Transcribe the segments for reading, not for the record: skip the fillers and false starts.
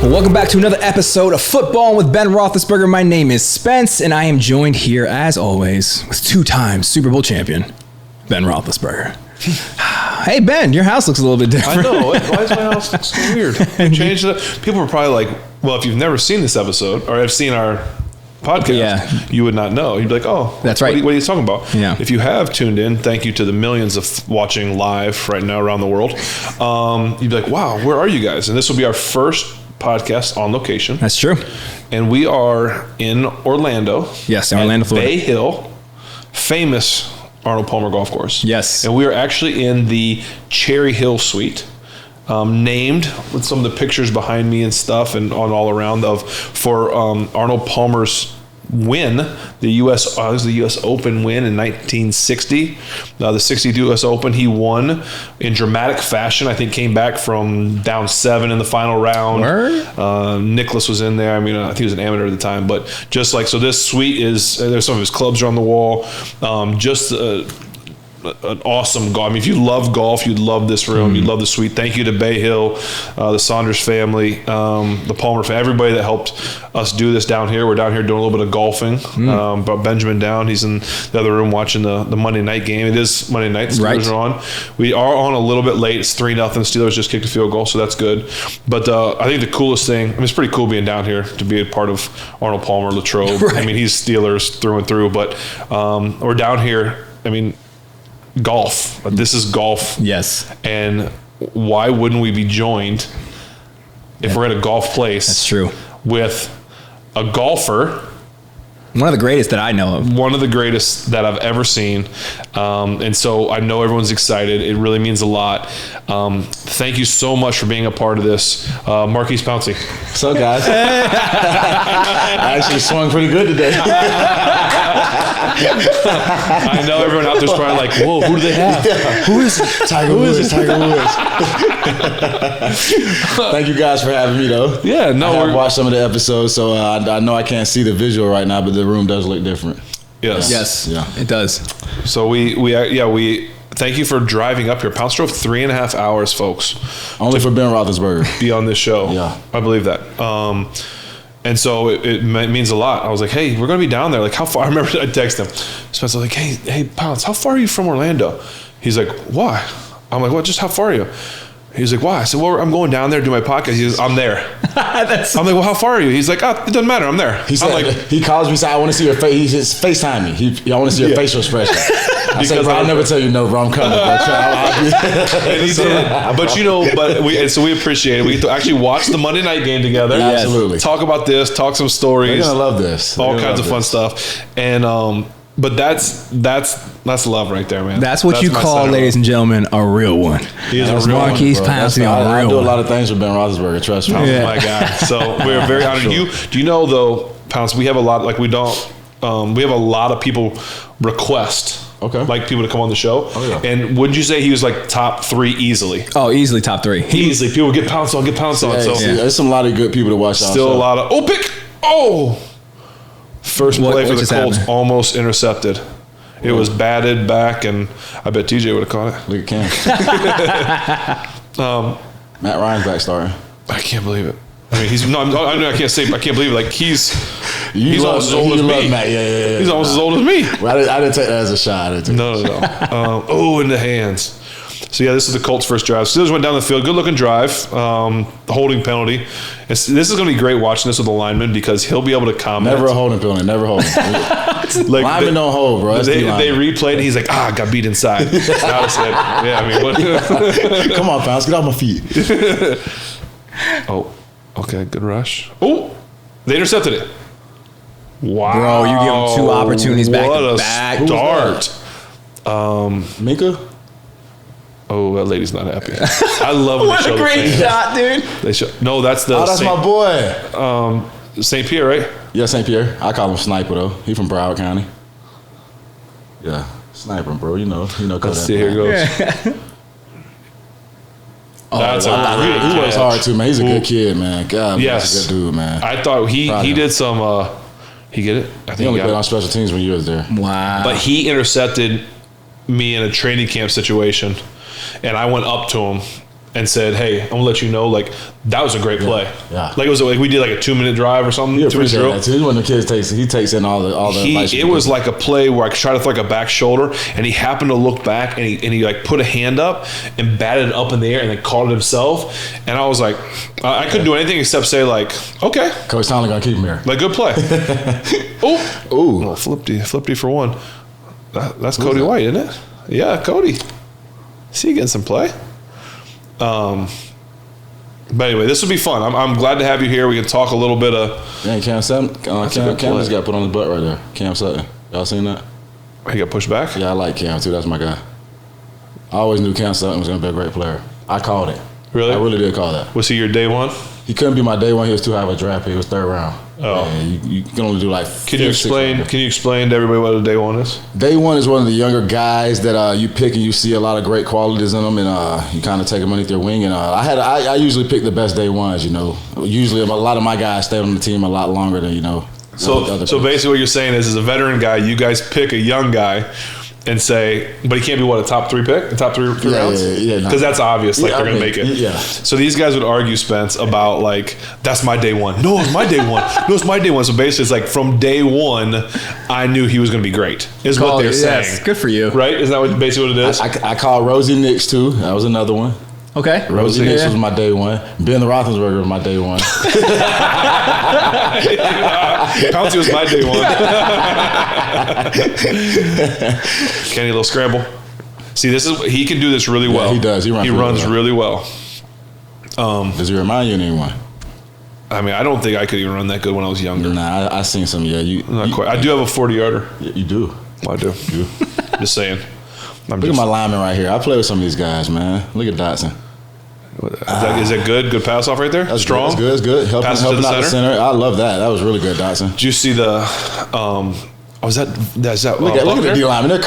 Welcome back to another episode of Footballin with Ben Roethlisberger. My name is Spence, and I am joined here, as always, with two-time Super Bowl champion, Ben Roethlisberger. Hey, Ben, your house looks a little bit different. I know. Why does my house look so weird? Changed it. People are probably like, well, if you've never seen this episode or have seen our podcast, you would not know. You'd be like, oh, that's right. What are you talking about? Yeah. If you have tuned in, thank you to the millions of watching live right now around the world. You'd be like, wow, where are you guys? And this will be our first podcast on location. That's true. And we are in Orlando. Yes, in Orlando, Florida. Bay Hill, famous Arnold Palmer Golf Course. Yes. And we are actually in the Cherry Hill Suite, named with some of the pictures behind me and stuff and on all around for Arnold Palmer's win, the U.S. It was the U.S. Open win in 1960. The 60 U.S. Open, he won in dramatic fashion. I think came back from down 7 in the final round. Nicklaus was in there. I mean, I think he was an amateur at the time, but just like, so this suite is, there's some of his clubs are on the wall. An awesome golf. I mean, if you love golf, you'd love this room. You'd love the suite. Thank you to Bay Hill, the Saunders family, the Palmer family, everybody that helped us do this down here. We're down here doing a little bit of golfing. But Benjamin down, he's in the other room watching the Monday night game. It is Monday night. The Steelers are on. We are on a little bit late. It's 3-0. Steelers just kicked a field goal, so that's good. But I think the coolest thing, I mean, it's pretty cool being down here to be a part of Arnold Palmer, Latrobe. Right. I mean, he's Steelers through and through. But we're down here. I mean, golf. This is golf. Yes. And why wouldn't we be joined if we're at a golf place? That's true. With a golfer. One of the greatest that I know of. One of the greatest that I've ever seen. And so I know everyone's excited. It really means a lot. Thank you so much for being a part of this. Marquise Pouncey. What's up, guys? I actually swung pretty good today. I know everyone out there's probably like, whoa, who do they have? Yeah. Who is it? Tiger Woods. Tiger Woods. Thank you guys for having me, though. Yeah, no. I watched some of the episodes, so I know I can't see the visual right now, but the room does look different. Yes. Yeah, it does. So we thank you for driving up here. Pounce drove 3.5 hours, folks. Only for Ben Roethlisberger. Be on this show. Yeah. I believe that. And so it means a lot. I was like, hey, we're going to be down there. Like, how far? I remember I texted him. Spence was like, hey, Pounce, how far are you from Orlando? He's like, why? I'm like, well, just how far are you? He's like, why? I said, well, I'm going down there to do my podcast. He goes, I'm there. I'm like, well, how far are you? He's like, oh, it doesn't matter. I'm there. He said, he calls me, said, I want to see your face. He just FaceTime me. I want to see your facial expression. I said, bro, I'll never tell you no, bro. I'm coming. And he did. But we appreciate it. We get to actually watch the Monday night game together. Yeah, absolutely. Talk about this. Talk some stories. They're gonna love this. All kinds of fun stuff. And but that's love right there, man. That's what you call, ladies and gentlemen, a real one. He is a real Marquise Pouncey, I do a lot of things with Ben Roethlisberger. Trust me. Oh my God. So we're very honored. Do you know though, Pounce? We have a lot. Like we have a lot of people request. Okay. Like people to come on the show. Oh, yeah. And wouldn't you say he was like top 3 easily? Oh, easily top 3. Easily. People get pounced on. So there's some lot of good people to watch. Still a lot of first play for the Colts almost intercepted. It was batted back, and I bet TJ would have caught it. Look at Cam. Matt Ryan's back starting. I can't believe it. I mean, I can't believe it. Like he's almost as old as me. Matt. Yeah. He's almost as old as me. Well, I didn't take that as a shot. No. In the hands. So yeah, this is the Colts' first drive. Steelers went down the field, good looking drive, holding penalty. This is going to be great watching this with the lineman because he'll be able to comment. Never a holding penalty, never holding. Like linemen don't hold, bro. They replayed it. He's like, got beat inside. Now it's like, what? Come on, Pounce, get off my feet. Oh, okay, good rush. Oh, they intercepted it. Wow, bro, you give them 2 opportunities back to back. Start. Minka. Oh, that lady's not happy. I love when they show the fans. What a great shot, dude. No, that's the. Oh, that's my boy. St. Pierre, right? Yeah, St. Pierre. I call him Sniper though. He from Broward County. Yeah, Sniper, bro. You know. Let's see. Here it goes. That's he works hard too, man. He's a good kid, man. God, yes, he's a good dude, man. I thought he did some. He get it. I think he only played on special teams when you was there. Wow. But he intercepted me in a training camp situation, and I went up to him and said, "Hey, I'm gonna let you know, like that was a great play. Yeah. Like it was like we did like a 2-minute drive or something. He 2 minutes appreciate that too. He's one of the kids takes in all the advice. It was like a play where I tried to throw like a back shoulder, and he happened to look back and he like put a hand up and batted it up in the air and then caught it himself. And I was like, I couldn't do anything except say like, okay, Coach Tomlin gonna keep him here. like good play. Ooh, Oh, flippy for one. That's Cody White, isn't it? Yeah, Cody. See you getting some play. But anyway, this will be fun. I'm glad to have you here. We can talk a little bit of. Yeah, Cam Sutton. Cam just got put on his butt right there. Cam Sutton. Y'all seen that? He got pushed back. Yeah, I like Cam too. That's my guy. I always knew Cam Sutton was gonna be a great player. I called it. Really? I really did call that. Was he your day one? He couldn't be my day one. He was too high of a draft pick. He was third round. Oh. Yeah, you can only do like. Can you explain to everybody what a day one is? Day one is one of the younger guys that you pick and you see a lot of great qualities in them, and you kind of take them underneath their wing. And I usually pick the best day ones. Usually a lot of my guys stay on the team a lot longer than So basically, what you're saying is, as a veteran guy, you guys pick a young guy and say, but he can't be a top 3 pick, a top three rounds? Yeah. Because that's obvious, like they're going to make it. Yeah. So these guys would argue, Spence, about like, that's my day one. No, it's my day one. No, it's my day one. So basically, it's like from day one, I knew he was going to be great, is what they're saying. Yes, good for you. Right? Isn't that basically what it is? I called Rosie Nix too. That was another one. Okay. Rosie Nix was my day one. Ben Roethlisberger was my day one. Pouncey was my day one. Kenny, a little scramble. See, he can do this really well. Yeah, he does. He runs really well. Does he remind you of anyone? I mean, I don't think I could even run that good when I was younger. Nah, I seen some. Yeah, Not quite. I do have a 40-yarder. You do. I do. You. Just saying. Look at my lineman right here. I play with some of these guys, man. Look at Dotson. Is that good? Good pass off right there? That's Strong? Good. That's good. Helping Passes to the out the center. I love that. That was really good, Dotson. Did you see the is that look at the D lineman. They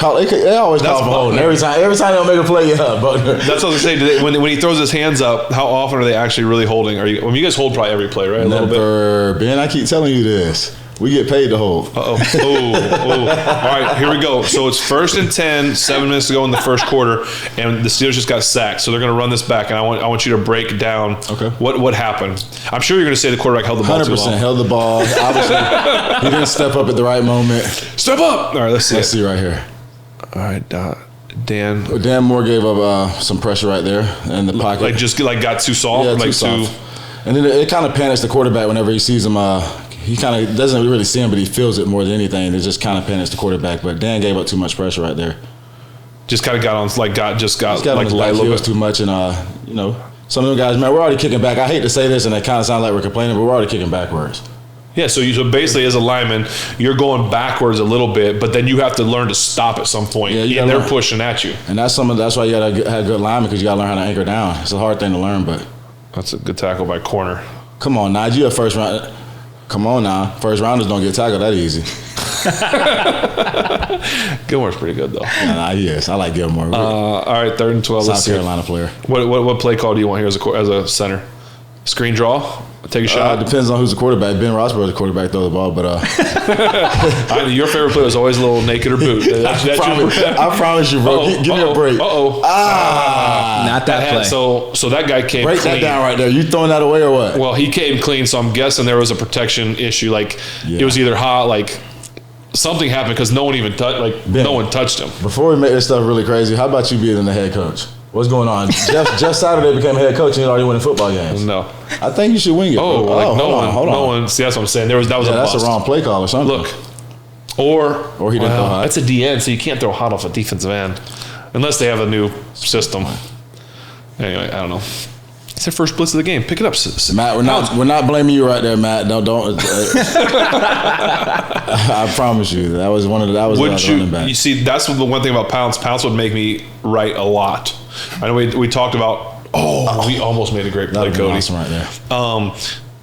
always call for holding. Every time they make a play, yeah. But that's what I was going to say. When he throws his hands up, how often are they actually really holding? You guys hold probably every play, right? A little bit. Ben, I keep telling you this. We get paid to hold. All right, here we go. So it's 1st and 10, 7 minutes to go in the first quarter, and the Steelers just got sacked. So they're going to run this back, and I want you to break down what happened. I'm sure you're going to say the quarterback held the ball 100% too long. Held the ball. Obviously, he didn't step up at the right moment. Step up! All right, let's see right here. All right, Dan Moore gave up some pressure right there in the pocket. Got too soft? Yeah, too soft. And then it kind of panics the quarterback whenever he sees him. He kind of doesn't really see him, but he feels it more than anything. It just kind of panics the quarterback. But Dan gave up too much pressure right there. Just kind of got on, got on his back heels too much, and some of them guys, man, we're already kicking back. I hate to say this, and it kind of sounds like we're complaining, but we're already kicking backwards. Yeah, so basically as a lineman, you're going backwards a little bit, but then you have to learn to stop at some point, and they're pushing at you. And that's why you got to have good linemen, because you got to learn how to anchor down. It's a hard thing to learn, but that's a good tackle by corner. Come on, Nige, you a first round. Come on now. First rounders don't get tackled that easy. Gilmore's pretty good, though. Nah, he is. I like Gilmore. All right, 3rd and 12. South Carolina player. What play call do you want here as a center? Screen draw? Take a shot? Depends on who's the quarterback. Ben Roethlisberger, the quarterback, throw the ball, but your favorite player is always a little naked or boot. I promise you, bro. Give me a break. Not that play. So that guy came break clean. That down right there. You throwing that away or what? Well, he came clean, so I'm guessing there was a protection issue. It was either hot, something happened because no one even no one touched him. Before we make this stuff really crazy, how about you being the head coach? What's going on? Jeff Saturday became head coach and he already winning football games. No. I think you should wing it. Hold on. No one. See, that's what I'm saying. That was a bust. That's a wrong play call or something. Look. Or he didn't throw hot. That's a DN, so you can't throw hot off a defensive end. Unless they have a new system. Anyway, I don't know. It's their first blitz of the game. Pick it up. Matt, we're not blaming you right there, Matt. Don't. I promise you, that was one of the running back. You see, that's the one thing about Pounce. Pounce would make me right a lot. I know we talked about. We almost made a great play, Cody. Awesome right there.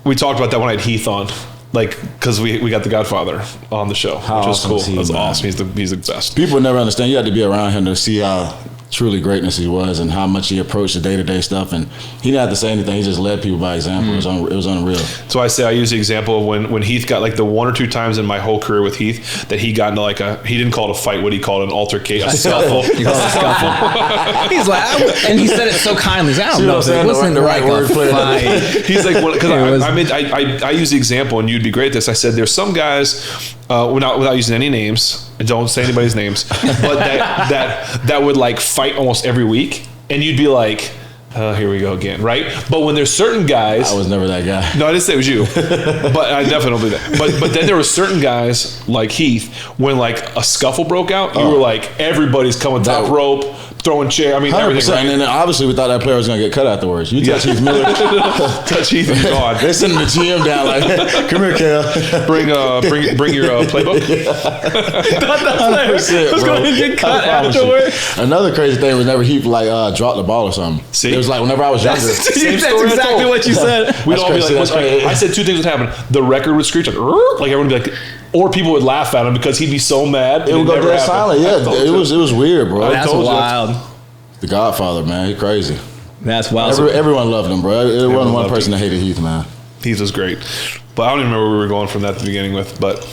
We talked about that when I had Heath on, because we got the Godfather on the show, which was cool. That's awesome. He's the best. People never understand. You have to be around him to see how truly greatness he was and how much he approached the day-to-day stuff. And he didn't have to say anything. He just led people by example. It was unreal. So I use the example of when Heath got, like, the one or two times in my whole career with Heath that he got into, like, he didn't call it a fight, what he called an altercation, a scuffle. He called it a scuffle. He's like, and he said it so kindly. He's like, I don't know if it wasn't the right word for it. He's like, because I use the example, and you'd be great at this. I said, there's some guys, without using any names, and don't say anybody's names, but that would, like, fight almost every week, and you'd be like, here we go again, right? But when there's certain guys, I was never that guy. No, I didn't say it was you, but I definitely don't believe that. But then there were certain guys like Heath, when, like, a scuffle broke out, you were like, everybody's coming top rope, throwing chair. I mean, 100%. Everything. Right? And then obviously we thought that player was going to get cut afterwards. You touch Heath Miller. Touch Heath, and gone. They're sending the GM down like, come here, Kel. Bring your playbook. Thought the player was going to get cut afterwards. Another crazy thing was never Heath, like, dropped the ball or something. See? It was like whenever I was younger. That's exactly what you said. We'd all be like, I said two things would happen. The record would screech, like everyone would be like, or people would laugh at him because he'd be so mad. It would go dead silent. Yeah, it was weird, bro. That's wild. The Godfather, man, he's crazy. That's wild. Everyone loved him, bro. There wasn't one person that hated Heath, man. Heath was great, but I don't even remember where we were going from that at the beginning with. But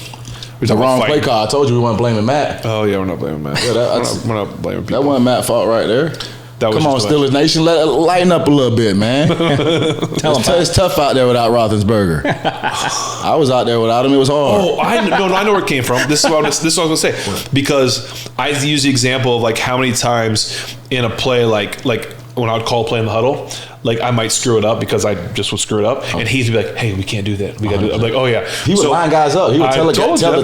the wrong play call. I told you we weren't blaming Matt. Oh yeah, we're not blaming Matt. Yeah, we're not blaming people. That wasn't Matt's fault right there. Come on, Steelers Nation, lighten up a little bit, man. It's tough out there without Roethlisberger. I was out there without him. It was hard. Oh, I know where it came from. This is what I was going to say, because I use the example of, like, how many times in a play, like when I would call a play in the huddle, like, I might screw it up because I just would screw it up, and He'd be like, "Hey, we can't do that. We got to do that." I'm like, "Oh yeah." He would line guys up. He would tell the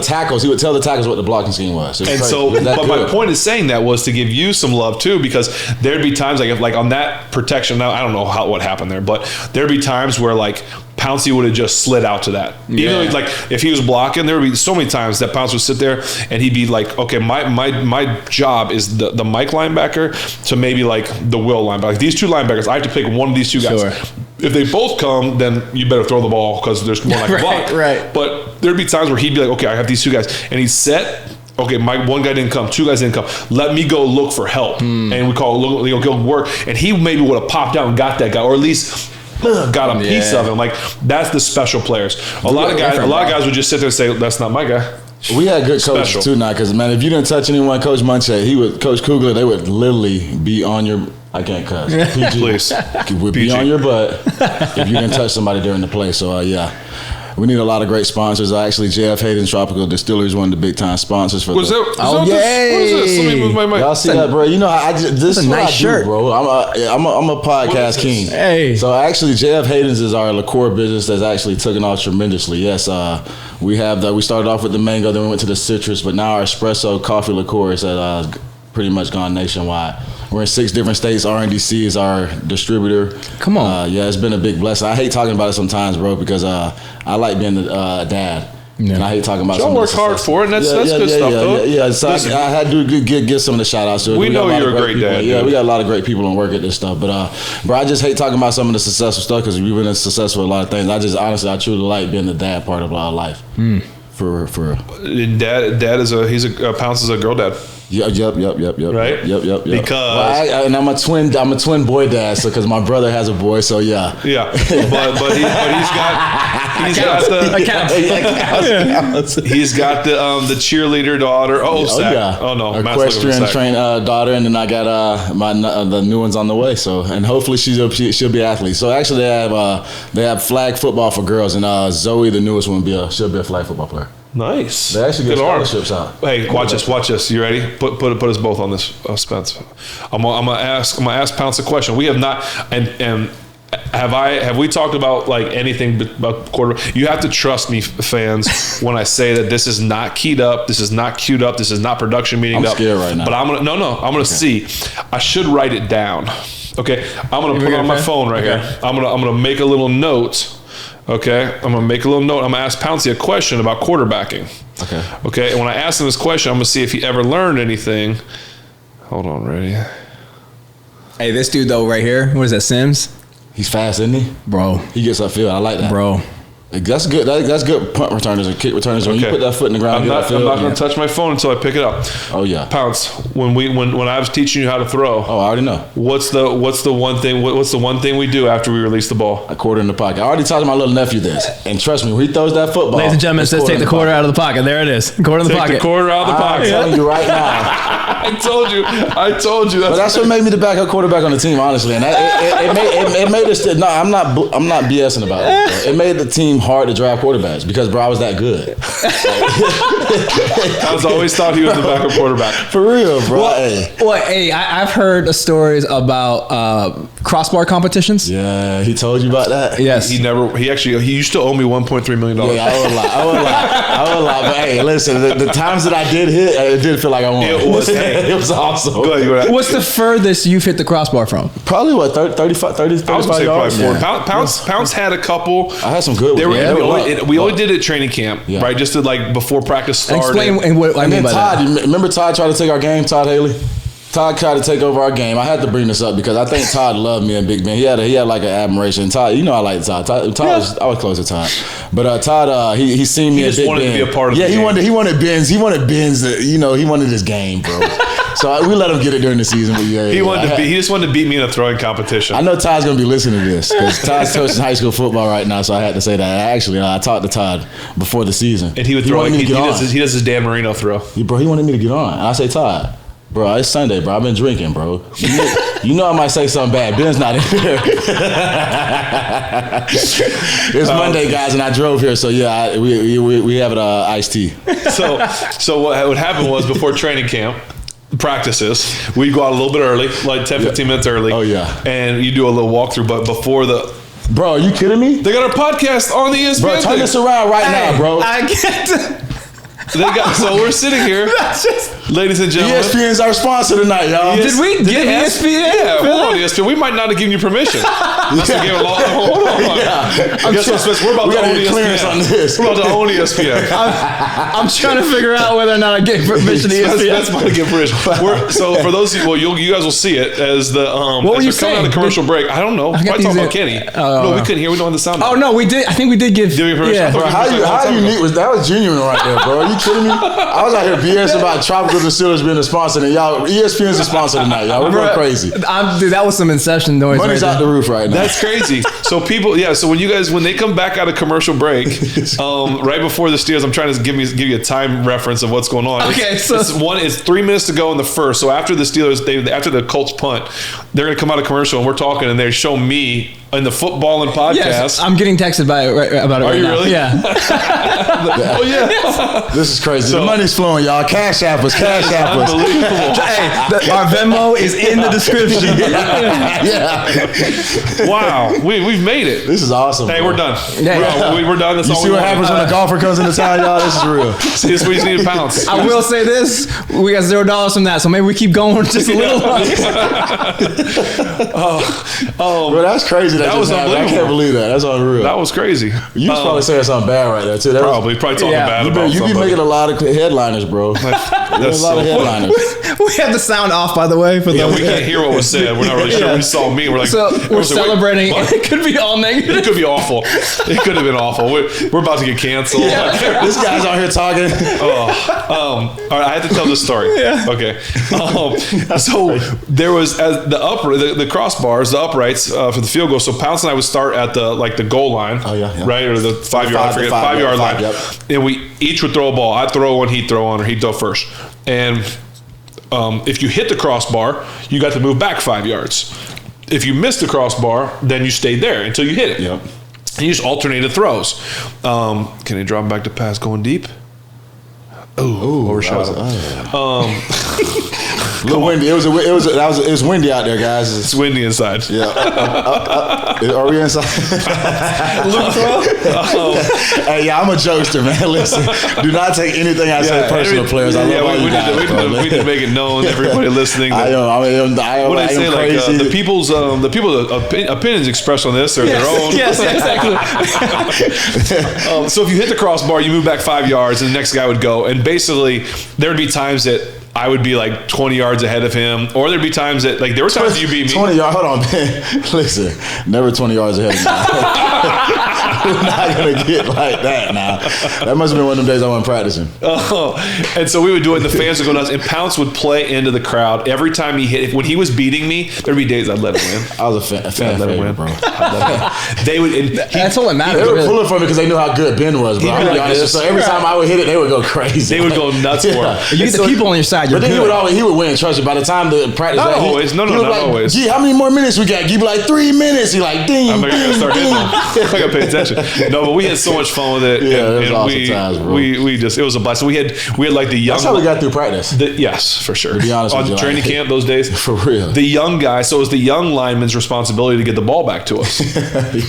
tackles. He would tell the tackles what the blocking scheme was. And so, but my point is saying that was to give you some love too, because there'd be times like on that protection. Now I don't know what happened there, but there'd be times where, like, Pouncey would have just slid out to that. Even like if he was blocking, there would be so many times that Pouncey would sit there and he'd be like, "Okay, my job is the Mike linebacker to maybe, like, the Will linebacker. Like, these two linebackers, I have to pick one of these two guys. Sure. If they both come, then you better throw the ball because there's one I can block." Right. But there'd be times where he'd be like, "Okay, I have these two guys," and he's set. Okay, my one guy didn't come, two guys didn't come. Let me go look for help, and we call it go work. And he maybe would have popped out and got that guy, or at least got a piece of him. Like, that's the special players. A lot of guys would just sit there and say, "That's not my guy." We had good coaches too now, because, man, if you didn't touch anyone, Coach Munche, Coach Kugler, they would literally be on your. I can't cuss. PG, please. Would be on your butt if you didn't touch somebody during the play. So yeah. We need a lot of great sponsors. Actually, JF Hayden Tropical Distillery is one of the big time sponsors for. Yay! What is this? Let me move my mic. Y'all see that, bro? You know, this is what I do, bro. I'm a podcast king. Hey. So actually, JF Hayden's is our liqueur business that's actually taken off tremendously. Yes, we started off with the mango, then we went to the citrus, but now our espresso coffee liqueur is pretty much gone nationwide. We're in 6 different states. RNDC is our distributor. Come on. Yeah, it's been a big blessing. I hate talking about it sometimes, bro, because I like being a dad. Yeah. And I hate talking about it. Y'all work hard for it, and that's good stuff, though. Yeah. So I had to give some of the shout outs to it. We know you're a great dad. Yeah, we got a lot of great people on work at this stuff. But bro, I just hate talking about some of the successful stuff, because we've been successful with a lot of things. I truly like being the dad part of our life. For Dad is Pounce is a girl dad. Yep. Right? Yep. Because I'm a twin boy dad, so because my brother has a boy, so yeah. Yeah, but he's got the cheerleader daughter. Oh no, equestrian trained daughter, and then I got the new one's on the way. So, and hopefully she'll be an athlete. So actually they have flag football for girls, and Zoe, the newest one, she'll be a flag football player. Nice. They actually get scholarships out. Hey, watch this. You ready? Put us both on this, Spence. I'm gonna ask Pounce a question. We have not, and have we talked about, like, anything about quarter? You have to trust me, fans, when I say that this is not keyed up, this is not queued up, this is not production meeting up. I'm scared right now. But I'm gonna see. I should write it down. Okay, I'm gonna put it on my phone right here. I'm gonna make a little note. Okay, I'm going to make a little note. I'm going to ask Pouncey a question about quarterbacking. Okay, and when I ask him this question, I'm going to see if he ever learned anything. Hold on, ready? Hey, this dude, though, right here, what is that, Sims? He's fast, isn't he? Bro. He gets upfield. I like that. Bro. That's good. That's good punt returners and kick returners. When you put that foot in the ground, I'm not going to touch my phone until I pick it up. Oh yeah, Pounce. When I was teaching you how to throw. Oh, I already know. What's the one thing? What's the one thing we do after we release the ball? A quarter in the pocket. I already taught my little nephew this, and trust me, when he throws that football, ladies and gentlemen, it says take the quarter out of the pocket. There it is. Quarter in the pocket. Take the quarter out of the pocket. I'm telling you right now. I told you. But that's what made me the backup quarterback on the team, honestly, and it made us. No, I'm not BSing about it. Bro. It made the team hard to draft quarterbacks because, bro, I was that good. I always thought he was the backup quarterback. For real, bro. I've heard stories about crossbar competitions. Yeah, he told you about that. Yes, he used to owe me $1.3 million. Yeah, I would lie. But hey, listen, the times that I did hit, it did feel like I won. It was awesome. Go ahead. What's the furthest you've hit the crossbar from? Probably what 35 I was gonna say yards. probably 40. Pounce had a couple. I had some good ones. We only did it at training camp, right? Just to like before practice started. Explain what I mean by Todd, that. Remember Todd tried to take our game, Todd Haley? Todd tried to take over our game. I had to bring this up because I think Todd loved me and Big Ben. He had like an admiration. Todd, I like Todd. I was close to Todd, but Todd, he seen me. He just wanted to be a part of. Yeah, the he game. wanted Ben's. He wanted Ben's. He wanted his game, bro. So we let him get it during the season. But He just wanted to beat me in a throwing competition. I know Todd's gonna be listening to this because Todd's coaching high school football right now. So I had to say that. Actually, I talked to Todd before the season, and he would throw. He does his Dan Marino throw. Bro, he wanted me to get on, and I say, Todd, bro, it's Sunday, bro. I've been drinking, bro. You know I might say something bad. Ben's not in here. It's Monday, guys, and I drove here, so yeah, we have it iced tea. So what happened was before training camp practices, we'd go out a little bit early, like 10, 15 minutes early. Oh yeah. And you do a little walkthrough, but before the. Bro, are you kidding me? They got our podcast on the ESPN. Bro, turn this around right now, bro. I get. So we're sitting here, ladies and gentlemen. ESPN's our sponsor tonight, y'all. Did we get ESPN? Yeah, hold on, ESPN. We might not have given you permission. Hold on. Yeah. We're about to own ESPN. On this. We're about to own ESPN. I'm trying to figure out whether or not I get permission to ESPN. That's about to get permission. So for those of you, you guys will see it as the what were you saying? Coming out of commercial break. I don't know. We're talking about Kenny. No, we couldn't hear. We don't have the sound. Oh no, we did. I think we did give you permission. Yeah. Bro, how unique was that? Was genuine right there, bro. Are you kidding me? I was out here BS about Tropical Distillers being a sponsor, and y'all, ESPN's a sponsor tonight, y'all. We're going crazy. Dude, that was some Inception noise. Money's out the roof right now. That's crazy. So so when they come back out of commercial break, right before the Steelers, I'm trying to give you a time reference of what's going on. Okay, it's 3 minutes to go in the first. So after the Steelers, after the Colts punt, they're going to come out of commercial, and we're talking, and they show me in the Footballin podcast. Yes, I'm getting texted about it right now. Are you really? Yeah. Oh yeah. This is crazy. The money's flowing, y'all. Cash app us. Unbelievable. Hey, our Venmo is in the description. Yeah. Wow, we've made it. This is awesome. Hey, bro. we're done. Yeah. We're done. That's You all see we what wanted. happens when a golfer comes into town, y'all? This is real. See, this is where you need to pounce. I will say this: we got $0 from that, so maybe we keep going just a little. Bro, that's crazy. That was unbelievable. I can't believe that. That's unreal. That was crazy. You was probably saying something bad right there too. Probably talking bad about you somebody. be making a lot of headliners, bro. There's a lot of headliners. We have the sound off, by the way. We can't hear what was said. We're not really sure. We saw me. We're like, we're celebrating. It could be all negative. It could be awful. It could have been awful. We're about to get canceled. Yeah. This guy's out here talking. All right, I had to tell this story. Yeah. Okay. So there was the crossbars, the uprights for the field goal. So Pounce and I would start at the goal line. Oh yeah. Right, or the 5 yard. I forget 5 yard line. Yep. And we each would throw a ball. I'd throw one, he'd throw one, or he'd throw first. And if you hit the crossbar, you got to move back 5 yards. If you missed the crossbar, then you stayed there until you hit it. Yep. And you just alternated throws. Can he drop him back to pass going deep? Ooh, overshot him. A little windy. It was windy out there, guys. It's windy inside. Yeah. Are we inside? Hey, yeah, I'm a jokester, man. Listen, do not take anything I say personal, players. I love all you guys. We need to make it known, everybody listening. I am what I say, crazy. The people's opinions expressed on this are their own. Yes, exactly. So if you hit the crossbar, you move back 5 yards, and the next guy would go. And basically, there would be times that I would be like 20 yards ahead of him, or there'd be times that there were times you beat me. 20 yards. Hold on, man. Listen, never 20 yards ahead of me. We're not going to get like that now. That must have been one of them days I wasn't practicing. And so we would do it, and the fans would go nuts, and Pounce would play into the crowd. Every time he hit, when he was beating me, there'd be days I'd let him win. I was a fan favorite, bro. They would. That's all that matters. They were pulling for me because they knew how good Ben was, bro. Like honest. So every time I would hit it, they would go crazy. They would go nuts for it. You get the people on your side. But then he would win. Trust me. By the time the practice, not always. No, not always. Gee, how many more minutes we got? Give me like 3 minutes. He like, ding. I'm gonna start hitting them. I gotta pay attention. No, but we had so much fun with it. Yeah, it was and awesome times, bro. We just, it was a blast. We had like the young. That's how we got through practice. Yes, for sure. To be honest with you, on training camp those days, for real. The young guy. So it was the young lineman's responsibility to get the ball back to us.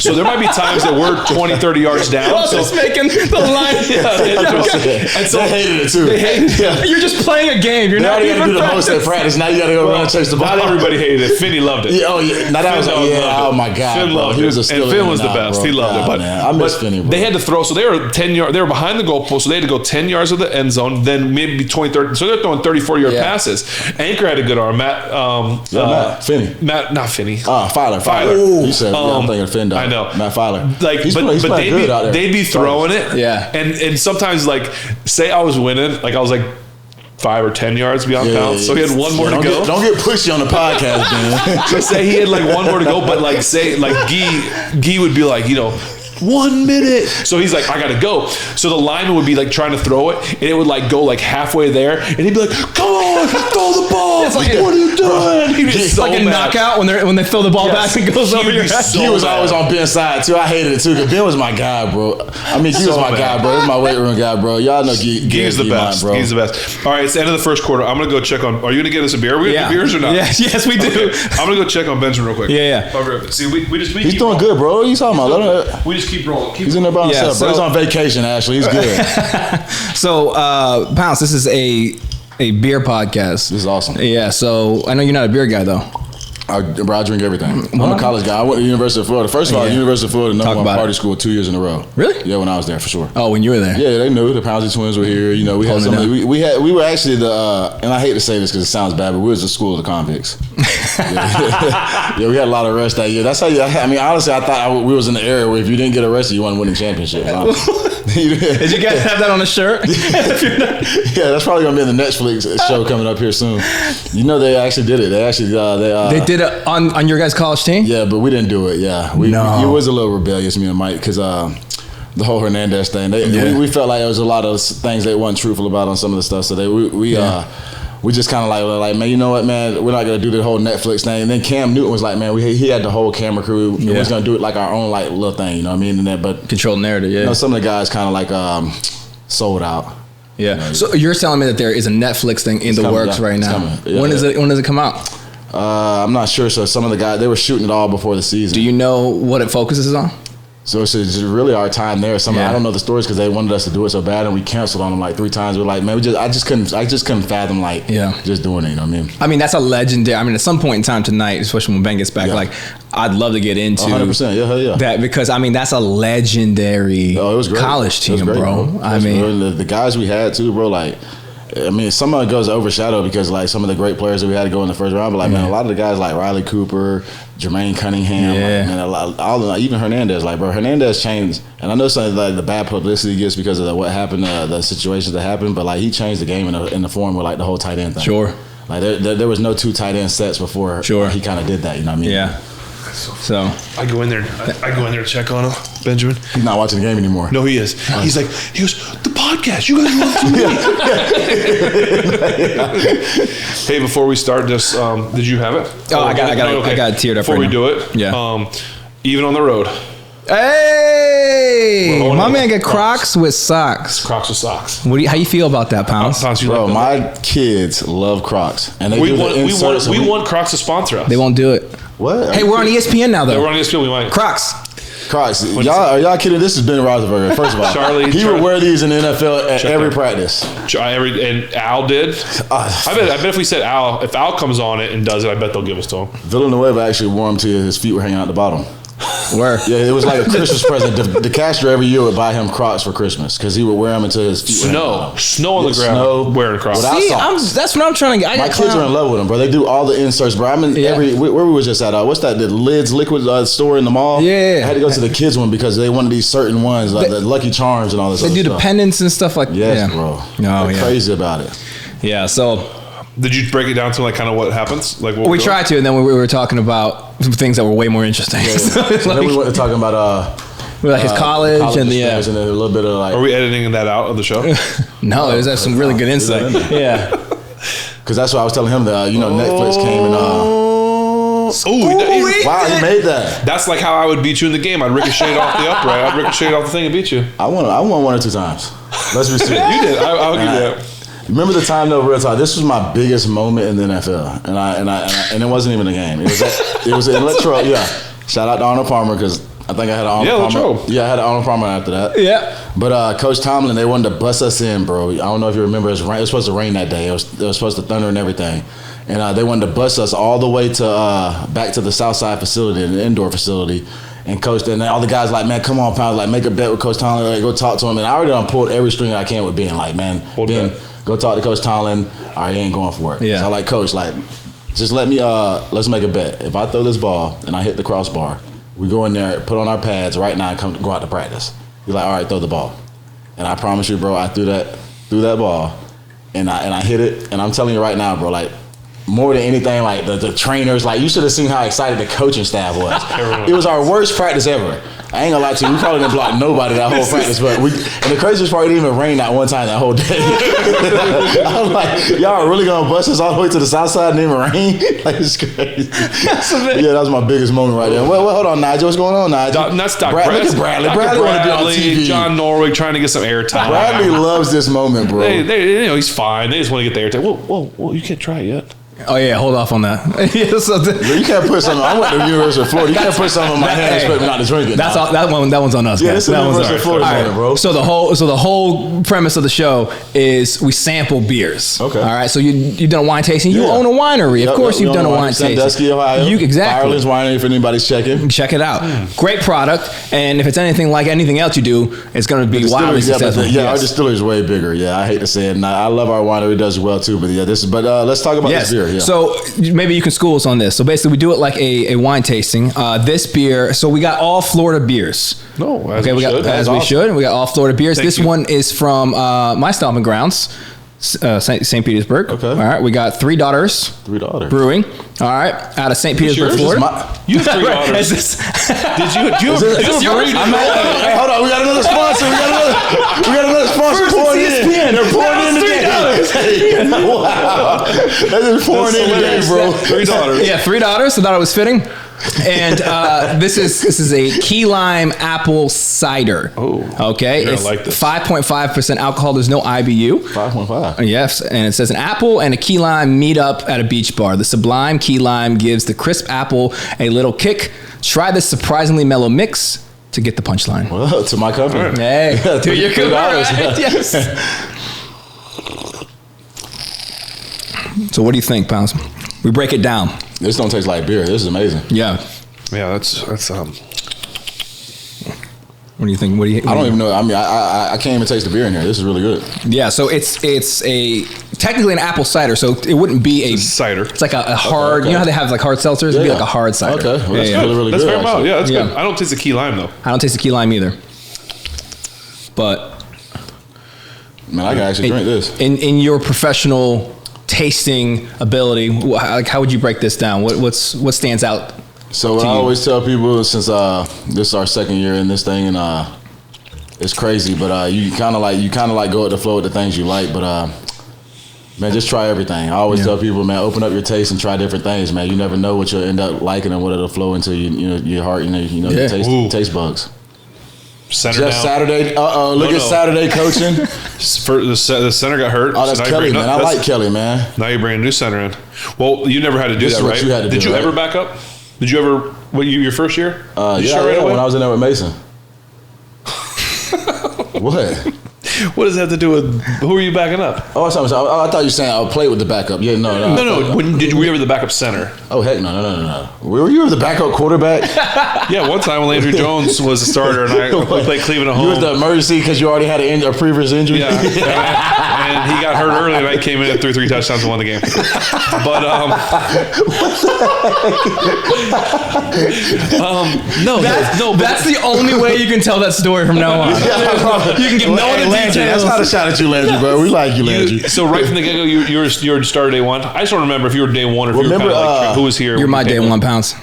So there might be times that we're 20, 30 yards down. So just making the line. And so they hated it too. They hated it. You're just playing a game. You're they not already even got to do the most at practice. Now you got to go run and chase the ball. Not everybody hated it. Finney loved it. Yeah, oh yeah. Now that was oh my god, Finn bro. loved He was a it. And Steeler Finn was the now, best. bro. He loved it. But man, I miss Finney, bro. They had to throw, so they were 10 yards. They were behind the goalpost, so they had to go 10 yards of the end zone, then maybe 20, 30. So they're throwing 30, 40 yard passes. Anchor had a good arm. Matt Finney. Not Finney. Filer. You said I'm thinking of Finn. I know. Matt Filer. Like, he's but playing good out there. they'd be throwing it. Yeah. And sometimes, like, say I was winning, like I was like 5 or 10 yards beyond Pounce. So he had one more to go. Don't get pushy on the podcast, man. So say he had like one more to go, but like say like Guy would be like, 1 minute. So he's like, I gotta go. So the lineman would be like trying to throw it, and it would like go like halfway there, and he'd be like, come on, throw the ball. It's like, what are you doing? He'd be It's so like a mad. knockout when they throw the ball back and goes over your head. He was always on Ben's side too. I hated it too because Ben was my guy, bro. I mean, he was my guy, bro. He was my weight room guy, bro. Y'all know Guy's the best. bro. He's the best. All right, it's the end of the first quarter. I'm gonna go check on. Are you gonna get us a beer? Are we gonna get beers or not? Yes, we do. Okay. I'm gonna go check on Benjamin real quick. Yeah. See, we just He's doing good, bro. What are you talking about? We just keep rolling. He's in there by himself, bro. He's on vacation, Ashley. He's good. So, Pounce, this is a beer podcast. This is awesome. Yeah, so I know you're not a beer guy, though. I drink everything. I'm a college guy. I went to the University of Florida. First of all, University of Florida, number one party school 2 years in a row. Really? Yeah, when I was there, for sure. Oh, when you were there? Yeah, they knew the Pouncey twins were here. We had some. We were actually the. And I hate to say this because it sounds bad, but we was the school of the convicts. Yeah, we had a lot of arrests that year. That's how. I mean, honestly, I thought we was in the area where if you didn't get arrested, you wasn't winning championship. Did you guys have that on a shirt? Yeah, that's probably gonna be in the Netflix show coming up here soon. They actually did it. They actually they did it on your guys' college team. Yeah, but we didn't do it. Yeah, it was a little rebellious, me and Mike, because the whole Hernandez thing. We felt like there was a lot of things they wasn't truthful about on some of the stuff. So we just kind of like, man, you know what, man, we're not gonna do the whole Netflix thing. And then Cam Newton was like, man, he had the whole camera crew. We was gonna do it like our own like little thing, you know what I mean? And but controlled narrative. Yeah, some of the guys kind of like sold out. Yeah. So you're telling me that there is a Netflix thing in the works right now? Yeah, when does it come out? I'm not sure. So some of the guys, they were shooting it all before the season. Do you know what it focuses on? So it's really our time there. I don't know the stories because they wanted us to do it so bad, and we canceled on them like 3 times. We're like, man, I just couldn't fathom just doing it. You know what I mean? I mean, that's a legendary. I mean, at some point in time tonight, especially when Ben gets back, like I'd love to get into 100%. That because I mean that's a legendary it was great. College team, great, bro. I mean, the guys we had too, bro. Like, I mean, some of it goes overshadowed because like some of the great players that we had to go in the first round. But like, man, a lot of the guys like Riley Cooper, Jermaine Cunningham, even Hernandez. Like, bro, Hernandez changed. And I know some of like the bad publicity he gets because of what happened, the situations that happened. But like, he changed the game in the form with like the whole tight end thing. Sure. Like there was no 2 tight end sets before. Sure. He kind of did that. You know what I mean? Yeah. So I go in there to check on him, Benjamin. He's not watching the game anymore. No, he is. He goes, the podcast. You guys want to Hey, before we start this, did you have it? I got it teared up. Before we do it, even on the road. Hey, my man got Crocs with socks. Crocs with socks. How you feel about that, Pounce? Bro, my kids love Crocs, and they we want Crocs to sponsor us. They won't do it. What? Hey, we're on ESPN now, though. Yeah, we're on ESPN. We might. Crocs. Are y'all kidding? This is Ben Roethlisberger. First of all, he would wear these in the NFL at every practice. And Al did. I bet if we said Al, if Al comes on it and does it, I bet they'll give us to him. Villanueva actually wore them till his feet were hanging out the bottom. Where? Yeah, it was like a Christmas present. DeCastro every year would buy him Crocs for Christmas because he would wear them until his feet snow on the ground, wearing Crocs. See, that's what I'm trying to get. My kids are in love with them, bro. They do all the inserts, bro. I'm in where we was just at. What's that? The Lids Liquid store in the mall. Yeah, I had to go to the kids one because they wanted these certain ones, like the Lucky Charms and all this. They do the pendants and stuff like that. Yes, bro. They're crazy about it. Yeah. So, did you break it down to like kind of what happens? Like what we tried to, and then we were talking about some things that were way more interesting. Yeah. Then we went to talking about like his college and and then a little bit of like. Are we editing that out of the show? No, it was some really good insight. Yeah. Because that's what I was telling him that Netflix came and. Wow, he made that. That's like how I would beat you in the game. I'd ricochet it off the upright. I'd ricochet it off the thing and beat you. I won 1 or 2 times. Let's be serious. You did. I'll give you that. Remember the time though, real talk. This was my biggest moment in the NFL, and it wasn't even a game. It was in Latrobe. Yeah, shout out to Arnold Palmer because I think I had an Arnold Palmer. Latrobe. Yeah, I had an Arnold Palmer after that. Yeah. But Coach Tomlin, they wanted to bust us in, bro. I don't know if you remember. It was supposed to rain that day. It was supposed to thunder and everything, and they wanted to bust us all the way to back to the Southside facility, the indoor facility. And Coach, and all the guys like, man, come on, Pound, like make a bet with Coach Tomlin, like, go talk to him. And I already pulled every string I can with Ben, like, man, go talk to Coach Tomlin. All right, he ain't going for it. Yeah. So I like, Coach, like, just let me, let's make a bet. If I throw this ball and I hit the crossbar, we go in there, put on our pads right now, and go out to practice. He's like, all right, throw the ball. And I promise you, bro, I threw that ball, and I hit it. And I'm telling you right now, bro, like, more than anything, like the trainers, like you should have seen how excited the coaching staff was. It was our worst practice ever. I ain't gonna lie to you, we probably didn't block nobody that whole practice, but and the craziest part, it didn't even rain that one time that whole day. I was like, y'all are really gonna bust us all the way to the south side and it didn't rain? Like, it's crazy. Yeah, that was my biggest moment right there. Well, hold on, Nigel, what's going on, Nigel? That's Doc Look at Bradley. Bradley want to be on TV. John Norway trying to get some airtime. Bradley loves this moment, bro. They he's fine. They just want to get the airtime. Whoa, you can't try it yet. Oh yeah, hold off on that. You can't put something. I went to the University of Florida. You can't put something in my hand and expect me not to drink it. That's all. That one's on us. Yeah, this is the University of Florida, right, bro. So the whole premise of the show is we sample beers. Okay. All right. So you've done a wine tasting. You own a winery. Of course, you've done a wine tasting. Sandusky, Ohio. Exactly. Ireland's Winery. If anybody's checking, check it out. Great product. And if it's anything like anything else you do, it's going to be wildly successful. Our distillery is way bigger. Yeah, I hate to say it. And I love our winery. It does well too. But yeah, let's talk about this beer. Yeah. So maybe you can school us on this. So basically, we do it like a wine tasting. This beer, so we got all Florida beers. No, as we should. We got all Florida beers. This one is from my stomping grounds, St. Petersburg. Okay. All right. We got Three Daughters. Brewing. All right. Out of St. Petersburg, Florida. You have 3 daughters. Did you? Hold on. We got another sponsor. We got another sponsor pouring in. They're pouring in today. Wow. They're just pouring in today, bro. 3 daughters. Yeah, 3 daughters. I thought it was fitting. And this is a key lime apple cider. Oh, okay. It's like this. 5.5% alcohol. There's no IBU. 5.5. Yes, and it says an apple and a key lime meet up at a beach bar. The sublime key lime gives the crisp apple a little kick. Try this surprisingly mellow mix to get the punchline. Well, to my company. Right. Hey, to your company. Right? Yes. So what do you think, Pounce? We break it down. This don't taste like beer. This is amazing. Yeah, that's What do you think? I don't even know. I mean, I can't even taste the beer in here. This is really good. Yeah, so it's technically an apple cider, so it wouldn't be a cider. It's like a hard. Okay. You know how they have like hard seltzers? It'd be like a hard cider. Okay, well, that's really that's good. Very mild. Yeah, that's good. I don't taste the key lime though. I don't taste the key lime either. But man, I can actually drink this. In your professional tasting ability, like how would you break this down? What stands out? So I always tell people, since this is our second year in this thing, and it's crazy, but you kind of like go with the flow with the things you like, but man, just try everything. I always tell people, man, open up your taste and try different things, man. You never know what you'll end up liking and what it'll flow into your heart, your taste bugs. Center Jeff down. Saturday. Look at Saturday coaching. The center got hurt. Oh, that's Kelly, man. I like Kelly, man. Now you bring a new center in. Well, you never had to do that, right? Did you ever back up? Did you ever? Your first year? Yeah, when I was in there with Mason. What? What does that have to do with who are you backing up? Oh, I thought you were saying I'll play with the backup. Yeah, no. No. Were you ever the backup center? Oh, heck no. Were you ever the backup quarterback? Yeah, one time when Landry Jones was a starter and I played Cleveland at home. You was the emergency because you already had a previous injury? Yeah. And he got hurt early and I came in and threw 3 touchdowns and won the game. But, That's the only way you can tell that story from now on. You can give no other details. That's not a shot at you, Landry, bro. We like you, Landry. So right from the get-go, you were starter day one. I just don't remember if you were day one or if you were kind of like who was here. You're my day one, Pounce.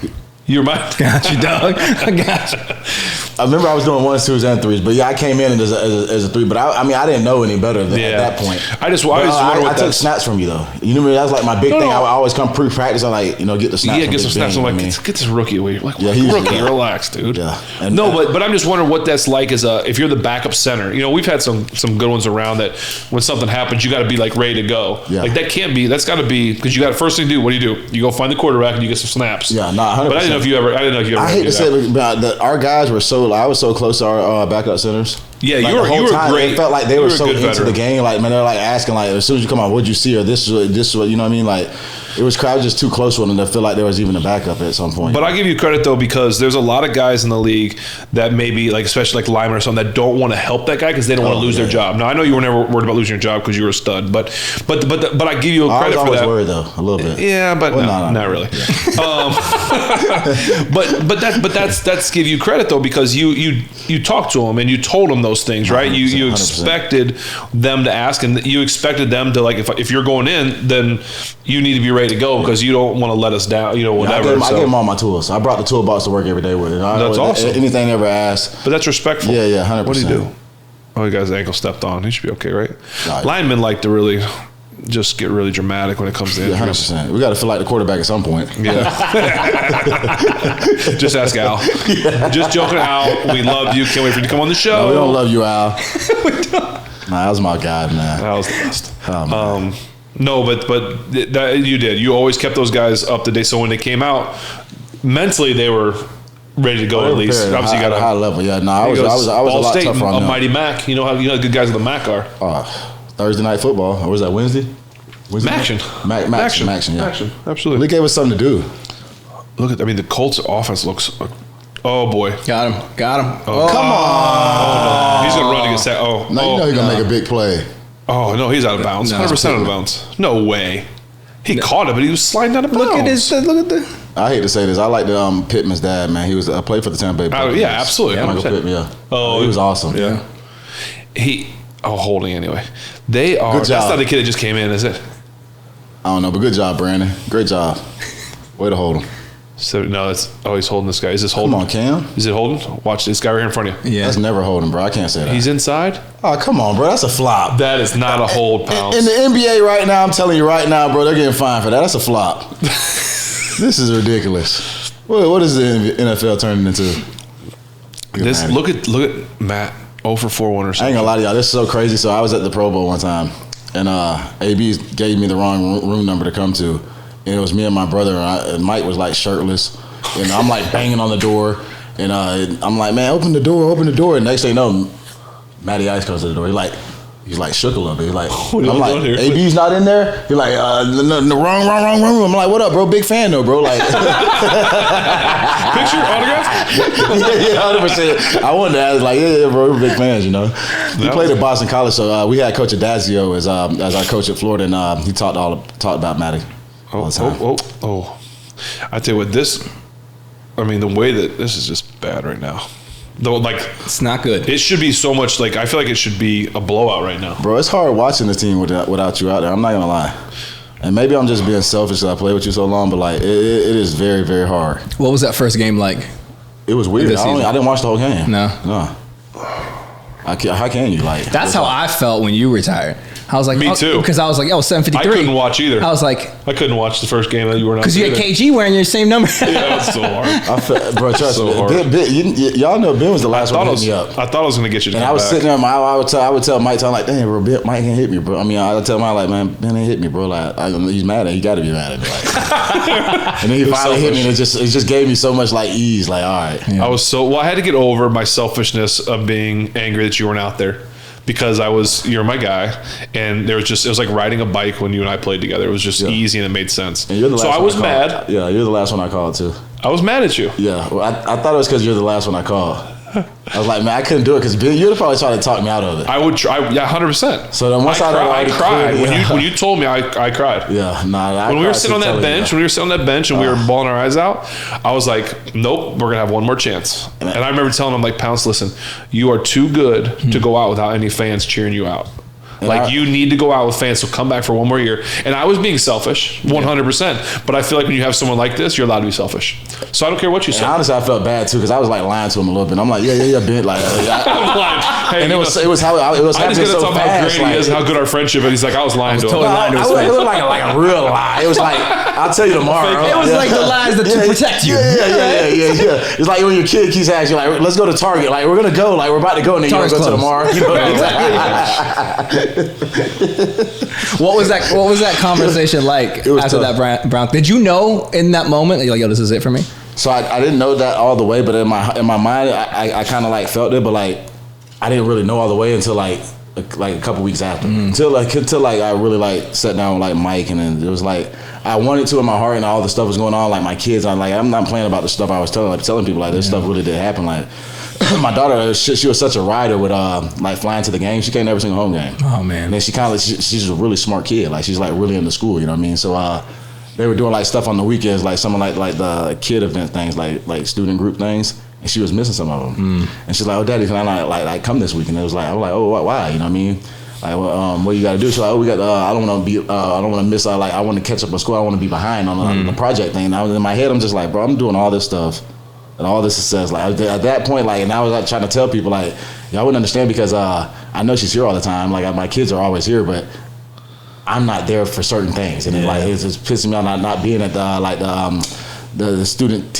You're my got you, dog. I got you. I remember I was doing 1s, 2s, and 3s, but yeah, I came in as a 3. But I didn't know any better at that point. I took snaps from you though. You know, that was like my big thing. I would always come pre-practice. I like get the snaps. Yeah, get some snaps. I'm like, get this rookie away. Like, rookie, relax, dude. Yeah. But I'm just wondering what that's like as if you're the backup center. You know, we've had some good ones around that when something happens, you got to be like ready to go. Yeah. Like that's got to be because you got to first thing to do. What do? You go find the quarterback and you get some snaps. Yeah, not 100%. But I didn't know if you ever. I hate to say it, but our guys were I was so close to our backup centers. Yeah, like you were great. It felt like they were so into the game. Like, man, they're like asking, like, as soon as you come on, what'd you see? Or this is what, you know what I mean? Like, it was just too close for them to feel like there was even a backup at some point. But I give you credit though because there's a lot of guys in the league that maybe like especially like linemen or something that don't want to help that guy because they don't want to lose their job. Now I know you were never worried about losing your job because you were a stud, but I give you credit for that. I was always worried though a little bit. Yeah, but not really. Yeah. but that's give you credit though because you talked to them and you told them those things, right? You expected them to ask and you expected them to like if you're going in then you need to be ready to go because you don't want to let us down, you know, whatever. I gave them all my tools. I brought the toolbox to work every day with it. That's awesome. Anything they ever asked. But that's respectful. Yeah, 100%. What do you do? Oh, the guy's ankle stepped on. He should be okay, right? Linemen like to really just get really dramatic when it comes to injuries. 100%. We got to feel like the quarterback at some point. Yeah. Just ask Al. Yeah. Just joking, Al. We love you. Can't wait for you to come on the show. No, we don't love you, Al. That was my guy, man. That was the best. No, but that you did. You always kept those guys up to date. So when they came out, mentally they were ready to go at least. Obviously, you got a high level. Yeah, no, I was a lot tougher on them. Mighty Mac. You know how good guys in the Mac are. Thursday night football, or was that Wednesday? Maction. Maction. Yeah. Maction. Absolutely. They gave us something to do. The Colts offense looks. Oh boy. Got him. Oh, come on. He's gonna run against that. You know he's gonna make a big play. Oh no, he's out of bounds. 100% out of bounds. No way. He caught it, but he was sliding out of bounds. Look at the. I hate to say this. I like the Pittman's dad, man. He was played for the Tampa Bay Buccaneers. Yeah, absolutely. Michael Pittman, yeah. Oh, he was awesome. Yeah. Holding anyway. They are. Good job. That's not the kid that just came in, is it? I don't know, but good job, Brandon. Great job. Way to hold him. So no, he's holding this guy. Is this holding? Come on, Cam. Is it holding? Watch this guy right here in front of you. Yeah, that's never holding, bro. I can't say that. He's inside. Oh, come on, bro. That's a flop. That is not a hold, Pounce. In the NBA right now, I'm telling you right now, bro, they're getting fined for that. That's a flop. This is ridiculous. What is the NFL turning into? Look at Matt. 0 for 4 or something. I ain't gonna lie to y'all. This is so crazy. So I was at the Pro Bowl one time, and AB gave me the wrong room number to come to. And it was me and my brother, and Mike was like shirtless. And I'm like banging on the door. And I'm like, man, open the door. And next thing you know, Matty Ice comes to the door. He's like shook a little bit. He's like, I'm like, AB's not in there? He's like, the wrong room. I'm like, what up, bro? Big fan though, bro. Like, picture, autograph? Yeah, 100%. I wanted to ask, like, yeah, bro, we're big fans, you know. He played at Boston College, so we had Coach Adazio as our coach at Florida, and he talked about Matty all the time. Oh. I tell you what, the way that this is just bad right now. Though, like, it's not good. It should be so much, like, I feel like it should be a blowout right now. Bro, it's hard watching the team without you out there. I'm not gonna lie. And maybe I'm just being selfish that I played with you so long, but like it is very, very hard. What was that first game like? It was weird. I didn't watch the whole game. No. How can you? Like, that's how I felt when you retired. I was like, me too, because I was like, 753. I couldn't watch either. I was like, I couldn't watch the first game that you were not because you had KG wearing your same number. Yeah, that's so hard. Bro, trust me. Y'all know Ben was the last one to hit me up. I thought I was going to get you to and I was sitting there, I would tell Mike, I'm like, damn, bro, Mike can't hit me, bro. I mean, I would tell Mike, like, man, Ben ain't hit me, bro. Like, he's mad at me. He got to be mad at me. Like, and then he finally hit me, and it just gave me so much, like, ease. Like, all right. Yeah. I had to get over my selfishness of being angry that you weren't out there. because you're my guy, and it was like riding a bike when you and I played together. It was just easy and it made sense. And you're the last so I was mad. Yeah, you're the last one I called too. I was mad at you. Yeah, well, I thought it was because you're the last one I called. I was like, man, I couldn't do it because you'd probably try to talk me out of it. I would try, 100%. So then once I cried when you told me, I cried. Yeah, nah. When we were sitting on that bench, and we were bawling our eyes out, I was like, nope, we're gonna have one more chance. And I remember telling him, like, Pounce, listen, you are too good to go out without any fans cheering you out. Like, you need to go out with fans, so come back for one more year. And I was being selfish, 100%. But I feel like when you have someone like this, you're allowed to be selfish. So I don't care what you say. Honestly, I felt bad too because I was like lying to him a little bit. I'm like, yeah, Ben. Like, I'm lying. Hey, and it was happening so talk about how fast. great he is and how good our friendship is. He's like, I was lying to him. It was like a real lie. It was like, I'll tell you tomorrow. It was like the lies that to protect you. Yeah. It's like when your kid keeps asking you, like, let's go to Target. Like, we're gonna go. Like, we're about to go, and then you're gonna go to tomorrow. You know, What was that conversation like after tough. that Brown? Did you know in that moment that you're like, yo, this is it for me? So I didn't know that all the way, but in my mind, I kind of like felt it, but like I didn't really know all the way until like a couple weeks after. Until I really like sat down with like Mike, and then it was like I wanted to in my heart, and all the stuff was going on. Like my kids, I'm not playing about the stuff I was telling people. Like this stuff really did happen. Like my daughter, she was such a rider with like flying to the game. She came to every single home game. Oh man! And then she's a really smart kid. Like she's like really into school. You know what I mean? So they were doing like stuff on the weekends, like some like the kid event things, like student group things. And she was missing some of them. And she's like, "Oh, Daddy, can I like come this week?" And it was like, I was like, "Oh, why?" You know what I mean? Like, well, what you got to do? She's like, "Oh, we got. I don't want to miss. Like, I want to catch up on school. I want to be behind on the project thing." And I was in my head, I'm just like, bro, I'm doing all this stuff. And all this success, like at that point, like, and I was like trying to tell people, like, y'all wouldn't understand because I know she's here all the time. Like my kids are always here, but I'm not there for certain things, and it's just pissing me off not being at the student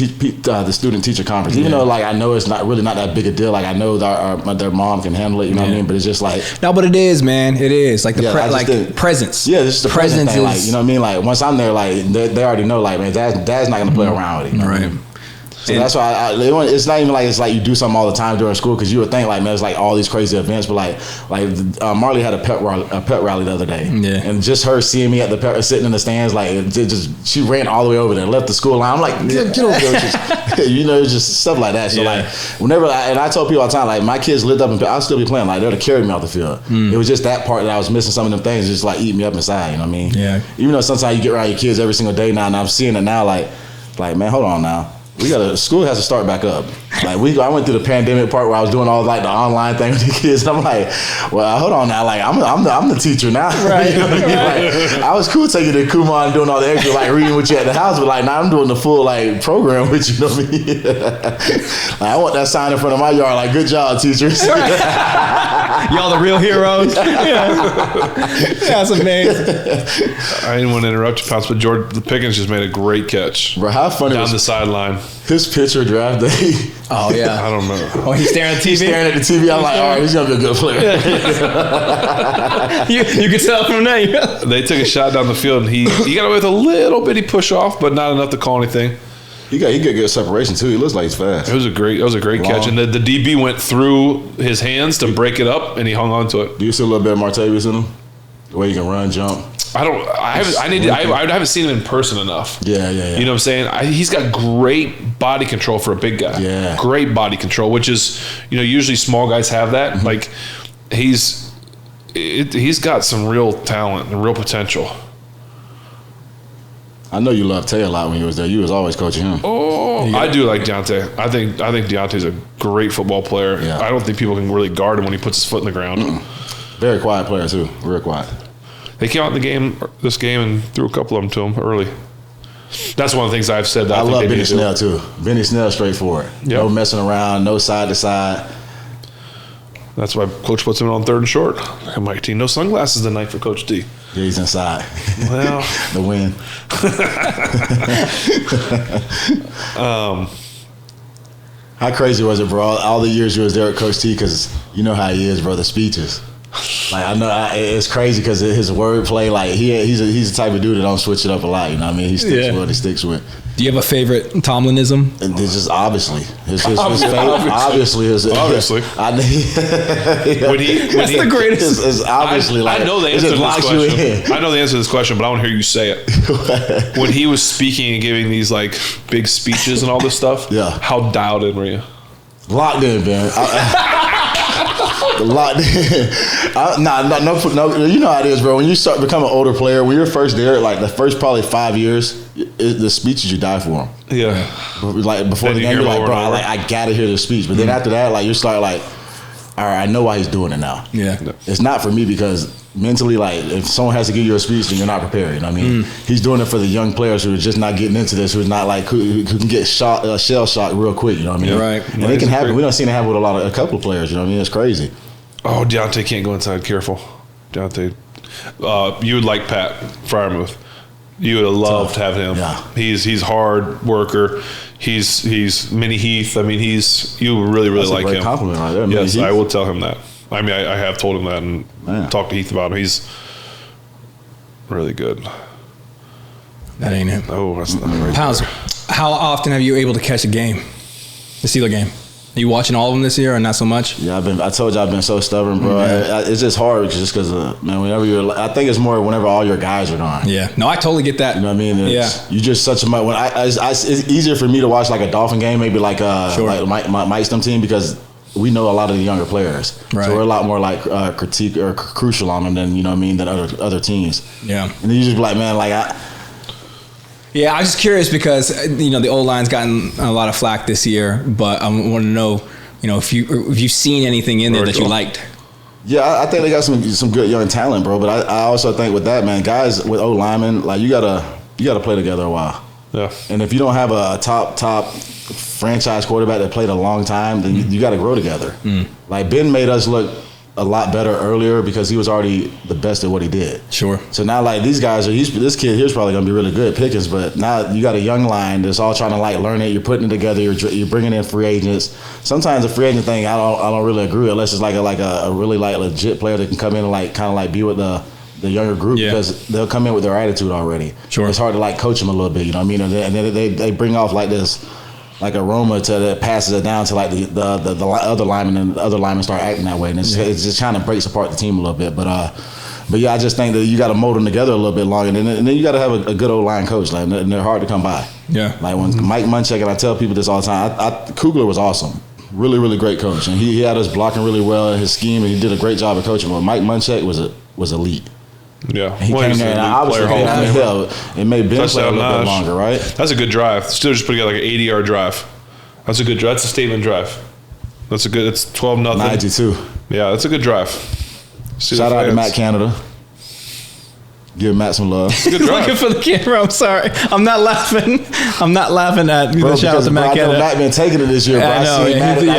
teacher conference. Even though like I know it's not that big a deal. Like I know their mom can handle it. You know what I mean? But it's just like but it is, man. It is like the presence. Yeah, it's the presence thing. Like, you know what I mean? Like once I'm there, like they already know. Like man, dad's not gonna play around with it. You know what I mean? So that's why it's not even like it's like you do something all the time during school because you would think like man it's like all these crazy events, but like Marley had a pet rally the other day, and just her seeing me at the sitting in the stands, like she ran all the way over there, left the school line. I'm like get over there, you know, just stuff like that. So like whenever I told people all the time like my kids lived up and I'll still be playing, like they'd have carried me off the field. It was just that part that I was missing. Some of them things just like eating me up inside. You know what I mean? Yeah. Even though sometimes you get around your kids every single day now, and I'm seeing it now, like man, hold on now. School has to start back up. Like I went through the pandemic part where I was doing all like the online thing with the kids. And I'm like, well, hold on now. Like I'm the teacher now. Right. You know what I mean? Like, I was cool taking the Kumar and doing all the extra like reading with you at the house, but like now I'm doing the full like program with you. You know what I mean? Like, I want that sign in front of my yard. Like, good job, teachers. Y'all the real heroes. That's amazing. I didn't want to interrupt you, Pounce, but Jordan Pickens just made a great catch. Bro, how funny down the sideline. His picture draft day. Oh yeah, I don't know. Oh, he's staring at the TV. I'm like, all right, he's gonna be a good player. you can tell from there. They took a shot down the field, and he got away with a little bitty push off, but not enough to call anything. He got good separation too. He looks like he's fast. It was a great catch, and the DB went through his hands to break it up, and he hung on to it. Do you see a little bit of Martavius in him? The way you can run, jump. I haven't seen him in person enough. Yeah. You know what I'm saying? He's got great body control for a big guy. Yeah. Great body control, which is, usually small guys have that. Mm-hmm. Like he's got some real talent and real potential. I know you loved Tay a lot when he was there. You was always coaching him. Oh, yeah. I do like Deontay. I think Deontay's a great football player. Yeah. I don't think people can really guard him when he puts his foot in the ground. Very quiet player too. Real quiet. They came out in this game and threw a couple of them to him early. That's one of the things I've said. That I love Benny Snell too. Benny Snell straightforward. Yep. No messing around. No side to side. That's why Coach puts him on 3rd and short. I'm like, no sunglasses tonight for Coach D. Yeah, he's inside. Well, the win. How crazy was it, bro? All the years you was there with Coach T, because you know how he is, bro. The speeches. Like I know it's crazy because his wordplay, like he's the type of dude that don't switch it up a lot. You know what I mean? He sticks with what he sticks with. Do you have a favorite Tomlinism? And this is obviously his favorite. Obviously. That's the greatest. It's obviously I know the answer to this question. I know the answer to this question, but I want to hear you say it. When he was speaking and giving these like big speeches and all this stuff, how dialed in were you? Locked in, man. Locked in. No. You know how it is, bro. When you start becoming an older player, when you're first there, like the first probably 5 years, the speeches you die for them. Yeah. Like before the game, you're like, bro, I gotta hear this speech. But then after that, like you start like, all right, I know why he's doing it now. Yeah. It's not for me because mentally, like if someone has to give you a speech, then you're not prepared. You know what I mean? He's doing it for the young players who are just not getting into this, who's not like who can get shell shocked real quick. You know what I mean? Right. And it can happen. We don't see it happen with a couple of players. You know what I mean? It's crazy. Oh, Deontay can't go inside. Careful, Deontay. You would like Pat Freiermuth. You would have loved to have him. Yeah. He's hard worker. He's mini Heath. I mean, you would really That's like a great him. compliment right there. Yes, I will tell him that. I mean, I have told him that and talked to Heath about him. He's really good. That ain't him. Oh, that's not right. Pouncey, how often have you able to catch a game, the Steeler game? Are you watching all of them this year or not so much? Yeah, I told you I've been so stubborn, bro. It's just hard just because, man, whenever I think it's more whenever all your guys are gone. Yeah. No, I totally get that. You know what I mean? You just such a much. When it's easier for me to watch like a Dolphin game, maybe like like Mike's team because we know a lot of the younger players, right. So we're a lot more like critique or crucial on them than than other teams. Yeah. And then you just be like, man, like Yeah, I was just curious because the O-line's gotten a lot of flack this year, but I want to know, if you've seen anything in there that you liked. Yeah, I think they got some good young talent, bro. But I also think with that, man, guys with O-linemen, like you gotta play together a while. Yeah. And if you don't have a top franchise quarterback that played a long time, then you got to grow together. Like Ben made us look a lot better earlier because he was already the best at what he did. Sure. So now like these guys this kid here's probably gonna be really good at Pickens, but now you got a young line that's all trying to like learn it. You're putting it together. You're bringing in free agents. Sometimes the free agent thing I don't really agree with unless it's like a really like legit player that can come in and like kind of like be with the younger group because they'll come in with their attitude already. Sure. It's hard to like coach them a little bit. You know what I mean? And then they bring off like this. Like aroma that passes it down to like the other linemen, and the other linemen start acting that way, and it's just kind of breaks apart the team a little bit. But yeah, I just think that you got to mold them together a little bit longer, and then you got to have a good old line coach, like, and they're hard to come by. Yeah, like when Mike Munchak, and I tell people this all the time. Kugler was awesome, really really great coach, and he had us blocking really well in his scheme, and he did a great job of coaching. But Mike Munchak was elite. Yeah, he came there and obviously it made Ben play a little bit longer, right? That's a good drive. The Steelers just put together like an 80-yard drive. That's a good drive. That's a statement drive. It's 12-0. 92. Yeah, that's a good drive. Shout out to Matt Canada. Give Matt some love. It's a good drive. Looking for the camera. I'm sorry. I'm not laughing. at the shout out to Matt Canada. Matt been taking it this year, bro. I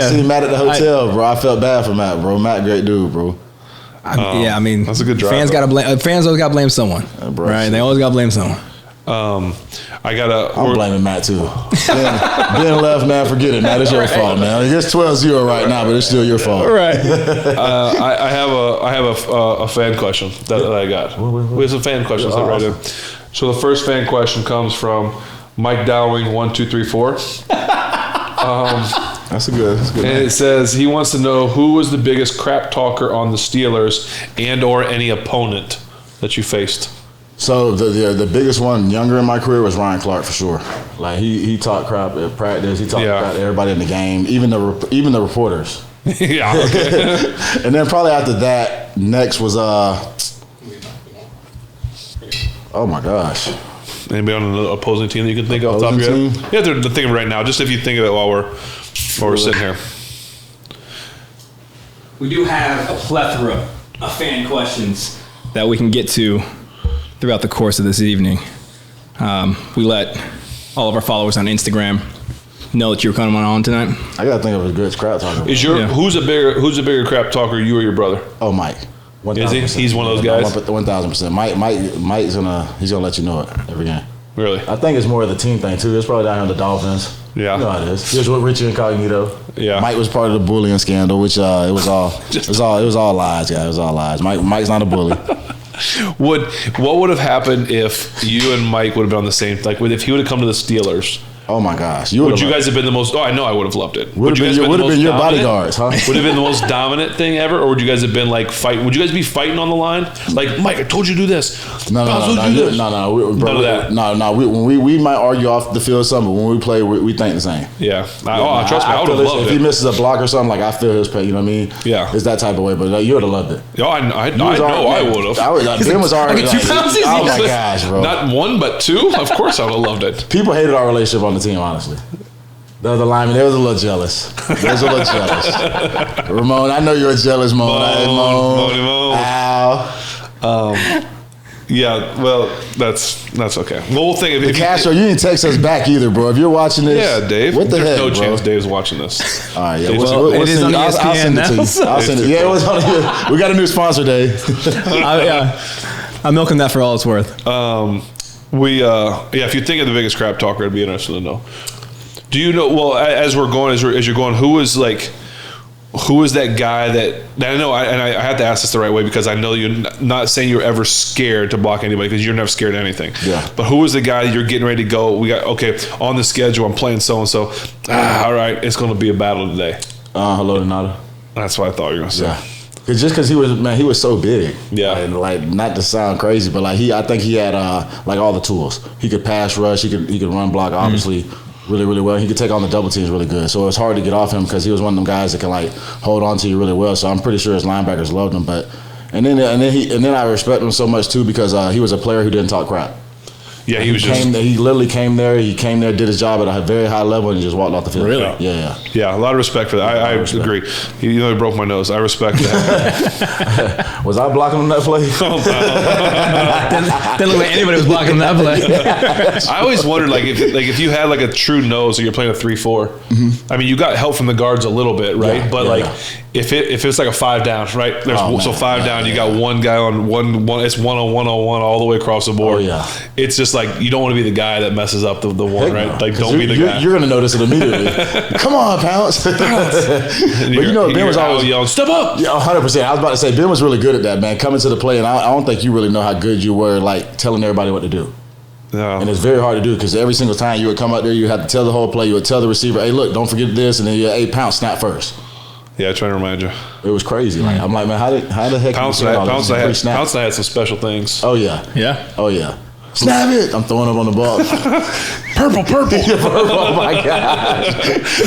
seen Matt at the hotel, bro. I felt bad for Matt, bro. Matt, great dude, bro. I mean, that's a good drive. Fans got to blame. Fans always got to blame someone, right? They always got to blame someone. I'm blaming Matt too. Ben left, man. Forget it, Matt. It's your fault, man. It's 12-0 right now, but it's still your fault. Right. I have a fan question that I got. We have some fan questions right in. So the first fan question comes from Mike Dowling 1234. That's good. And it says he wants to know who was the biggest crap talker on the Steelers and/or any opponent that you faced. So the biggest one younger in my career was Ryan Clark for sure. Like he talked crap at practice. He talked crap to everybody in the game, even the reporters. Yeah. Okay. And then probably after that, next was oh my gosh. Anybody on the opposing team that you can think of off the top of your head? Yeah, they're thinking right now. Just if you think of it while we're sitting here. We do have a plethora of fan questions that we can get to throughout the course of this evening. We let all of our followers on Instagram know that you're coming on tonight. I gotta think of a good crap talker. Who's a bigger crap talker, you or your brother? Oh, Mike. 1,000%. Is he? He's one of those guys. 1,000%. Mike's gonna let you know it every game. Really? I think it's more of the team thing too. It's probably down here on the Dolphins. Yeah. You know how it is. Here's what Richie Incognito. Yeah. Mike was part of the bullying scandal, which it was all lies, guys. It was all lies. Mike's not a bully. What would have happened if you and Mike would have been on the same, like, if he would have come to the Steelers? Oh my gosh! Would you guys have been the most? Oh, I know I would have loved it. Would have been your bodyguards, huh? Would have been the most dominant thing ever, or would you guys have been like fight? Would you guys be fighting on the line? Like, Mike, I told you to do this. No. None of that. No. We might argue off the field or something, but when we play, we think the same. Yeah. Trust me, I would have loved it. If he misses a block or something, like I feel his pain. You know what I mean? Yeah. It's that type of way. But you would have loved it. Oh, I know I would have. Ben was already like 2 pounds. Oh my gosh, bro! Not 1, but 2. Of course, I would have loved it. People hated our relationship on the team, honestly. The other lineman, they was a little jealous. Ramon, I know you're jealous, Moan. Moan. Ow. Yeah, well, that's okay. Well, we'll think if Castro, you didn't text us back either, bro. If you're watching this, yeah, Dave. What the There's heck, no bro? chance Dave's watching this. All right, yeah. It is on ESPN I'll send it to you. I'll send it. Yeah, it was on here. We got a new sponsor, Dave. I'm milking that for all it's worth. If you think of the biggest crap talker, I'd be interested to know. Do you know? Well, as you're going, who is that guy that I know? I have to ask this the right way because I know you're not saying you're ever scared to block anybody because you're never scared of anything. Yeah. But who is the guy that you're getting ready to go? We got on the schedule. I'm playing so and so. All right, it's going to be a battle today. Hello to Nada. That's what I thought you were going to say. Yeah. Just because he was so big. Yeah. And like, not to sound crazy, but like I think he had like all the tools. He could pass rush. He could run block. Obviously. Really, really well. He could take on the double teams really good. So it's hard to get off him because he was one of them guys that can like hold on to you really well. So I'm pretty sure his linebackers loved him. But and then I respect him so much too because he was a player who didn't talk crap. Yeah, he literally came there. He came there, did his job at a very high level, and he just walked off the field. Really? Yeah. Yeah, a lot of respect for that. I agree. He broke my nose. I respect that. Was I blocking him that play? Didn't look like anybody was blocking that play. I always wondered, if you had like a true nose, or you're playing a 3-4. Mm-hmm. I mean, you got help from the guards a little bit, right? Yeah, but if it's like a 5 down, right? There's 5 down. You got one guy on one. It's 1-on-1 all the way across the board. Oh, yeah. It's just like you don't want to be the guy that messes up the one, right? No. Like, don't be the guy. You're going to notice it immediately. Come on, Pounce. But Ben was always yelling, step up. Yeah, 100%. I was about to say Ben was really good at that, man. Coming to the play, and I don't think you really know how good you were, like telling everybody what to do. No. And it's very hard to do because every single time you would come out there, you had to tell the whole play. You would tell the receiver, "Hey, look, don't forget this," and then you, "Hey, Pounce, snap first." Yeah, trying to remind you. It was crazy. Like, I'm like, man, how the heck? Pounce and I had some special things. Oh yeah. Yeah. Oh yeah. Snap it! I'm throwing up on the ball. Purple. Oh my gosh!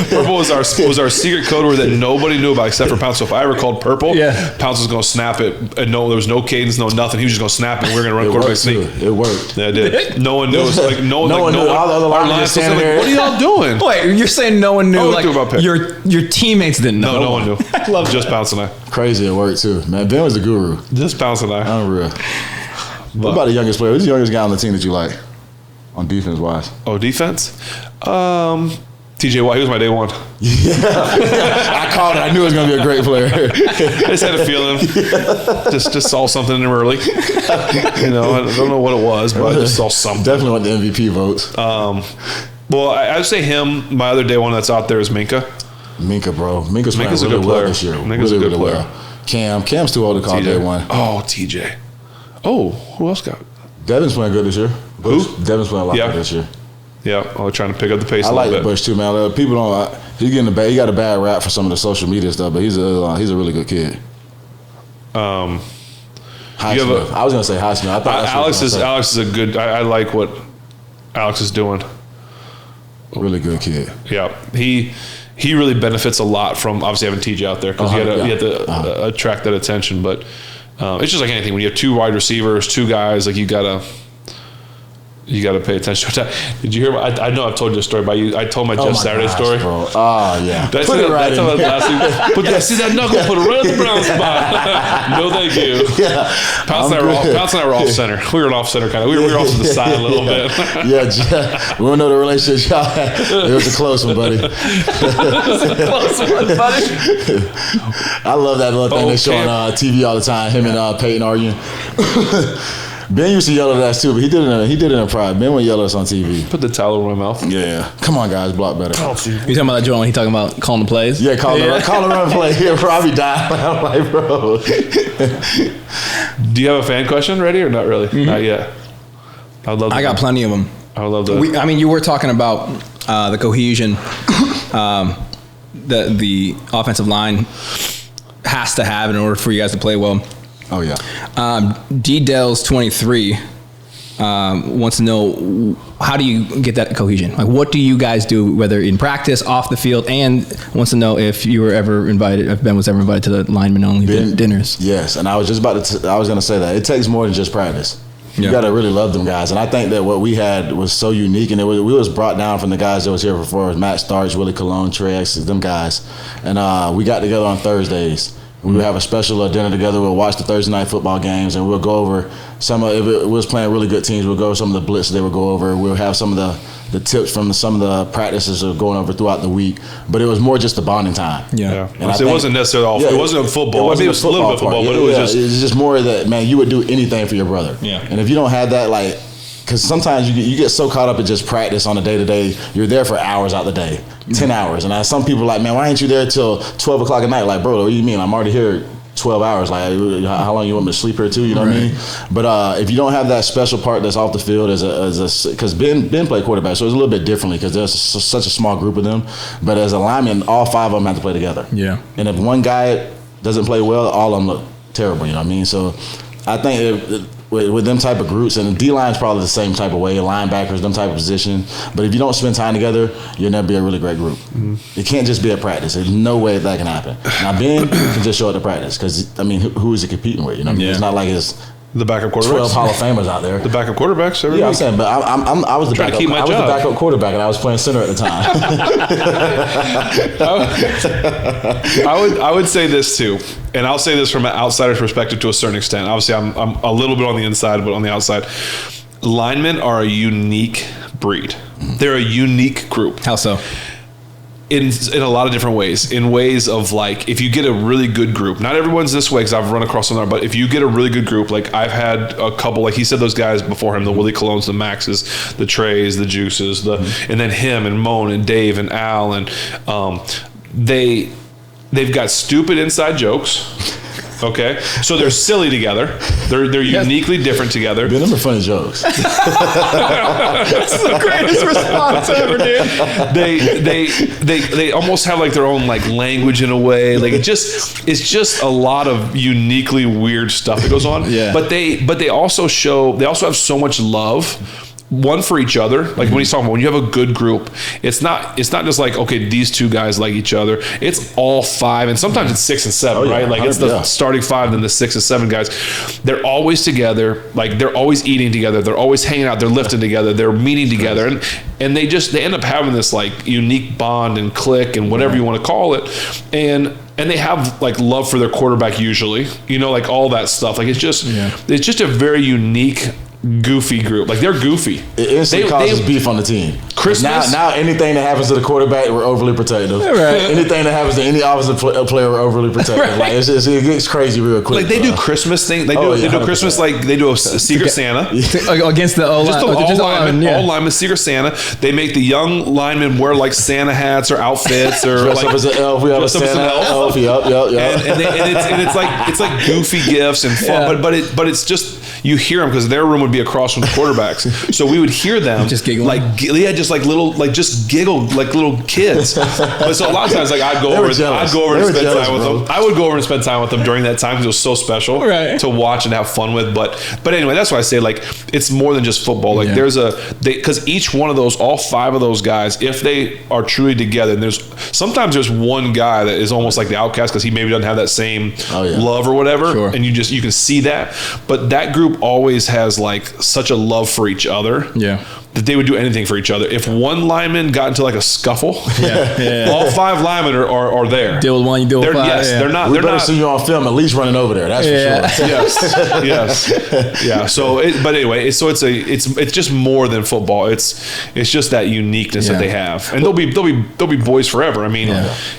Purple was our secret code word that nobody knew about except for Pounce. So if I ever called purple, Pounce was going to snap it. And no, there was no cadence, no nothing. He was just going to snap it. And we were going to run quarterback sneak. It worked. Yeah, it did. No one knew. It was like no one knew. All the other linemen just standing there. What are y'all doing? Wait, you're saying no one knew? Like about your teammates didn't know. No one knew. I love just Pounce and I. Crazy, it worked too, man. Ben was the guru. Just Pounce and I. Unreal. What about the youngest player? Who's the youngest guy on the team that you like? On defense wise. Oh, defense? TJ Watt, he was my day one. Yeah. I called it. I knew it was going to be a great player. I just had a feeling. Just saw something in him early. I don't know what it was, but I just saw something. Definitely want the MVP votes. Well, I would say him. My other day one that's out there is Minka. Minka, bro. Minka's playing a really good well player. this year. Minka's a good player. Well. Cam's too old to call day one. Oh, TJ. Oh, who else got it? Devin's playing good this year. Who? Devin's playing a lot better this year. Yeah, I'm trying to pick up the pace a little bit. bit. I like Bush too, man. People don't. He got a bad rap for some of the social media stuff, but he's a really good kid. I was gonna say Highsmith. I thought Alex is a good. I like what Alex is doing. Really good kid. Yeah, he really benefits a lot from obviously having TJ out there because he had to attract that attention. But it's just like anything when you have 2 wide receivers, 2 guys, like you gotta pay attention to that. Did you hear? I know I've told you a story about you. I told my Jeff Saturday story. Bro. Oh yeah. Put it right in. See that knuckle? Put it right in the brown spot. No, thank you. Yeah. Pounce and I were off center. We were an off center kind of. We were off to the side a little bit. Yeah, Jeff, we don't know the relationship y'all had. It was a close one, buddy. I love that little thing they show on TV all the time. Him and Peyton arguing. Ben used to yell at us too, but he did it in pride. Ben would yell at us on TV. Put the towel over my mouth. Yeah. Come on, guys. Block better. You talking about that joint when he talking about calling the plays? Yeah, call the run play. Yeah, probably die. I'm like, bro. Do you have a fan question ready or not really? Mm-hmm. Not yet. I got plenty of them. I would love that. I mean, you were talking about the cohesion. The offensive line has to have in order for you guys to play well. Oh, yeah. D-Dells 23 wants to know, how do you get that cohesion? Like, what do you guys do, whether in practice, off the field, and wants to know if you were ever invited, if Ben was ever invited to the lineman-only dinners. Yes, and I was just about to, I was going to say that. It takes more than just practice. You got to really love them guys. And I think that what we had was so unique, and we was brought down from the guys that was here before, Matt Starch, Willie Colon, Trex, them guys. And we got together on Thursdays. We would have a special dinner together. We'll watch the Thursday night football games, and we'll go over if it was playing really good teams, we'll go over some of the blitzes they would go over. We'll have some of the tips from some of the practices that were going over throughout the week. But it was more just the bonding time. Yeah. And it wasn't necessarily it wasn't football. It was a little bit football, but it was just more that, man, you would do anything for your brother. Yeah. And if you don't have that, like, because sometimes you get so caught up in just practice on a day-to-day, you're there for hours out the day, 10 hours. And some people are like, man, why ain't you there till 12 o'clock at night? Like, bro, what do you mean? I'm already here 12 hours. Like, how long you want me to sleep here too? You know what I mean? But if you don't have that special part that's off the field, because Ben played quarterback, so it's a little bit differently because there's such a small group of them. But as a lineman, all five of them have to play together. Yeah. And if one guy doesn't play well, all of them look terrible. You know what I mean? So I think with them type of groups, and the D-line's probably the same type of way, linebackers, them type of position. But if you don't spend time together, you'll never be a really great group. Mm-hmm. It can't just be at practice. There's no way that can happen. Now, Ben can just show up to practice because, I mean, who is he competing with? You know what I mean? It's not like it's the backup quarterbacks. 12 Hall of Famers out there. The backup quarterbacks every week. I'm saying, but I was the backup. I was the backup quarterback, and I was playing center at the time. I would say this too, and I'll say this from an outsider's perspective to a certain extent. Obviously, I'm a little bit on the inside, but on the outside, linemen are a unique breed. They're a unique group. How so? In a lot of different ways. In ways of, like, if you get a really good group, not everyone's this way because I've run across them, but if you get a really good group, like I've had a couple, like he said, those guys before him, the Willie Colognes, the Maxes, the Treys, the Juices, and then him and Moan and Dave and Al, and they've got stupid inside jokes. Okay, so they're silly together. They're uniquely different together. Ben, them are funny jokes. That's the greatest response ever, dude. They almost have like their own like language in a way. Like it's just a lot of uniquely weird stuff that goes on. Yeah. But they also have so much love. One for each other. Like when he's talking about when you have a good group, it's not just like, okay, these two guys like each other. It's all five, and sometimes it's 6 and 7, right? Like it's the starting five, then the 6 and 7 guys. They're always together. Like they're always eating together. They're always hanging out. They're lifting together. They're meeting together, and they end up having this like unique bond and click and whatever you want to call it, and they have like love for their quarterback usually. You know, like all that stuff. Like it's just a very unique, goofy group. Like they're goofy. It instantly causes beef on the team. Christmas. Now anything that happens to the quarterback, we're overly protective. Right. Anything that happens to any opposite player, we're overly protective. Right. Like it gets crazy real quick. Like they do Christmas thing. They do Christmas, like they do a Secret Santa against the O-line. Just all linemen, Secret Santa. They make the young linemen wear like Santa hats or outfits or dress like up as an elf. We have a Santa elf. Yep. And it's like goofy gifts and fun. Yeah. But it's just, you hear them because their room would be across from the quarterbacks, so we would hear them just giggling, just giggle like little kids. But so a lot of times, like I'd go over and spend time with them. I would go over and spend time with them during that time because it was so special to watch and have fun with. But anyway, that's why I say like it's more than just football. Like because each one of those, all five of those guys, if they are truly together, and sometimes there's one guy that is almost like the outcast because he maybe doesn't have that same love or whatever, and you can see that. But that group always has like such a love for each other that they would do anything for each other. If one lineman got into like a scuffle, all 5 linemen are there. Deal with one, you deal with 5. Yes, yeah. they're not. We They're better not. see you on film at least running over there. That's for sure. Yes. Yeah. So, but anyway, so it's just more than football. It's just that uniqueness that they have, and they'll be boys forever. I mean,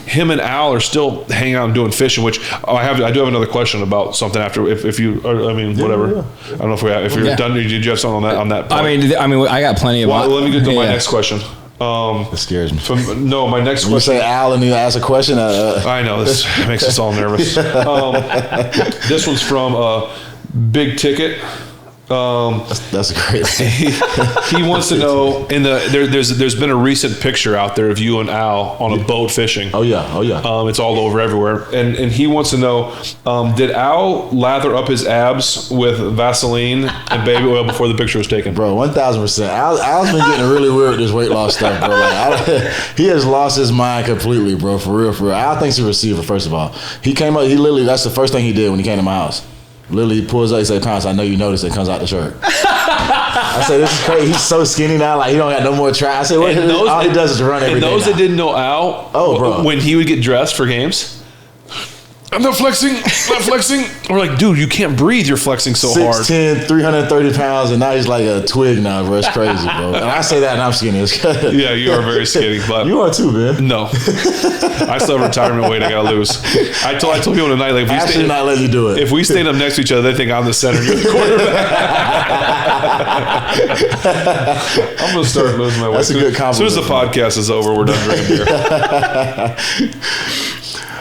him and Al are still hanging out and doing fishing. Which I do have another question about something after. If you, I mean, whatever. Yeah. I don't know if you're done. Did you have something on that? Point? I mean, I got plenty of. Well, let me get to my next question. It scares me. My next question. You say Al and you ask a question. I know this makes us all nervous. This one's from Big Ticket. That's a great thing. He wants to know there's been a recent picture out there of you and Al on a boat fishing. Oh yeah. It's all over everywhere, and he wants to know, did Al lather up his abs with Vaseline and baby oil before the picture was taken? Bro, 1,000%. Al's been getting really weird with this weight loss stuff, bro. Like, he has lost his mind completely, bro. For real. Al thinks he's a receiver. First of all, he came up. He literally, that's the first thing he did when he came to my house. Literally, he pulls up. He said, "Pounce, I know you noticed it." Comes out the shirt. I said, "This is crazy. He's so skinny now. Like he don't got no more track." I said, "What? All he does is run every day." And those now. that didn't know Al, bro, when he would get dressed for games. I'm not flexing. We're like, dude, you can't breathe. You're flexing so hard. 6'10", 330 pounds, and now he's like a twig now, bro. It's crazy, bro. And I say that, and I'm skinny. Yeah, you are very skinny, but you are too, man. No, I still have retirement weight I gotta lose. I told people tonight, like, Actually, not letting you do it. If we stand up next to each other, they think I'm the center, you're the quarterback. I'm gonna start losing my weight. That's a good compliment. As soon as the podcast is over, we're done drinking beer.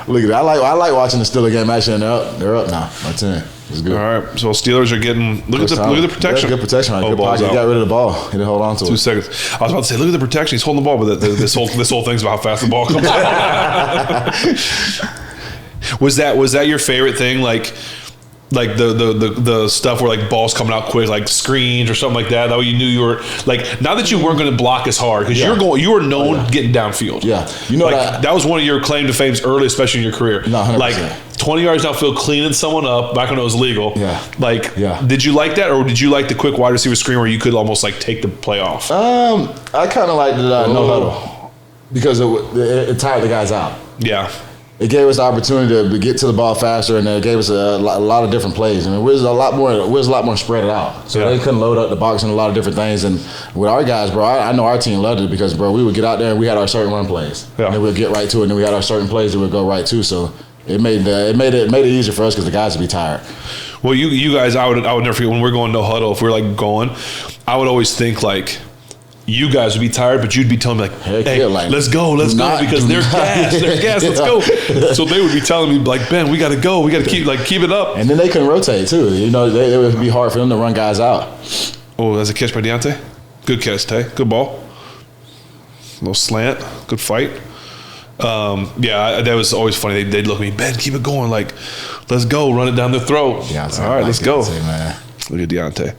Look at that. I like watching the Steelers game. Actually, they're up now by 10. It's good. All right, so Steelers are getting. Look at the protection. Yeah, good protection. Right? Good pocket. He got rid of the ball. He didn't hold on to it. 2 seconds. I was about to say, look at the protection. He's holding the ball, but this whole thing's about how fast the ball comes out. Was that your favorite thing? Like the stuff where like balls coming out quick, like screens or something like that. That way you knew you were like, not that you weren't going to block as hard because you were known getting downfield. Yeah, you know like, that was one of your claim to fames early, especially in your career. No, 100%. Like 20 yards downfield, cleaning someone up back when it was legal. Yeah. Did you like that, or did you like the quick wide receiver screen where you could almost like take the play off? I kind of liked the no huddle because it tired the guys out. Yeah. It gave us the opportunity to get to the ball faster, and it gave us a lot of different plays. I mean, we was a lot more spread out, so they couldn't load up the box and a lot of different things. And with our guys, bro, I know our team loved it because, bro, we would get out there and we had our certain run plays, and then we'd get right to it, and then we had our certain plays that would go right to. So it made it easier for us because the guys would be tired. Well, you guys, I would never forget when we're going no huddle. If we're like going, I would always think like, you guys would be tired, but you'd be telling me like, "Hey, let's go because they're gas, let's go." So they would be telling me like, "Ben, we got to go, we got to keep it up." And then they couldn't rotate too. You know, it would be hard for them to run guys out. Oh, that's a catch by Deontay. Good catch, Tay. Good ball. Little slant. Good fight. That was always funny. They'd look at me, Ben, keep it going. Like, let's go, run it down their throat. Deontay, all right, let's go. Man. Look at Deontay.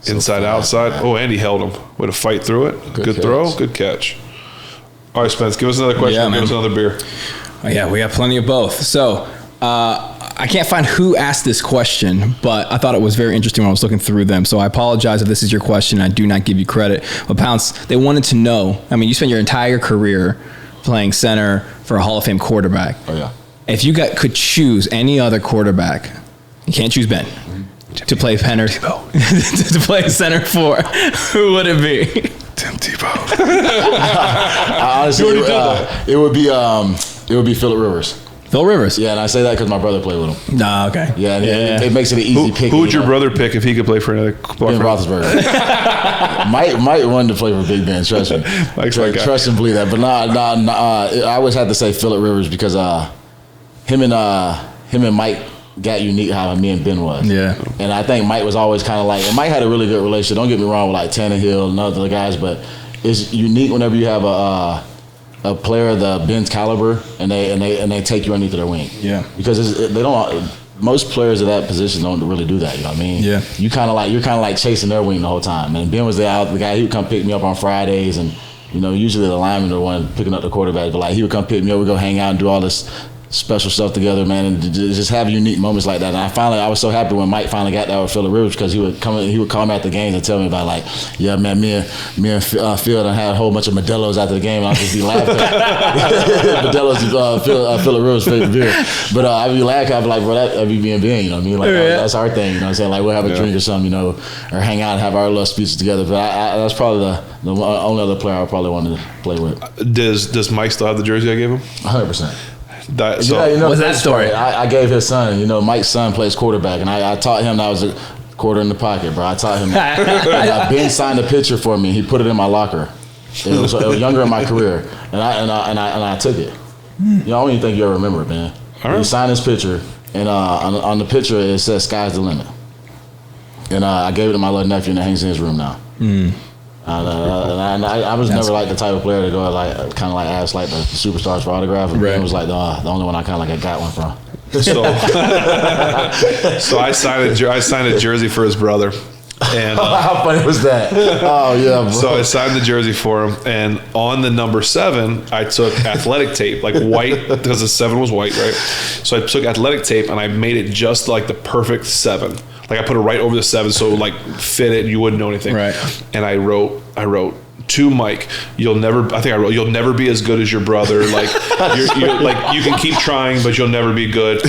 Inside, outside. Oh, and he held him. Way to fight through it. Good throw. Good catch. All right, Spence, give us another question. Give us another beer. Oh, yeah, we got plenty of both. So, I can't find who asked this question, but I thought it was very interesting when I was looking through them. So I apologize if this is your question. I do not give you credit. But Pounce, they wanted to know, I mean, you spent your entire career playing center for a Hall of Fame quarterback. Oh, yeah. If you could choose any other quarterback, you can't choose Ben, to play center to play center for, who would it be? Tim Tebow. Honestly, it would be Phillip Rivers. Phil Rivers. Yeah, and I say that because my brother played with him. Nah, okay. Yeah, and it makes it an easy pick. Who would your brother pick if he could play for another club? Ben Roethlisberger. might run to play for Big Ben. Trust me. Trust and believe that. But I always had to say Phillip Rivers because him and Mike got unique how me and Ben was. Yeah. And I think Mike was always kind of like, and Mike had a really good relationship. Don't get me wrong with like Tannehill and other guys, but it's unique whenever you have a player of the Ben's caliber and they take you underneath their wing. Yeah. Because they don't. Most players of that position don't really do that. You know what I mean? Yeah. You're kind of like chasing their wing the whole time. And Ben was the guy. He would come pick me up on Fridays, and usually the linemen are the one picking up the quarterback. But like he would come pick me up. We'd go hang out and do all this special stuff together, man, and just have unique moments like that. And I was so happy when Mike finally got that with Phillip Rivers, because he would call me at the games and tell me about, like, yeah, man, me and Phil done had a whole bunch of Modelo's after the game, and I'd just be laughing. Modelo's Phillip Rivers' favorite beer. But I'd be laughing, I'd be like, bro, that'd be being Ben, you know what I mean? Like, that's our thing, you know what I'm saying? Like, we'll have a drink or something, you know, or hang out and have our little speeches together. But that's probably the only other player I probably wanted to play with. Does Mike still have the jersey I gave him? 100%. What's that story? I gave his son. You know, Mike's son plays quarterback, and I taught him that was a quarter in the pocket, bro. I taught him that. Ben signed a picture for me. He put it in my locker. It was younger in my career, and I took it. You know, I don't even think you ever remember it, man. He signed his picture, and on the picture it says "Sky's the limit," and I gave it to my little nephew, and it hangs in his room now. And I was never like the type of player to go like kind of like ask like the superstars for autograph, and Ben was like the only one I kind of like I got one from. So I signed a jersey for his brother. And how funny was that? Oh yeah, bro. So I signed the jersey for him, and on the number 7, I took athletic tape, like white, because the 7 was white, right? So I took athletic tape and I made it just like the perfect 7. Like I put it right over the 7, so it would like fit it, and you wouldn't know anything. Right. And I wrote to Mike, you'll never be as good as your brother. Like you're like, you can keep trying, but you'll never be good.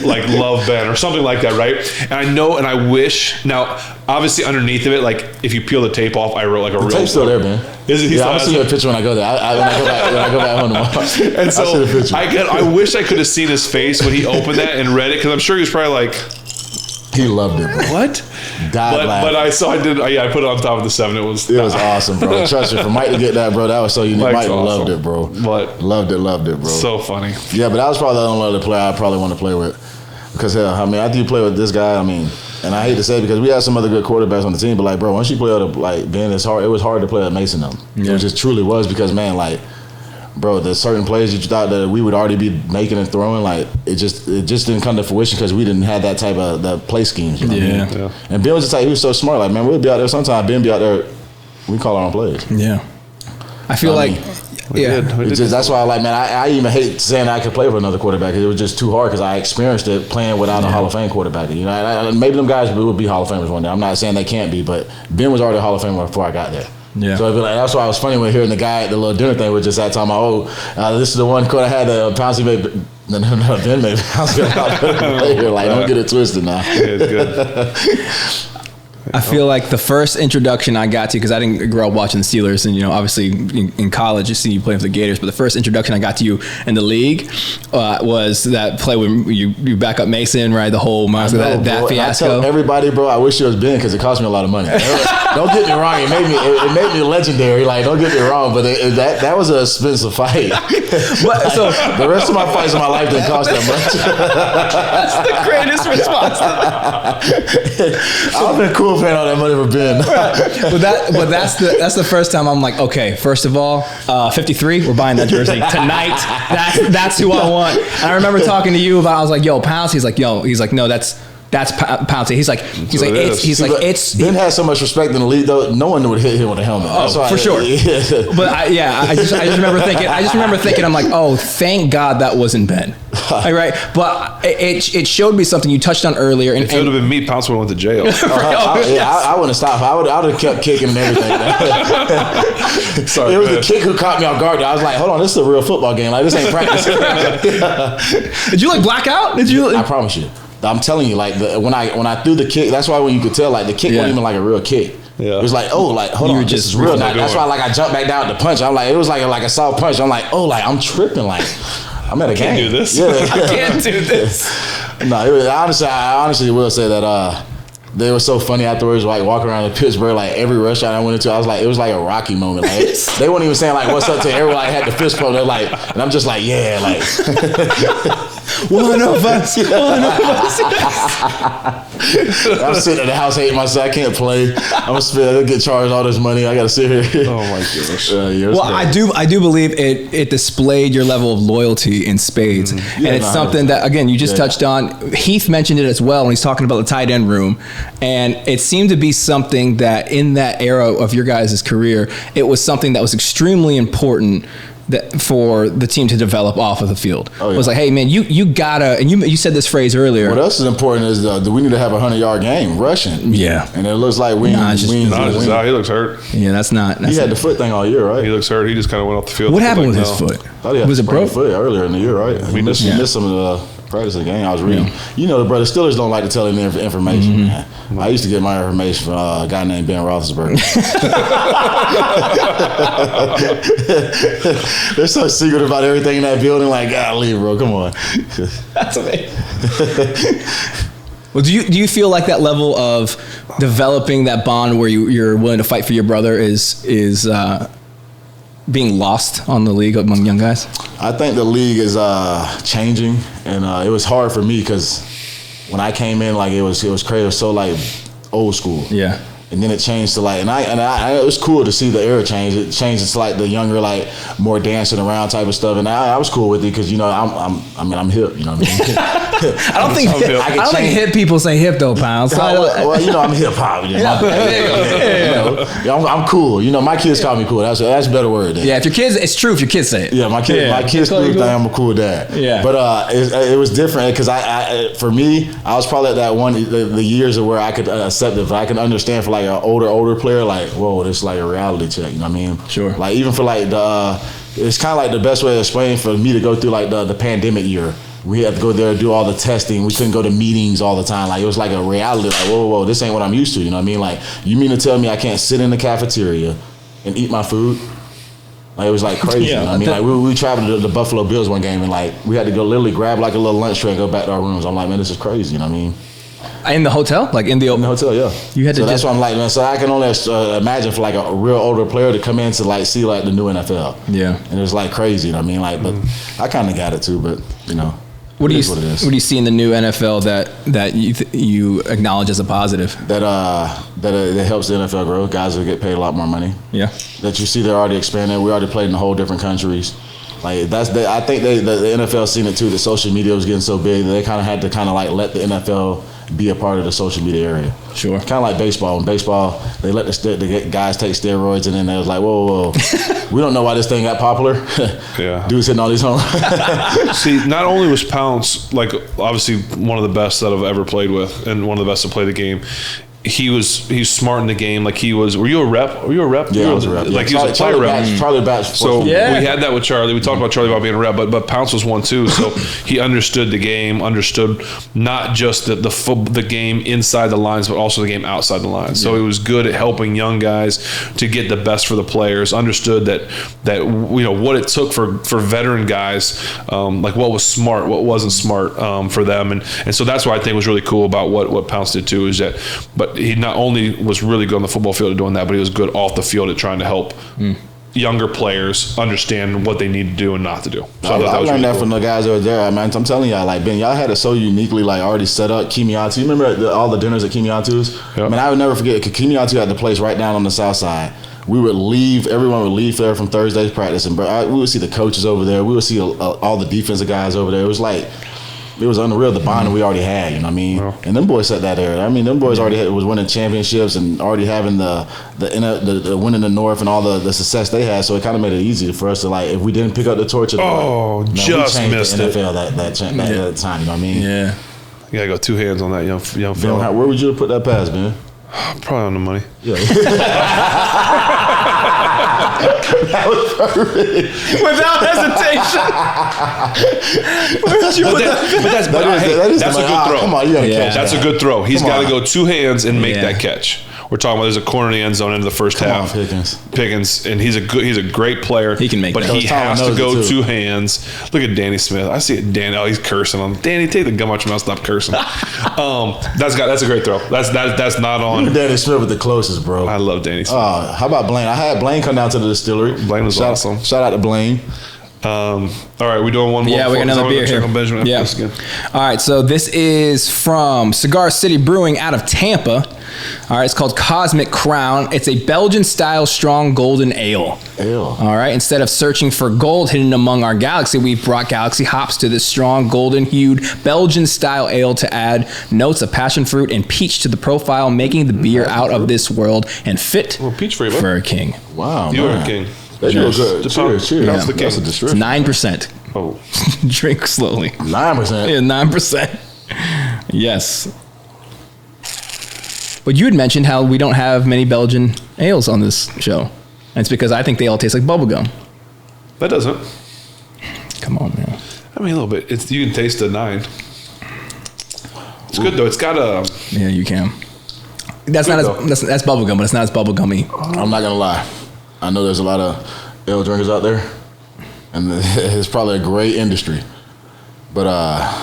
Like, love, Ben, or something like that, right? And I know, and I wish. Now, obviously, underneath of it, like if you peel the tape off, I wrote like a real. The tape's still there, man. Is it? Yeah, I'm gonna see a picture when I go there. When I go back home tomorrow. And so I wish I could have seen his face when he opened that and read it, because I'm sure he was probably like. He loved it, bro. What? But I put it on top of the 7. It was awesome, bro. Trust me, for Mike to get that, bro, that was so unique. Mike loved it, bro. But loved it, bro. So funny. Yeah, but that was probably the only other player I probably want to play with. Because hell, I mean, after you play with this guy, I mean, and I hate to say it because we had some other good quarterbacks on the team, but like, bro, once you play with like Ben, it was hard to play with Mason them. Yeah. It just truly was, because man, like, bro, there's certain plays that you thought that we would already be making and throwing, like it just didn't come to fruition because we didn't have that type of the play schemes. You know what I mean? Yeah. And Ben was just like, he was so smart. Like, man, we'll be out there. Sometimes Ben be out there, we call our own plays. Yeah. I feel like. That's why, like, man, I even hate saying I could play for another quarterback. It was just too hard because I experienced it playing without a Hall of Fame quarterback. You know, maybe them guys would be Hall of Famers one day. I'm not saying they can't be, but Ben was already a Hall of Famer before I got there. Yeah. So it'd be like, that's why I was funny when hearing the guy at the little dinner thing was just that talking about, this is the one quote I had, Pouncey made, no, Ben made Pouncey later. Like, don't get it twisted now. Yeah, it's good. I feel like the first introduction I got to, because I didn't grow up watching the Steelers, and obviously in college you see you playing for the Gators, but the first introduction I got to you in the league was that play when you back up Mason, right? The whole that fiasco. I tell everybody, bro, I wish it was Ben because it cost me a lot of money. Don't get me wrong, it made me legendary. Like, don't get me wrong, but that was an expensive fight. But, so the rest of my fights in my life didn't cost that much. That's the greatest response. I've been cool paying all that money for Ben. but that's the first time I'm like, okay, first of all, 53, we're buying that jersey tonight. That's who I want. And I remember talking to you about, I was like, yo, Pouncey. He's like, no, that's Pouncey. He's like, Ben has so much respect in the league, though. No one would hit him with a helmet. Oh, for sure. Yeah. But I just remember thinking, I'm like, oh, thank God that wasn't Ben. Right? But it showed me something you touched on earlier. And if it would have been me, Pouncey would have went to jail. I wouldn't have stopped. I would have kept kicking and everything. Sorry, it was the kick who caught me off guard. I was like, hold on, this is a real football game. Like, this ain't practice. Did you like black out? I promise you. I'm telling you, like, when I threw the kick, that's why when you could tell, like, the kick wasn't even like a real kick. Yeah. It was like, hold on, this is real. That's why, like, I jumped back down to punch. I'm like, it was like a soft punch. I'm like, I'm tripping, like, I'm at a game. I can't do this. Yeah. I can't do this. No, I honestly will say that they were so funny afterwards, like walking around in Pittsburgh, like every restaurant I went into, I was like, it was like a Rocky moment. Like, they weren't even saying like, what's up to everyone. I had the fist pump. They're like, and I'm just like, yeah, like. One of us. I'm sitting at the house hating myself. I can't play. I'm gonna get charged all this money. I gotta sit here. Oh my gosh. I do believe it displayed your level of loyalty in spades, and it's something that, again, you just touched on. Heath mentioned it as well when he's talking about the tight end room, and it seemed to be something that in that era of your guys' career, it was something that was extremely important for the team to develop off of the field. Oh, yeah. It was like, hey man, you gotta, and you said this phrase earlier. What else is important is we need to have a 100-yard game rushing. Yeah. And it looks like we ain't. He looks hurt. Yeah, that's not. He had the foot thing all year, right? He looks hurt. He just kind of went off the field. What happened with his foot? Was it broke? Foot earlier in the year, right? He missed some of the practice of the game. I was reading. Yeah. You know, the Steelers don't like to tell any information. Man. I used to get my information from a guy named Ben Roethlisberger. They're so secret about everything in that building. Like, golly, bro, come on. That's amazing. Well, do you feel like that level of developing that bond where you're willing to fight for your brother is being lost on the league among young guys? I think the league is changing, and it was hard for me because when I came in, like it was crazy. It was so like old school. Yeah. And then it changed to like, and it was cool to see the era change. It changed to like the younger, like more dancing around type of stuff, and I was cool with it because I'm hip. You know what I mean? I don't think hip people say hip though, Pounds. Well, I'm hip hop. I'm cool. You know, my kids call me cool. That's a better word. Yeah, if your kids, it's true if your kids say it. Yeah, my kids cool. I'm a cool dad. Yeah, but it was different because for me, I was probably at that one the years of where I could accept it. But I can understand for like an older player, like, whoa, this is like a reality check. You know what I mean? Sure. Like even for like it's kind of like the best way to explain for me to go through like the pandemic year. We had to go there and do all the testing. We couldn't go to meetings all the time. Like it was like a reality. Like whoa, this ain't what I'm used to. You know what I mean? Like you mean to tell me I can't sit in the cafeteria and eat my food? Like it was like crazy. You know what I mean? Like we traveled to the Buffalo Bills one game and like we had to go literally grab like a little lunch tray and go back to our rooms. I'm like, man, this is crazy. You know what I mean? In the hotel? Like in the hotel, yeah. You had to that's why I'm like, man, so I can only imagine for like a real older player to come in to like see like the new NFL. Yeah. And it was like crazy, you know what I mean? Like, but I kind of got it too, but you know. What do you see in the new NFL that you acknowledge as a positive? That helps the NFL grow. Guys will get paid a lot more money. Yeah. That you see they're already expanding. We already played in a whole different countries. Like I think the NFL seen it too. The social media was getting so big that they kind of had to like let the NFL be a part of the social media area. Sure. Kind of like baseball. In baseball, they let the guys take steroids, and then they was like, whoa. We don't know why this thing got popular. Yeah. Dude's hitting all these home. See, not only was Pounce, like, obviously one of the best that I've ever played with and one of the best to play the game, he was smart in the game. Like he was. Were you a rep? Yeah, I was a rep. Like he was a player rep. Charlie Batch. So we had that with Charlie. We talked about Charlie about being a rep, but Pounce was one too. So he understood the game, understood not just the game inside the lines, but also the game outside the lines. So he was good at helping young guys to get the best for the players. Understood that what it took for veteran guys, like what was smart, what wasn't smart for them, and so that's what I think was really cool about what Pounce did too. Is that, but he not only was really good on the football field at doing that, but he was good off the field at trying to help younger players understand what they need to do and not to do. So I learned that from the guys that were there. Man, I'm telling y'all, like Ben, y'all had it so uniquely, like already set up. Kimiatu, you remember all the dinners at Kimiatu's? Yep. I mean, I would never forget. Kimiatu had the place right down on the south side. We would leave. Everyone would leave there from Thursday's practice, and we would see the coaches over there. We would see all the defensive guys over there. It was like. It was unreal, the bond that we already had, you know what I mean? Yeah. And them boys set that area. I mean, them boys already was winning championships and already having the winning the North and all the success they had, so it kind of made it easy for us to, like, if we didn't pick up the torch, just missed the NFL that time, you know what I mean? Yeah. You gotta go two hands on that young fella. Where would you have put that pass, man? Probably on the money. Yeah. That was perfect. Without hesitation. That's a good throw. Come on, you gotta catch That's that. a good throw. He's got to go two hands and make that catch. We're talking about there's a corner in the end zone into the first half. Pickens, and he's a great player. He can make but that. He has to go two hands. Look at Danny Smith. I see it. Danny, he's cursing on. Danny, take the gum out your mouth. Stop cursing. That's a great throw. That's not on. Danny Smith with the closest, bro. I love Danny Smith. How about Blaine? I had Blaine come down to the distillery. Blaine was awesome. Shout out to Blaine. All right, we doing one more. Yeah, we got another beer here. Yeah. All right, so this is from Cigar City Brewing out of Tampa. All right, it's called Cosmic Crown. It's a Belgian-style strong golden ale. All right, instead of searching for gold hidden among our galaxy, we've brought galaxy hops to this strong golden-hued Belgian-style ale to add notes of passion fruit and peach to the profile, making the beer out of this world and fit peach for a king. Wow, you are a king. They do good. Cheers. That's the That's a king. description. 9%. Oh, Drink slowly. 9%. Yeah, 9%. Yes. But you had mentioned how we don't have many Belgian ales on this show. And it's because I think they all taste like bubblegum. that doesn't. Come on, man. I mean, a little bit. You can taste the 9. It's good though. It's got a. Yeah, you can. That's Good not as that's bubblegum, but it's not as bubblegummy. I'm not gonna lie. I know there's a lot of ale drinkers out there, and it's probably a great industry. But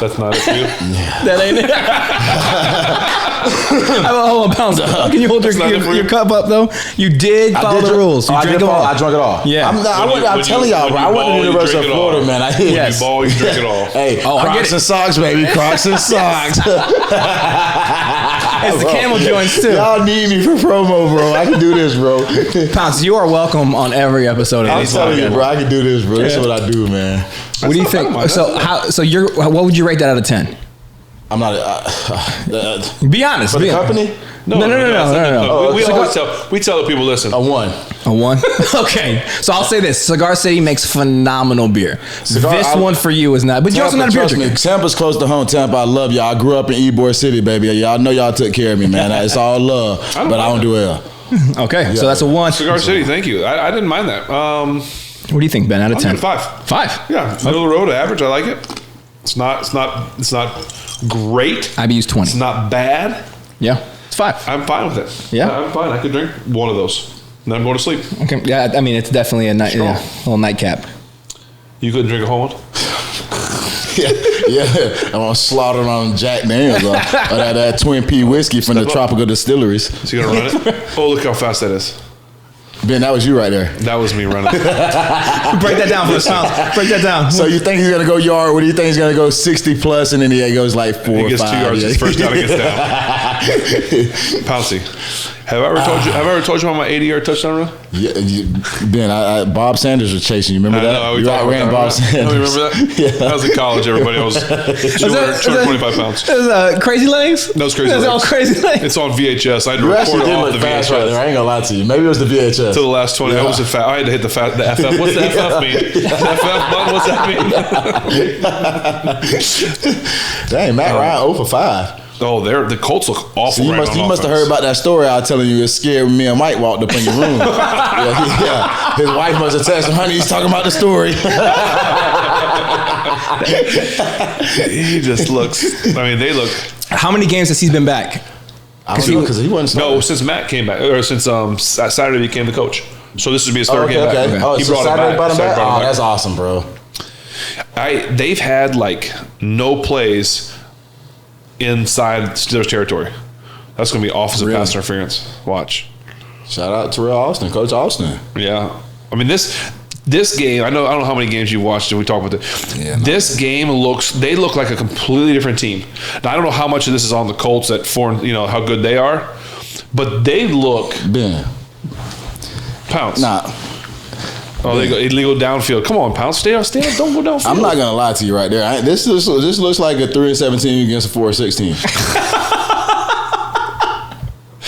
That's not it for you. That ain't it. Hold on, Pounce. Can you hold your cup up though? You did follow the rules. You drank it all. I drank it all. Yeah. I'm telling y'all, bro. I went to the University of Florida, man. When Yes. you ball, you drink it all. Hey, I get Crocs it. and socks, baby. Crocs and socks. It's the camel joints too. Y'all need me for promo, bro. I can do this, bro. Pounce, you are welcome on every episode of I'm this telling you, podcast. bro. I can do this, bro. This is what I do, man. What do you not bad, think? man. So what would you rate that out of 10? I'm not. Be honest. For be the honest. company, No. We tell the people, listen. a 1. A 1? Okay. So I'll say this. Cigar City makes phenomenal beer. This one for you is not. But you're also not a beer Trust me, drinker. Tampa's close to home. Tampa, I love y'all. I grew up in Ybor City, baby. Y'all know y'all took care of me, man. It's all love, but I don't do well. Okay. So that's a 1. Cigar City, thank you. I didn't mind that. What do you think, Ben, out of I'm 10? giving 5. 5? Yeah, middle of the road, average. I like it. It's not great. IBU's 20. It's not bad. Yeah. It's 5. I'm fine with it. Yeah? I'm fine. I could drink one of those. And then I'm going to sleep. Okay. Yeah, I mean, it's definitely a little nightcap. You couldn't drink a whole one? Yeah, I'm gonna slaughter on Jack Daniels or that Twin P whiskey from the tropical distilleries. So you going to run it? Oh, look how fast that is. Ben, that was you right there. That was me running. Break that down for us, Pounce. Break that down. So you think he's gonna go yard? What do you think he's gonna go 60 plus, and then he goes like 4 He or gets 5? 2 yards his first time he gets down. Pouncey. Have I ever told you about my 80-yard touchdown run? Yeah, Ben, Bob Sanders was chasing you. Remember that? know, we You talked about outran that, Bob right? Sanders. No, you remember that? Yeah. That was in college, everybody. I was 225 pounds. It was Crazy Legs? That was Crazy It was all Legs. Crazy Legs. It's on VHS. I had to You record actually it did off look the fast VHS. right there. I ain't gonna lie to you. Maybe it was the VHS. To the last 20. Yeah. I had to hit the FF. What's the FF mean? FF button? What's that mean? Dang, Matt Ryan 0 for 5. Oh, the Colts look awful. So you must have heard about that story I was telling you. It scared when me and Mike walked up in your room. yeah, his wife must have texted him, honey, he's talking about the story. He just looks. I mean, they look. How many games has he been back? I don't know, because he wasn't starting. No, since Matt came back, or since Saturday became the coach. So this would be his third game back. Oh, He so brought Saturday him brought him back. back? Saturday brought him Oh, back. that's awesome, bro. They've had like no plays inside Steelers territory. That's going to be offensive pass interference. Watch. Shout out to Terrell Austin, Coach Austin. Yeah. I mean, this game, I don't know how many games you watched and we talked about it. Yeah, no. This game they look like a completely different team. Now, I don't know how much of this is on the Colts at how good they are, but they look. Ben. Pounce. Nah. Oh, they go illegal downfield. Come on, Pounce. Stay up. Don't go downfield. I'm not gonna lie to you right there. This looks like a 3-17 against a 4-16.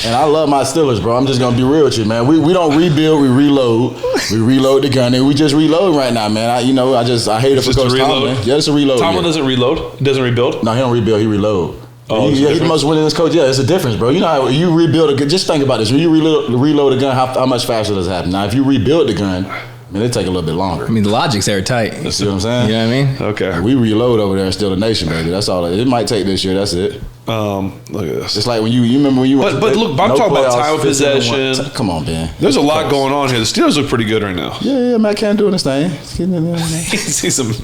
And I love my Steelers, bro. I'm just gonna be real with you, man. We don't rebuild, we reload. We reload the gun, and we just reload right now, man. I hate it for Coach Tomlin. Yeah, it's a reload. Tomlin doesn't reload. He doesn't rebuild. No, he don't rebuild. He reload. Oh, he's the most winningest coach. Yeah, it's a difference, bro. You know how you rebuild a gun. Just think about this. When you reload a gun, how much faster does it happen? Now, if you rebuild the gun, it take a little bit longer. I mean, the logic's there tight. You see what I'm saying? You know what I mean? Okay. We reload over there and still the nation, baby. That's all. It might take this year. That's it. Look at this. It's like when you remember when you went. But look, I'm talking about time of possession. Come on, Ben. There's a lot going on here. The Steelers look pretty good right now. Yeah, Matt Canada doing his thing.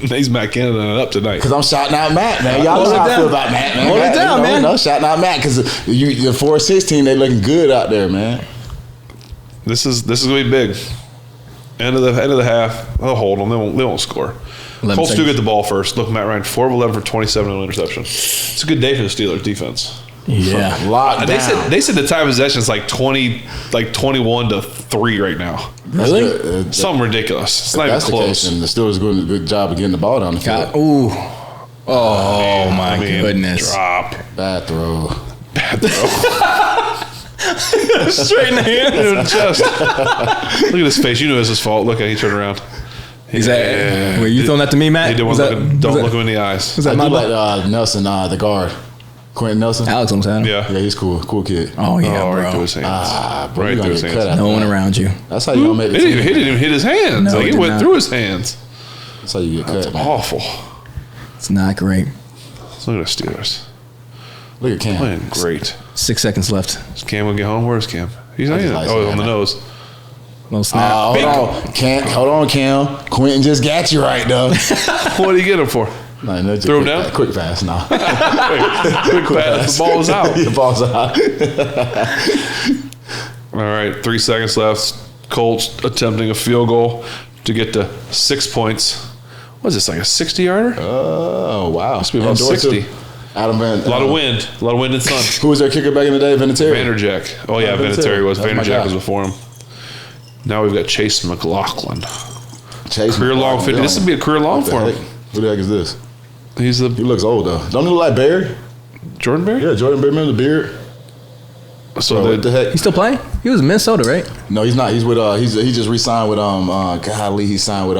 He's Matt Canada up tonight. Because I'm shouting out Matt, man. Y'all know how I feel about Matt, man. Hold it down, man. Shouting out Matt because the 4-16, they looking good out there, man. This is gonna be big. End of the half. They'll hold them. They won't score. Colts do get the ball first. Look, Matt Ryan, 4 of 11 for 27 on interception. It's a good day for the Steelers defense. Yeah. Locked They down. said the time of possession is like 21-3 right now. Really? Something ridiculous. It's not even That's the case, close. and the Steelers doing a good job of getting the ball down the field. Ooh. Oh, my goodness. Drop. Bad throw. I Straight in the hand. In the chest. Look at his face. You knew it was his fault. Look at he turned around. He's were you throwing that to me, Matt? He didn't don't look him in the eyes. Was that I my do like Nelson, the guard. Quentin Nelson. Alex almost had him. Yeah. Yeah, he's cool. Cool kid. Oh, yeah, bro. Right through his hands. Bro, Right through his hands. No one around you. That's how you don't make It the didn't team. even hit his hands. No, Like, it it did went not. through his hands. That's how you get cut, man. Awful. It's not great. Look at the Steelers. Look at Cam. Playing great. 6 seconds left. Is Cam gonna get home? Where's Cam? He's not He's even. nice, Oh, man. on the nose. No snap. Hold on, Cam. Quentin just got you right, though. What did he get him for? No, just Threw him quick down? pass, quick pass, nah. Quick pass. The ball was out. The ball's out. All right, 3 seconds left. Colts attempting a field goal to get to 6 points. What is this, like a 60-yarder? Oh, wow. Must be about 60. Adam Van. A lot of wind. A lot of wind and sun. Who was their kicker back in the day? Vinatieri. Vanderjack. Oh, yeah, Vinatieri was. That's my Vanderjack guy. was before him. Now we've got Chase McLaughlin. Chase Career-long 50. This would be a career-long What for the him. heck? Who the heck is this? He's He the looks old, though. Don't he look like Barry? Jordan Bear? Yeah, Jordan Barry, remember the beard? So Bro, what the heck? He's still playing? He was in Minnesota, right? No, he's not. He's with he just re-signed with golly, he signed with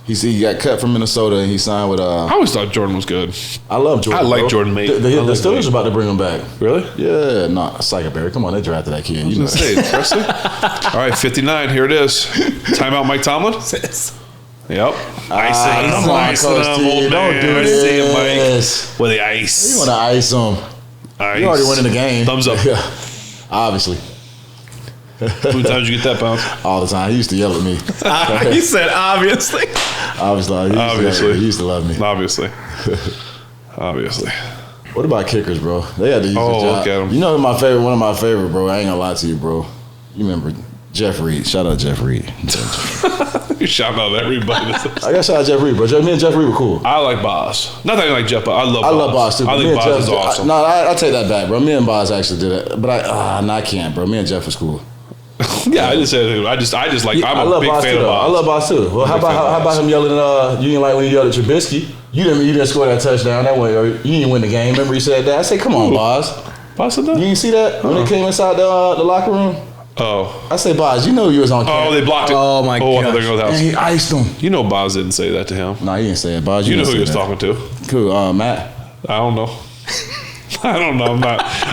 he got cut from Minnesota and he signed with I always thought Jordan was good. I love Jordan. I like bro. Jordan, mate. The I like Steelers mate. are about to bring him back. Really? Yeah, no, Cigar Barry. Come on, they drafted that kid. You know. Let's say Presley. All right, 59. Here it is. Timeout, Mike Tomlin. Yep. Icing. come on, Icing Coach him, T, old don't man. do I see him, this. Mike. With the You ice. want to ice him? Ice. You already winning the game. Thumbs up. Yeah, obviously, How many times did you get that, Pounce? all the time. He used to yell at me. He said, obviously. Obviously, he used to love me. Obviously. Obviously. What about kickers, bro? They had to use the Oh, job. look at 'em. You know one of my favorite, bro. I ain't gonna lie to you, bro. You remember Jeff Reed? Shout out Jeff Reed. You shout out everybody. I got shout out Jeff Reed, bro. Me and Jeff Reed were cool. I like Boz. Not that I like Jeff, but I love I Boz. love Boz too. I but me think and Boz Jeff, is awesome. I take that back, bro. Me and Boz actually did it, but I can't, bro. Me and Jeff was cool. Yeah, I just said I just like I'm I a love big Boz fan too. of Though. Boz. I love Boz too. Well, how Big fan of about Boz. him yelling at you didn't like when you yelled at Trubisky? You didn't score that touchdown that way, or you didn't win the game. Remember you said that? I said, come on, Boz. Boz said You that? didn't see that when they came inside the locker room? Oh. I said, Boz, you know you was on camera. Oh, they blocked it. Oh, my Oh, gosh. there goes the And house. he iced him. You know Boz didn't say that to him. No, he didn't say it, Boz. You know didn't who he was say that. talking to. Cool, Matt. I don't know. I don't know.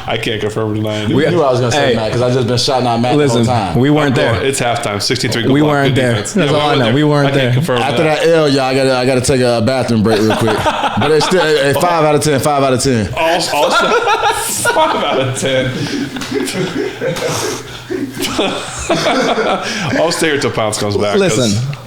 I can't confirm or deny it. You knew I was gonna say Hey. Matt because I just been shouting out Matt Listen, the whole time. we weren't there. It's halftime. 63. We weren't there. That's all I know. We weren't there. After that L, y'all, I gotta take a bathroom break real quick. But it's still a 5 out of 10. 5 out of 10. Also, 5 out of 10. I'll stay here until Pounce comes back. 'cause Listen,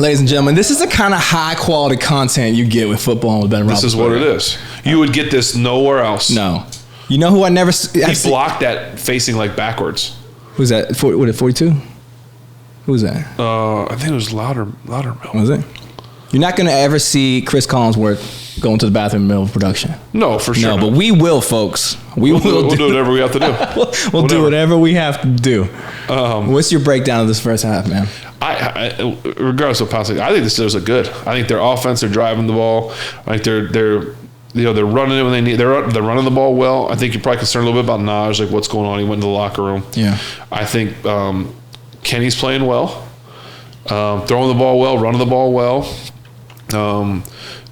ladies and gentlemen, this is the kind of high quality content you get with football with Ben Roethlisberger. this is what it is. You would get this nowhere else. No. You know who I never He blocked that facing like backwards. Who's that? What, 42? Who was that? I think it was Loudermill. Was it? You're not going to ever see Chris Collinsworth going to the bathroom in the middle of production. No, for sure. No, but we will, folks. we'll do whatever we have to do. We'll do whatever we have to do. Um, What's your breakdown of this first half, man? I regardless of Pounce, I think the Steelers are good. I think their offense, they're driving the ball. I think they're running it when they need. They're running the ball well. I think you're probably concerned a little bit about Naj, like what's going on. He went into the locker room. Yeah. I think Kenny's playing well, throwing the ball well, running the ball well.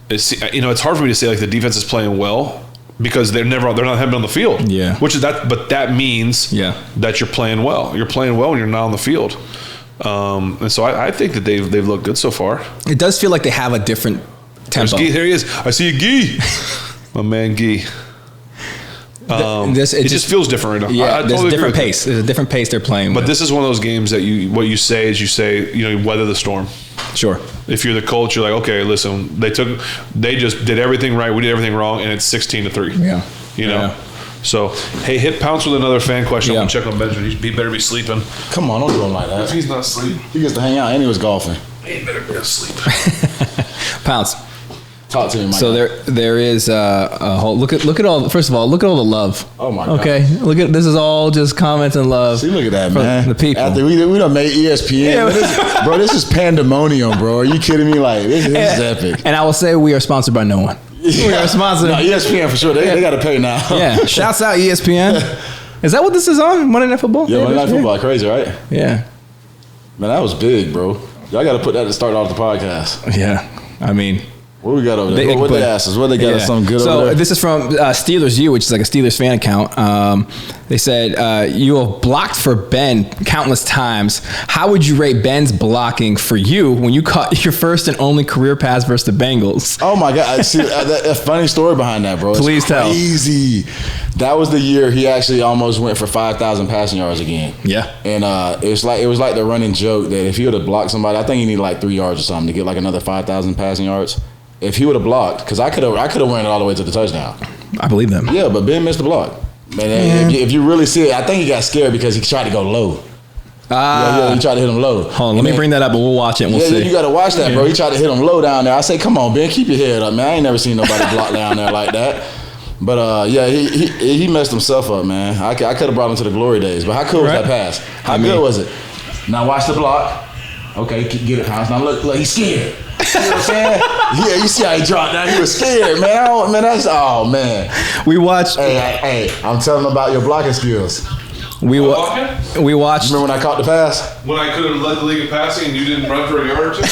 It's hard for me to say like the defense is playing well because they're not having on the field. Yeah. Which is that, but that means that you're playing well. You're playing well when you're not on the field. And so I think that they've looked good so far. It does feel like they have a different tempo. There he is. I see a Gee. My man Gee. It just feels different right now. Yeah, I there's totally a different agree with pace. There's a different pace they're playing But with. this is one of those games that you weather the storm. Sure. If you're the Colts, you're like, okay, listen, they just did everything right. We did everything wrong, and it's 16-3. Yeah. You know? Yeah. So, hey, hit Pounce with another fan question. Yeah. I'm going to check on Benjamin. He better be sleeping. Come on, don't do him like that. If he's not asleep, He gets to hang out and he was golfing. he better be asleep. Pounce. Talk to me, Mike. So there is a whole look at all. First of all, look at all the love. Oh my God. Okay, look at this is all just comments and love. See, look at that, from man. The people. After we done made ESPN. Yeah. This is pandemonium, bro. Are you kidding me? Like, this is epic. And I will say we are sponsored by no one. We are sponsored. No, ESPN for sure. They got to pay now. Yeah. Shouts out ESPN. Is that what this is on? Monday Night Football? Yeah, Monday Night Football. Crazy, right? Yeah. Man, that was big, bro. Y'all got to put that to start off the podcast. Yeah. I mean... What we got over there? What they asked us? What they got us something good over there? So this is from Steelers U, which is like a Steelers fan account. They said, you have blocked for Ben countless times. How would you rate Ben's blocking for you when you caught your first and only career pass versus the Bengals? Oh, my God. See, a funny story behind that, bro. Please tell. Crazy. That was the year he actually almost went for 5,000 passing yards again. Yeah. And it was like the running joke that if he would have blocked somebody, I think he needed like 3 yards or something to get like another 5,000 passing yards. If he would have blocked, because I could have went it all the way to the touchdown. I believe them. Yeah, but Ben missed the block. And if you really see it, I think he got scared because he tried to go low. Yeah, he tried to hit him low. Hold on, let me bring that up and we'll watch it and we'll see. Yeah, you got to watch that, bro. He tried to hit him low down there. I say, come on, Ben, keep your head up, man. I ain't never seen nobody block down there like that. But, yeah, he messed himself up, man. I could have brought him to the glory days. But how cool was that pass? How good was it? Now watch the block. Okay, get it, Hans. Now look, he's scared. You know what I'm saying? Yeah, you see how he dropped that? He was scared, man. Man. We watched. Hey, I'm telling him about your blocking skills. We watched. Remember when I caught the pass? When I could have led the league in passing and you didn't run for a yard or two?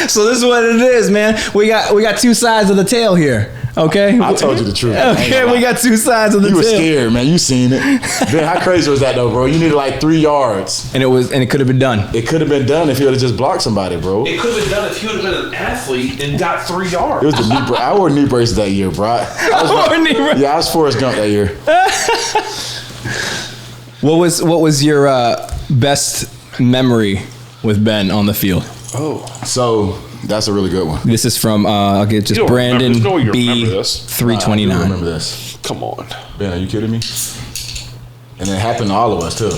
So this is what it is, man. We got two sides of the tail here. Okay, I told you the truth. Okay, we got two sides of the tail. You were scared, man. You seen it. Ben, how crazy was that though, bro? You needed like 3 yards, and it could have been done. It could have been done if you would have just blocked somebody, bro. It could have been done if you would have been an athlete and got 3 yards. It was the knee. I wore knee braces that year, bro. I was Forrest Gump that year. What was your best memory with Ben on the field? Oh, so that's a really good one. This is from I'll get just Brandon B 329. I remember this. Come on, Ben, are you kidding me? And it happened to all of us too.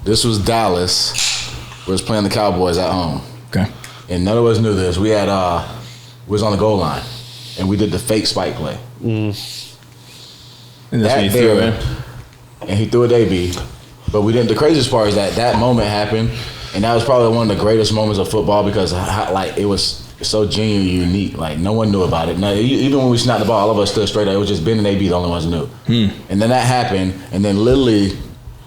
This was Dallas. We was playing the Cowboys at home. Okay. And none of us knew this. We had was on the goal line, and we did the fake spike play. And that there, and he threw it to AB. But we didn't. The craziest part is that moment happened, and that was probably one of the greatest moments of football because like it was so genuinely unique. Like no one knew about it. Now, even when we snapped the ball, all of us stood straight up. It was just Ben and AB the only ones who knew. And then that happened, and then literally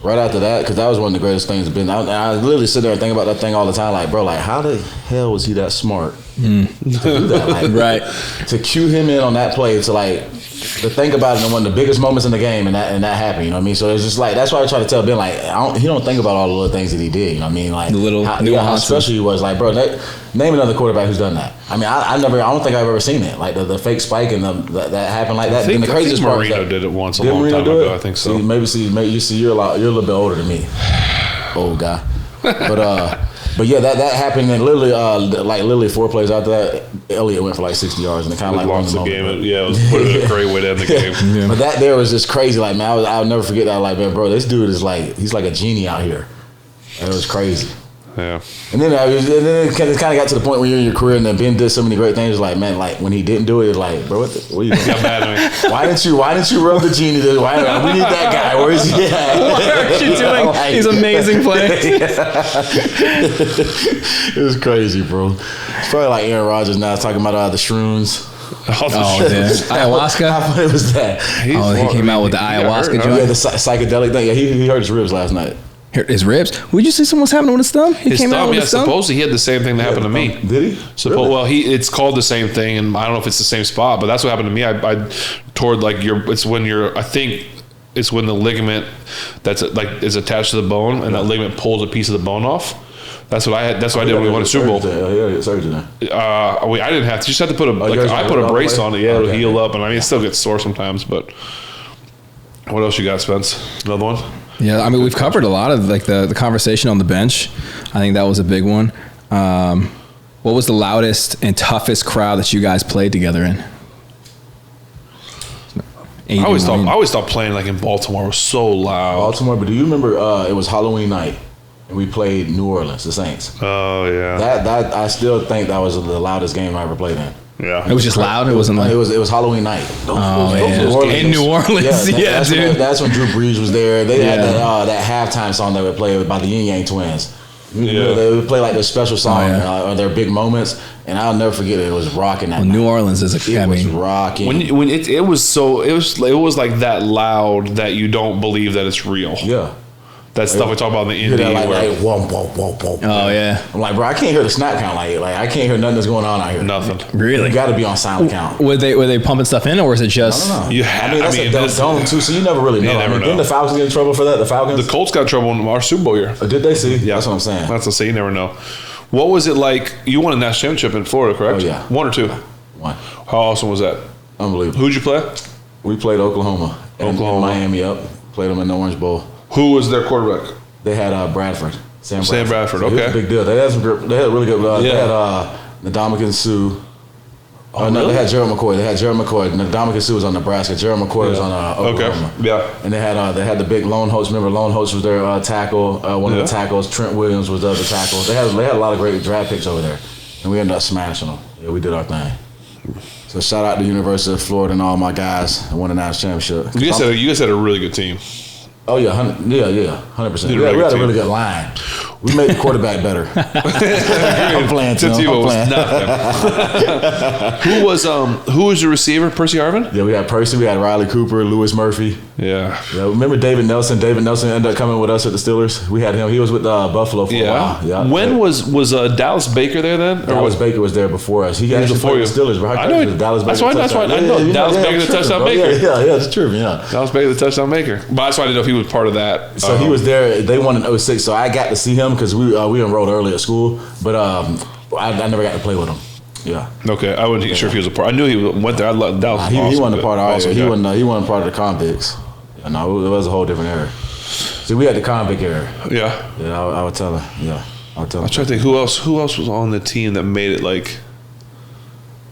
right after that, because that was one of the greatest things. I literally sit there and think about that thing all the time. Like, bro, like how the hell was he that smart to do that? Like, right. To cue him in on that play to think about it in one of the biggest moments in the game, and that happened. You know what I mean? So it's just like that's why I try to tell Ben like he don't think about all the little things that he did. You know what I mean? Like how special he was. Like, bro, name another quarterback who's done that. I mean, I don't think I've ever seen it. Like the fake spike and that happened like that. I think the craziest part Marino did it once a long time ago. I think so. Maybe you're a little bit older than me, old guy. But yeah, that happened, and literally 4 plays after that, Elliott went for like 60 yards, and it kind of like lost the game. It was a great way to end the game. Yeah. But that there was just crazy. Like, man, I'll never forget that. Like, man, bro, this dude is like, he's like a genie out here. And it was crazy. Yeah. And then it kind of got to the point where you're in your career, and then Ben did so many great things. Like, man, like when he didn't do it, it's like, bro, what are you doing? Got mad at me. Why didn't you rub the genie? We need that guy. Where is he at? What are you doing? Like, he's amazing play. It was crazy, bro. It's probably like Aaron Rodgers now talking about the shrooms. Ayahuasca. How funny was that? He came out with the ayahuasca joint. Yeah, the psychedelic thing. Yeah, he hurt his ribs last night. His ribs? Would you say someone's happening with his thumb? His thumb, yeah, supposedly he had the same thing that happened to me. Did he? Really? Well, it's called the same thing, and I don't know if it's the same spot, but that's what happened to me. I toward like I think it's when the ligament that's like is attached to the bone, and that ligament pulls a piece of the bone off. That's what I had. That's what I did when we won a Super Bowl. Yeah, surgery. I didn't have to. Just had to put I put a brace on it. Yeah, it'll heal up, and I mean it still gets sore sometimes. But what else you got, Spence? Another one? Yeah, I mean we've covered a lot of like the conversation on the bench. I think that was a big one. What was the loudest and toughest crowd that you guys played together in? I always thought playing like in Baltimore was so loud. Baltimore, but do you remember it was Halloween night and we played New Orleans, the Saints. Oh yeah. That I still think that was the loudest game I ever played in. Yeah, it was just loud. It wasn't like it was Halloween night. In New Orleans, dude. That's when Drew Brees was there. They had that halftime song that would play by the Yin Yang Twins. They would play like their special song or their big moments, and I'll never forget it. It was rocking that. Well, New Orleans is It was rocking. When it was like that loud that you don't believe that it's real. Yeah. That stuff we talk about in the indie. Like whoa, whoa, whoa, whoa. Oh yeah. I'm like, bro, I can't hear the snap count. Like I can't hear nothing that's going on out here. Nothing. Really? You got to be on silent count. Were they pumping stuff in, or was it just? I don't know. That's a dome too, so you never really know. Didn't the Falcons get in trouble for that? The Falcons. The Colts got in trouble in our Super Bowl year. Did they see? Yeah, that's what I'm saying. That's the say. You never know. What was it like? You won a national championship in Florida, correct? Oh yeah. 1 or 2? 1. How awesome was that? Unbelievable. Who'd you play? We played Oklahoma. And Miami up. Played them in the Orange Bowl. Who was their quarterback? They had Bradford. Sam Bradford, okay. It was a big deal. They had really good. They had Ndamukong Suh. Oh, no, really? they had Gerald McCoy. Ndamukong Suh was on Nebraska. Gerald McCoy was on Oklahoma. Okay. Yeah. And they had the big Lone Holtz. Remember, Lone Holtz was their tackle. One of the tackles. Trent Williams was the other tackle. They had a lot of great draft picks over there, and we ended up smashing them. Yeah, we did our thing. So shout out to the University of Florida and all my guys who won the national championship. You guys had a really good team. Oh yeah, 100%. We had a really good line. We made the quarterback better. I'm playing, Tim. Who was your receiver? Percy Harvin? Yeah, we had Percy. We had Riley Cooper, Lewis Murphy. Yeah. Remember David Nelson? David Nelson ended up coming with us at the Steelers. We had him. He was with Buffalo for a while. Yeah. When was Dallas Baker there then? Dallas Baker was there before us. He actually played with the Steelers. Bro. I know. That's why I know Dallas Baker, the touchdown maker. Yeah, that's true. Yeah. Dallas Baker, the touchdown maker. But that's why I didn't know if he was part of that. So he was there. They won in 2006. So I got to see him because we enrolled early at school, but I never got to play with him. Yeah. Okay, I wasn't sure if he was a part. I knew he went there. I loved Dallas. He wasn't a part of ours. He wasn't part of the convicts. No, it was a whole different era. See, we had the convict era. Yeah. Yeah, I would tell her. Yeah, I would tell her. I'm trying to think who else was on the team that made it like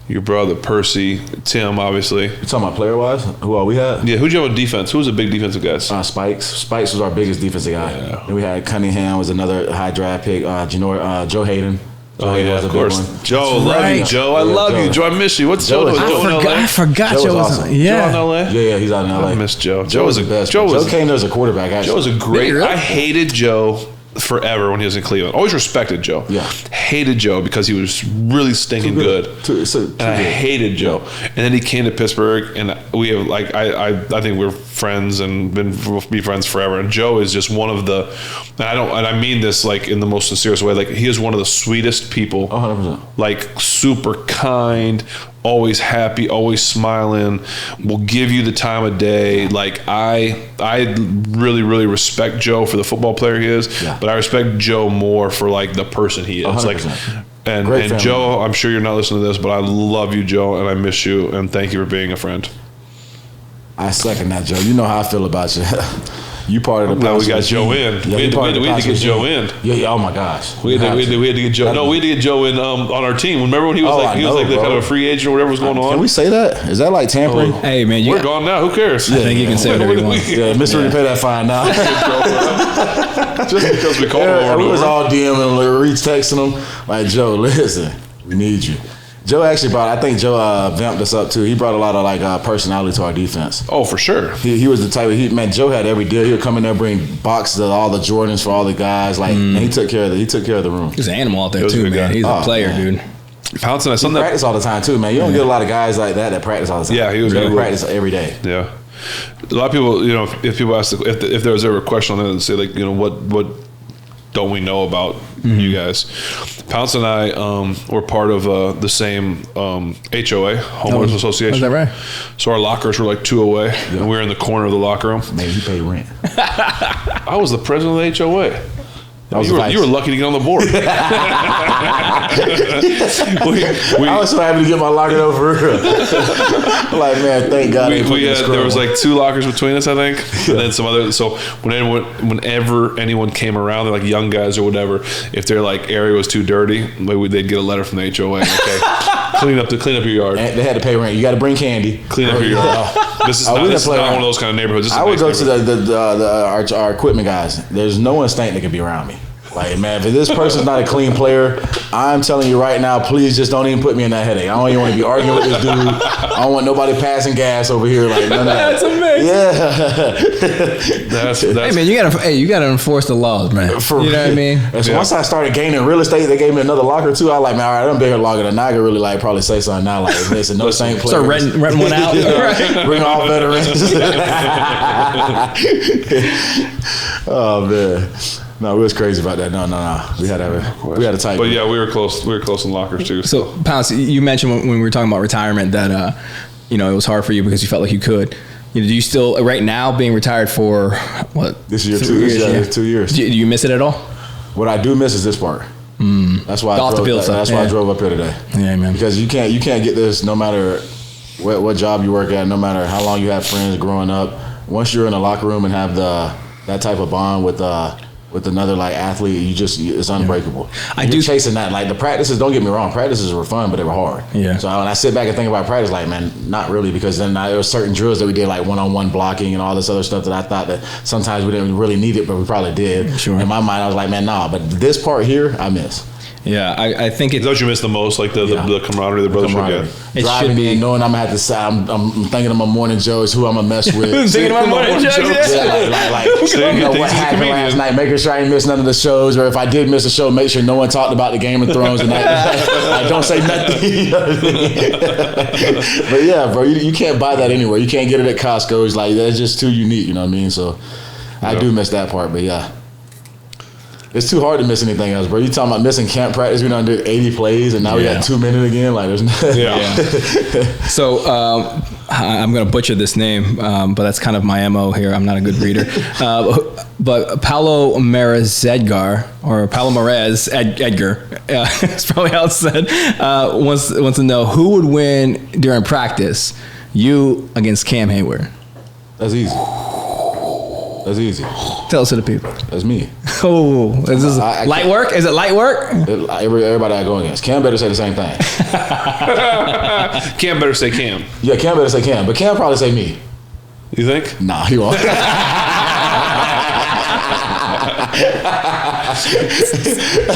your brother Percy, Tim, obviously. You talking about player wise? Who all we had? Yeah. Who'd you have on defense? Who was the big defensive guys? Spikes. Spikes was our biggest defensive guy. Yeah. Then we had Cunningham was another high draft pick. Joe Hayden. Oh yeah, of course. Joe, love you, Joe. I love you, Joe. I miss you. What's Joe doing? I forgot Joe was awesome. Yeah. Joe in LA? Yeah, he's out in LA. I miss Joe. Joe was the best. Joe came there as a quarterback. Actually. Joe was a great. Really? I hated Joe forever when he was in Cleveland. Always respected Joe. Yeah. Hated Joe because he was really stinking good. And I hated Joe. And then he came to Pittsburgh, and we have I think we're friends and we'll be friends forever. And Joe is just one of the, and I mean this like in the most sincerest way. Like he is one of the sweetest people. 100%. Like super kind, always happy, always smiling, will give you the time of day. Like I really, really respect Joe for the football player he is, but I respect Joe more for like the person he is. 100%. Like and Joe, I'm sure you're not listening to this, but I love you, Joe, and I miss you, and thank you for being a friend. I second that, Joe. You know how I feel about you. You part of the. Now we got Joe in. Yeah, we had to get Joe in. Yeah. Oh my gosh. We had to get Joe. No, we had to get Joe in on our team. Remember when he was kind of a free agent or whatever was going on? Can we say that? Is that like tampering? Hey man, we're gone now. Who cares? I think you can say whatever you want. Yeah, Mr. Already pay that fine now. Just because we called him. We was all DMing him, reach texting him like, Joe, listen, we need you. Joe actually I think Joe vamped us up too. He brought a lot of personality to our defense. Oh, for sure. He was the type of Joe had every deal. He would come in there, bring boxes of all the Jordans for all the guys. And he took care of the room. He's an animal out there too, man. He's a player, dude. Pouncey, he practice all the time too, man. You don't get a lot of guys like that practice all the time. Yeah, he was really practice every day. Yeah. A lot of people, if people ask if there was ever a question on it and say what don't we know about you guys? Pouncey and I were part of the same HOA, Homeowners Association. Is that right? So our lockers were like 2 away, and we were in the corner of the locker room. Maybe he paid rent. I was the president of the HOA. You were lucky to get on the board. I was so happy to get my locker over. Like, man, thank God. There was like 2 lockers between us, I think, and then some other. So whenever anyone came around, they're like young guys or whatever. If their area was too dirty, they'd get a letter from the HOA. Okay, clean up your yard. And they had to pay rent. You got to bring candy. Clean up your yard. This is not one of those kind of neighborhoods. I would go to our equipment guys. There's no one stank that can be around me. Like, man, if this person's not a clean player, I'm telling you right now, please just don't even put me in that headache. I don't even want to be arguing with this dude. I don't want nobody passing gas over here. Like, none of that. That's amazing. That's Hey man, you gotta enforce the laws, man. You know what I mean? And so once I started gaining real estate, they gave me another locker too. I was like, man, all right, I'm been here longer than I could really like probably say something now. Like, listen, no Saint players. Start renting one out. Bring all veterans. Oh man. No, we was crazy about that. No. We had a tight. But yeah, we were close. We were close in lockers too. So, Pouncey, you mentioned when we were talking about retirement that it was hard for you because you felt like you could. Do you still right now being retired for what? This year, 2 years. Yeah, 2 years. Do you miss it at all? What I do miss is this part. That's why I drove up here today. Yeah, man. Because you can't get this no matter what job you work at, no matter how long you have friends growing up. Once you're in a locker room and have that type of bond with another like athlete, it's unbreakable. You're chasing that. Like the practices, don't get me wrong, practices were fun, but they were hard. Yeah. So when I sit back and think about practice, like, man, not really, because then there were certain drills that we did, like one-on-one blocking and all this other stuff that I thought that sometimes we didn't really need it, but we probably did. Sure. In my mind, I was like, man, nah. But this part here, I miss. Yeah, I think it's. Don't you miss the most, like the camaraderie, the brothership? It Driving should be in, knowing I'm gonna have to say, I'm thinking of my morning Joes, who I'm gonna mess with. Thinking of my morning jokes. Like what happened last night, making sure I ain't miss none of the shows, or if I did miss a show, make sure no one talked about the Game of Thrones and like, don't say nothing. But yeah, bro, you can't buy that anywhere. You can't get it at Costco. It's like that's just too unique. You know what I mean? So I do miss that part, but yeah. It's too hard to miss anything else, bro. You talking about missing camp practice? We done did 80 plays, and now we got 2 minutes again. Like, there's no. So I'm gonna butcher this name, but that's kind of my MO here. I'm not a good reader. But Paulo Mares Edgar, or Paulo Mares Edgar, it's probably how it's said. Wants to know who would win during practice. You against Cam Hayward. That's easy. That's easy. Tell us to the people. That's me. Oh, is this light work? Is it light work? Everybody I go against. Cam better say the same thing. Cam better say Cam. Yeah, Cam better say Cam, but Cam probably say me. You think? Nah, he won't.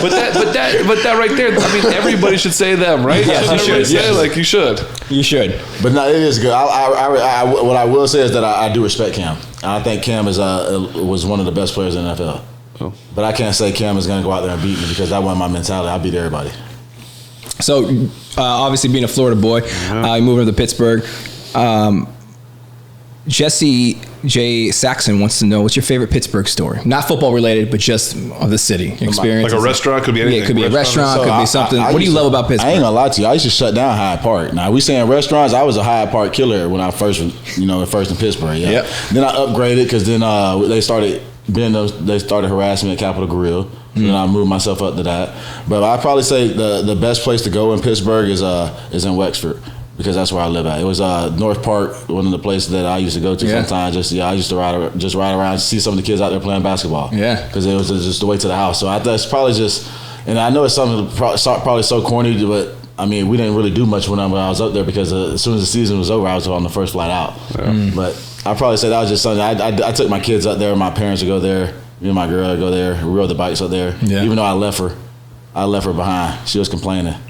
but that right there, I mean, everybody should say them, right? Yes, you should. Say, like, you should. You should. But no, it is good. What I will say is that I do respect Cam. I think Cam was one of the best players in the NFL. Oh. But I can't say Cam is going to go out there and beat me, because that wasn't my mentality. I beat everybody. So, obviously being a Florida boy, you moved over to Pittsburgh. Jesse J. Saxon wants to know, what's your favorite Pittsburgh story? Not football related, but just of the city experience. Like a restaurant, could be anything. Yeah, it could be a restaurant, could be something. What do you love about Pittsburgh? I ain't gonna lie to you. I used to shut down Hyde Park. Now we saying restaurants. I was a Hyde Park killer when I first in Pittsburgh. Yeah. Yep. Then I upgraded because then they started harassing me at Capitol Grill. And I moved myself up to that. But I'd probably say the best place to go in Pittsburgh is in Wexford, because that's where I live at. It was North Park, one of the places that I used to go to sometimes. I used to ride around, see some of the kids out there playing basketball. Yeah, because it was just the way to the house. So that's probably just, and I know it's something probably so corny, but I mean, we didn't really do much when I was up there, because as soon as the season was over, I was on the first flight out. Yeah. But I'd probably say that was just something. I took my kids up there. My parents would go there. Me and my girl would go there. We rode the bikes up there. Yeah. Even though I left her behind. She was complaining. You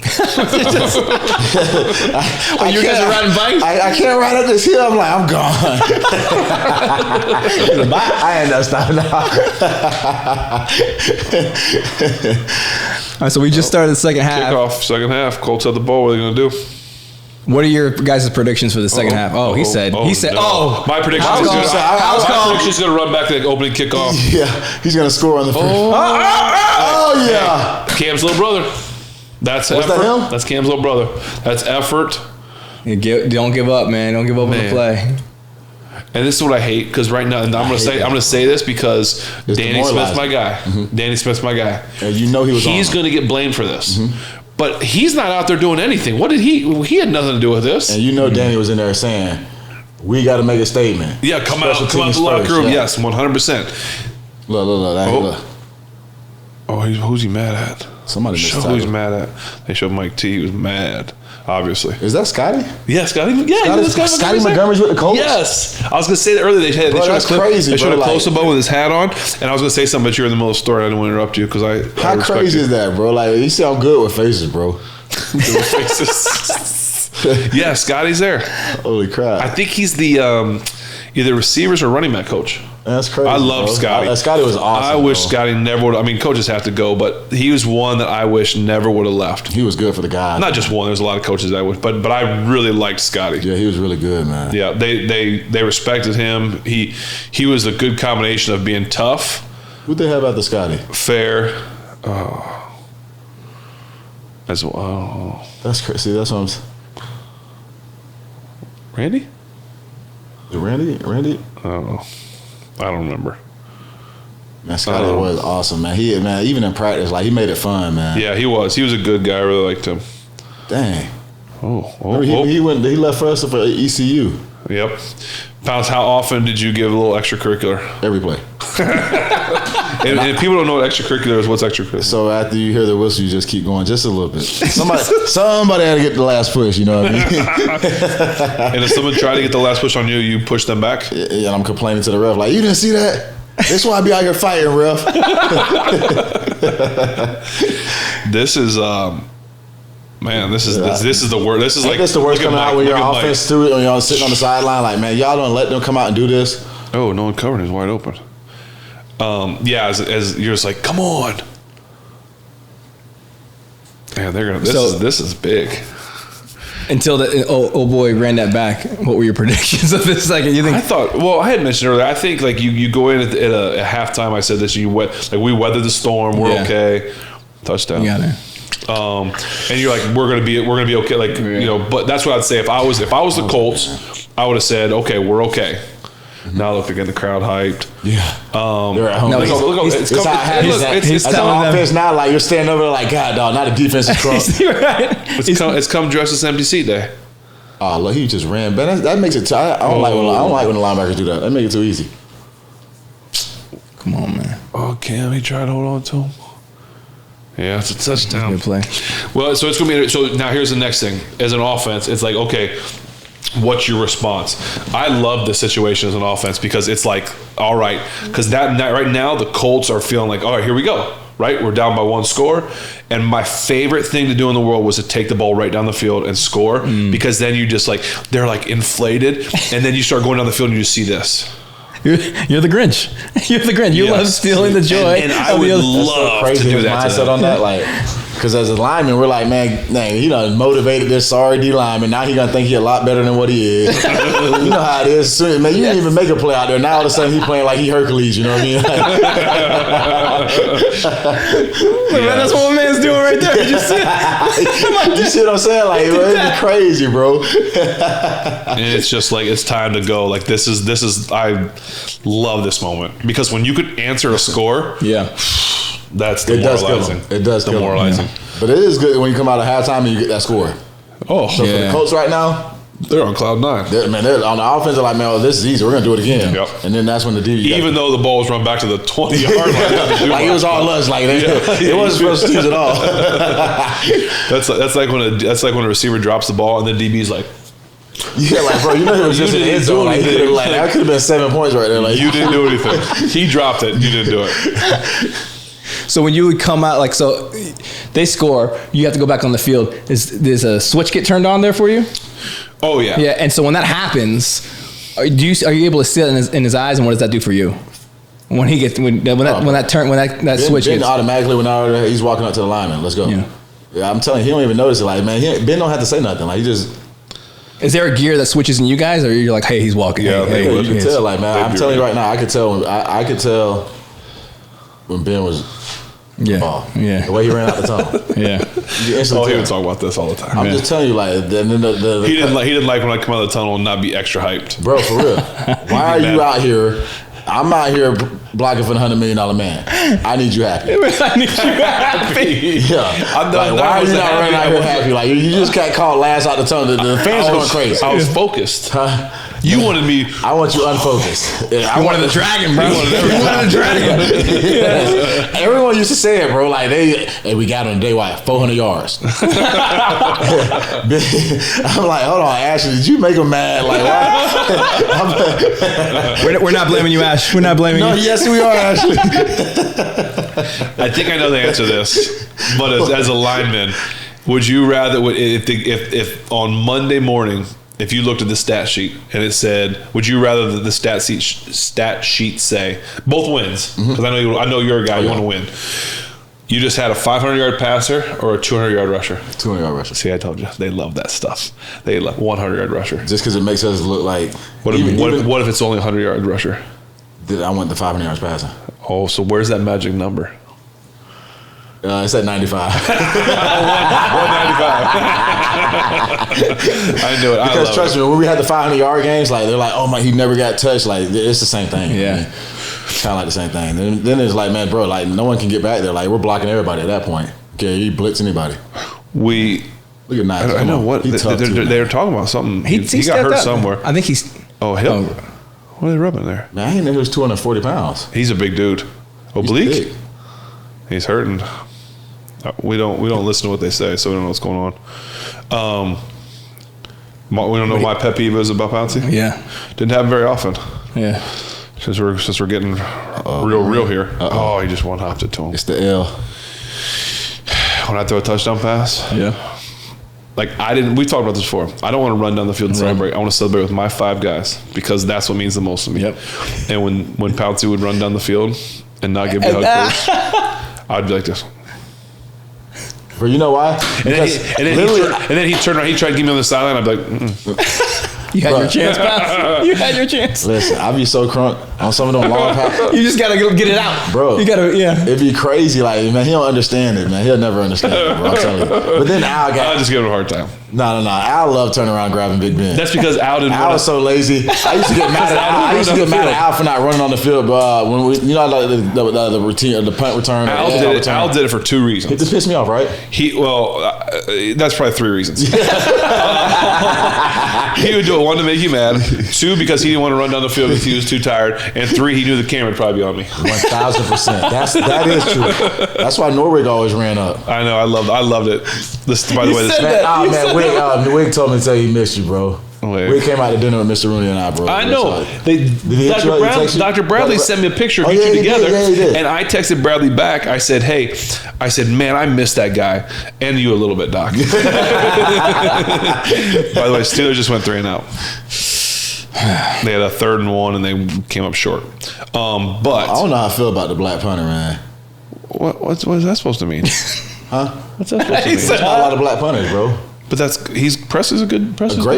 guys are riding bikes? I can't ride up this hill. I'm like, I'm gone. I ain't no stopping now. All right, so we just started the second half. Kickoff, second half. Colts at the ball. What are they going to do? What are your guys' predictions for the second half? My prediction is going to run back to the opening kickoff. Yeah, he's going to score on the first. Yeah. Cam's little brother. That's effort. That him? That's Cam's little brother. That's effort. Don't give up, man. Don't give up on the play. And this is what I hate, because right now, and I'm going to say this because Danny Smith's my guy. Mm-hmm. Danny Smith's my guy. And you know he's going to get blamed for this. Mm-hmm. But he's not out there doing anything. What did he had nothing to do with this. And you know Danny was in there saying, we got to make a statement. Yeah, come out the locker room. Yes, 100%. Look. Oh, who's he mad at? Somebody Show who he's mad at. They showed Mike T. He was mad, obviously. Is that Scotty? Yeah, Scotty. Yeah, Scotty Montgomery's with the Colts? Yes. I was going to say that earlier. They showed that's a clip. crazy, They showed bro, a close-up with his hat on, and I was going to say something, but you're in the middle of the story. I didn't want to interrupt you because I How respect crazy you. is that, bro? Like, you sound good with faces, bro. Yeah, Scotty's there. Holy crap. I think he's the either receivers or running back coach. That's crazy. I love Scotty. Scotty was awesome. I wish bro. Scotty never would. I mean, coaches have to go, but he was one that I wish never would have left. He was good for the guys. Not just one. There's a lot of coaches I wish, but I really liked Scotty. Yeah, he was really good, man. Yeah, they respected him. He was a good combination of being tough, Who'd they have after Scotty? fair, as well. That's crazy. That's what I'm saying. Randy? Randy? Oh, I don't remember. Man, Scotty was awesome, man. Man, even in practice, like, he made it fun, man. Yeah, he was. He was a good guy. I really liked him. Dang. Oh, He left for us for ECU. Yep. Pounce, how often did you give a little extracurricular? Every play. And if people don't know what extracurricular is, what's extracurricular? So after you hear the whistle, you just keep going just a little bit. Somebody had to get the last push, you know what I mean? And if someone tried to get the last push on you, you push them back? And I'm complaining to the ref, like, you didn't see that? That's why I be out here fighting, ref. This is man, this is the worst. This is like That's the worst coming out when your offense through it, when y'all sitting on the sideline, like, man, y'all don't let them come out and do this. Oh, no one covered. He's wide open. Yeah, as you're just like, come on. Man, they're gonna. This is big. Until the oh boy ran that back. What were your predictions of this? Like, you think? I thought. Well, I had mentioned earlier. I think like you go in at a halftime. I said this. We weathered the storm. We're okay. Touchdown. You got it. And you're like, we're gonna be okay. Like, you know. But that's what I'd say. If I was the Colts, I would have said, okay, we're okay. Now look again, the crowd hyped. Yeah. No, It's on offense now. Like, you're standing over there like, God, dog, not a defensive cross. It's come dressed as empty seat day. Oh, look, he just ran. But that makes it. I don't like when the linebackers do that. That makes it too easy. Come on, man. Oh, Cam, he tried to hold on to him. Yeah, it's a touchdown. Good play. Well, so it's gonna be. So now here's the next thing. As an offense, it's like, okay, what's your response? I love this situation as an offense because it's like, all right, because that right now the Colts are feeling like, all right, here we go. Right, we're down by one score, and my favorite thing to do in the world was to take the ball right down the field and score because then you just like they're like inflated, and then you start going down the field and you just see this. You're the Grinch. You're the Grinch. You love stealing the joy. And I would love to do that. Mindset on that, like, because as a lineman, we're like, man, he done motivated this sorry D lineman. Now he gonna think he a lot better than what he is. You know how it is. Man, you didn't even make a play out there. Now all of a sudden he playing like he Hercules. You know what I mean? Man, that's what my man's doing right there. You see what I'm saying? Like, it's crazy, bro. And it's just like, it's time to go. Like, this is I love this moment because when you could answer a score, that's demoralizing. It does demoralizing. But it is good when you come out of halftime and you get that score. Oh, so for the Colts right now, they're on cloud nine. They're on the offense. They're like, man, this is easy. We're gonna do it again. Yep. And then that's when the DB. Even though the ball was run back to the 20-yard line, like it was all us. Like it wasn't supposed to use at all. That's like when a receiver drops the ball and the DB's like. Yeah, like, bro, you know it was just in the end zone. Like, that could have been 7 points right there. Like, you didn't do anything. He dropped it. You didn't do it. So when you would come out, like, so they score, you have to go back on the field. Does a switch get turned on there for you? Oh yeah. Yeah, and so when that happens, are you able to see it in his eyes, and what does that do for you? When he gets when that switch Ben gets automatically he's walking up to the lineman. Let's go. Yeah, I'm telling you, he don't even notice it. Like, man, Ben don't have to say nothing. Like, he just. Is there a gear that switches in you guys, or you're like, hey, he's walking? Yeah, hey, you can tell. Like, man, I'm telling you right now, I could tell when Ben was. Yeah, the way he ran out the tunnel. Yeah. He would talk about this all the time. I'm just telling you, like, he didn't like when I come out of the tunnel and not be extra hyped, bro. For real, why are you out here? I'm out here blocking for the $100 million man. I need you happy. I need you happy. Yeah. Like, why are you not running out here happy? Like, you just got caught last out the tunnel. The fans are going crazy. I was focused. You wanted me. I want you unfocused. I wanted the dragon, bro. You wanted the dragon. Everyone used to say it, bro. Like, hey, we got him today, 400 yards. I'm like, hold on, Ashley, did you make him mad? Like, why? We're not blaming you, Ash. We're not blaming you. No, yes, we are, Ashley. I think I know the answer to this, but as a lineman, would you rather if on Monday morning, if you looked at the stat sheet and it said, would you rather that the stat sheet say both wins? Because I know you're a guy, you want to win. You just had a 500-yard passer or a 200-yard rusher? 200-yard rusher. See, I told you. They love that stuff. They love 100-yard rusher. Just because it makes us look like... What if it's only a 100-yard rusher? I want the 500 yards passing. Oh, so where's that magic number? It's at 95. 195. I knew it. Because trust me, when we had the 500-yard games, like they're like, oh my, he never got touched. Like it's the same thing. Yeah, I mean, it's kind of like the same thing. Then it's like, man, bro, like no one can get back there. Like we're blocking everybody at that point. Okay, you blitz anybody. Look at Knives. I know what they're talking about. Something. He got hurt somewhere. I think he's. Oh, him. What are they rubbing there? Man, I didn't know he was 240 pounds. He's a big dude. Oblique. He's hurting. We don't listen to what they say, so we don't know what's going on. We don't know my pet peeve is about Pouncey. Yeah, didn't happen very often. Yeah, since we're getting real here. Oh, he just one hopped it to him. It's the L. When I throw a touchdown pass. Yeah. Like we talked about this before. I don't want to run down the field and celebrate. I want to celebrate with my 5 guys because that's what means the most to me. Yep. And when Pouncey would run down the field and not give me a hug first, I'd be like this. But you know why? And then he'd turn around. He'd try to get me on the sideline. I'd be like, You had your chance, pal. You had your chance. Listen, I'd be so crunk on some of them long passes. You just gotta go get it out, bro. You gotta, It'd be crazy, like man, he don't understand it, man. He'll never understand it, bro. I'm telling you. But then Al just give him a hard time. No. Al loved turning around and grabbing Big Ben. That's because Al didn't. Al was so lazy. I used to get mad at Al. I used to get mad at Al for not running on the field. But when we, like the routine, the punt return. Al did it for 2 reasons. It just pissed me off, right? That's probably 3 reasons. He would do it 1 to make you mad, 2 because he didn't want to run down the field because he was too tired, and 3 he knew the camera would probably be on me. 1,000%. That is true. That's why Norwig always ran up. I know. I loved it. This, by the way, this man. Wig told me to tell you he missed you, bro. Wig came out to dinner with Mr. Rooney and I, bro. I know. Dr. Bradley sent me a picture of you two together, and I texted Bradley back. I said, man, I missed that guy, and you a little bit, Doc. By the way, Steelers just went 3 and out. They had a 3rd and 1, and they came up short. But I don't know how I feel about the black punter, man. What is that supposed to mean? Huh? What's that supposed to mean? There's not a lot of black punters, bro. But Press is a great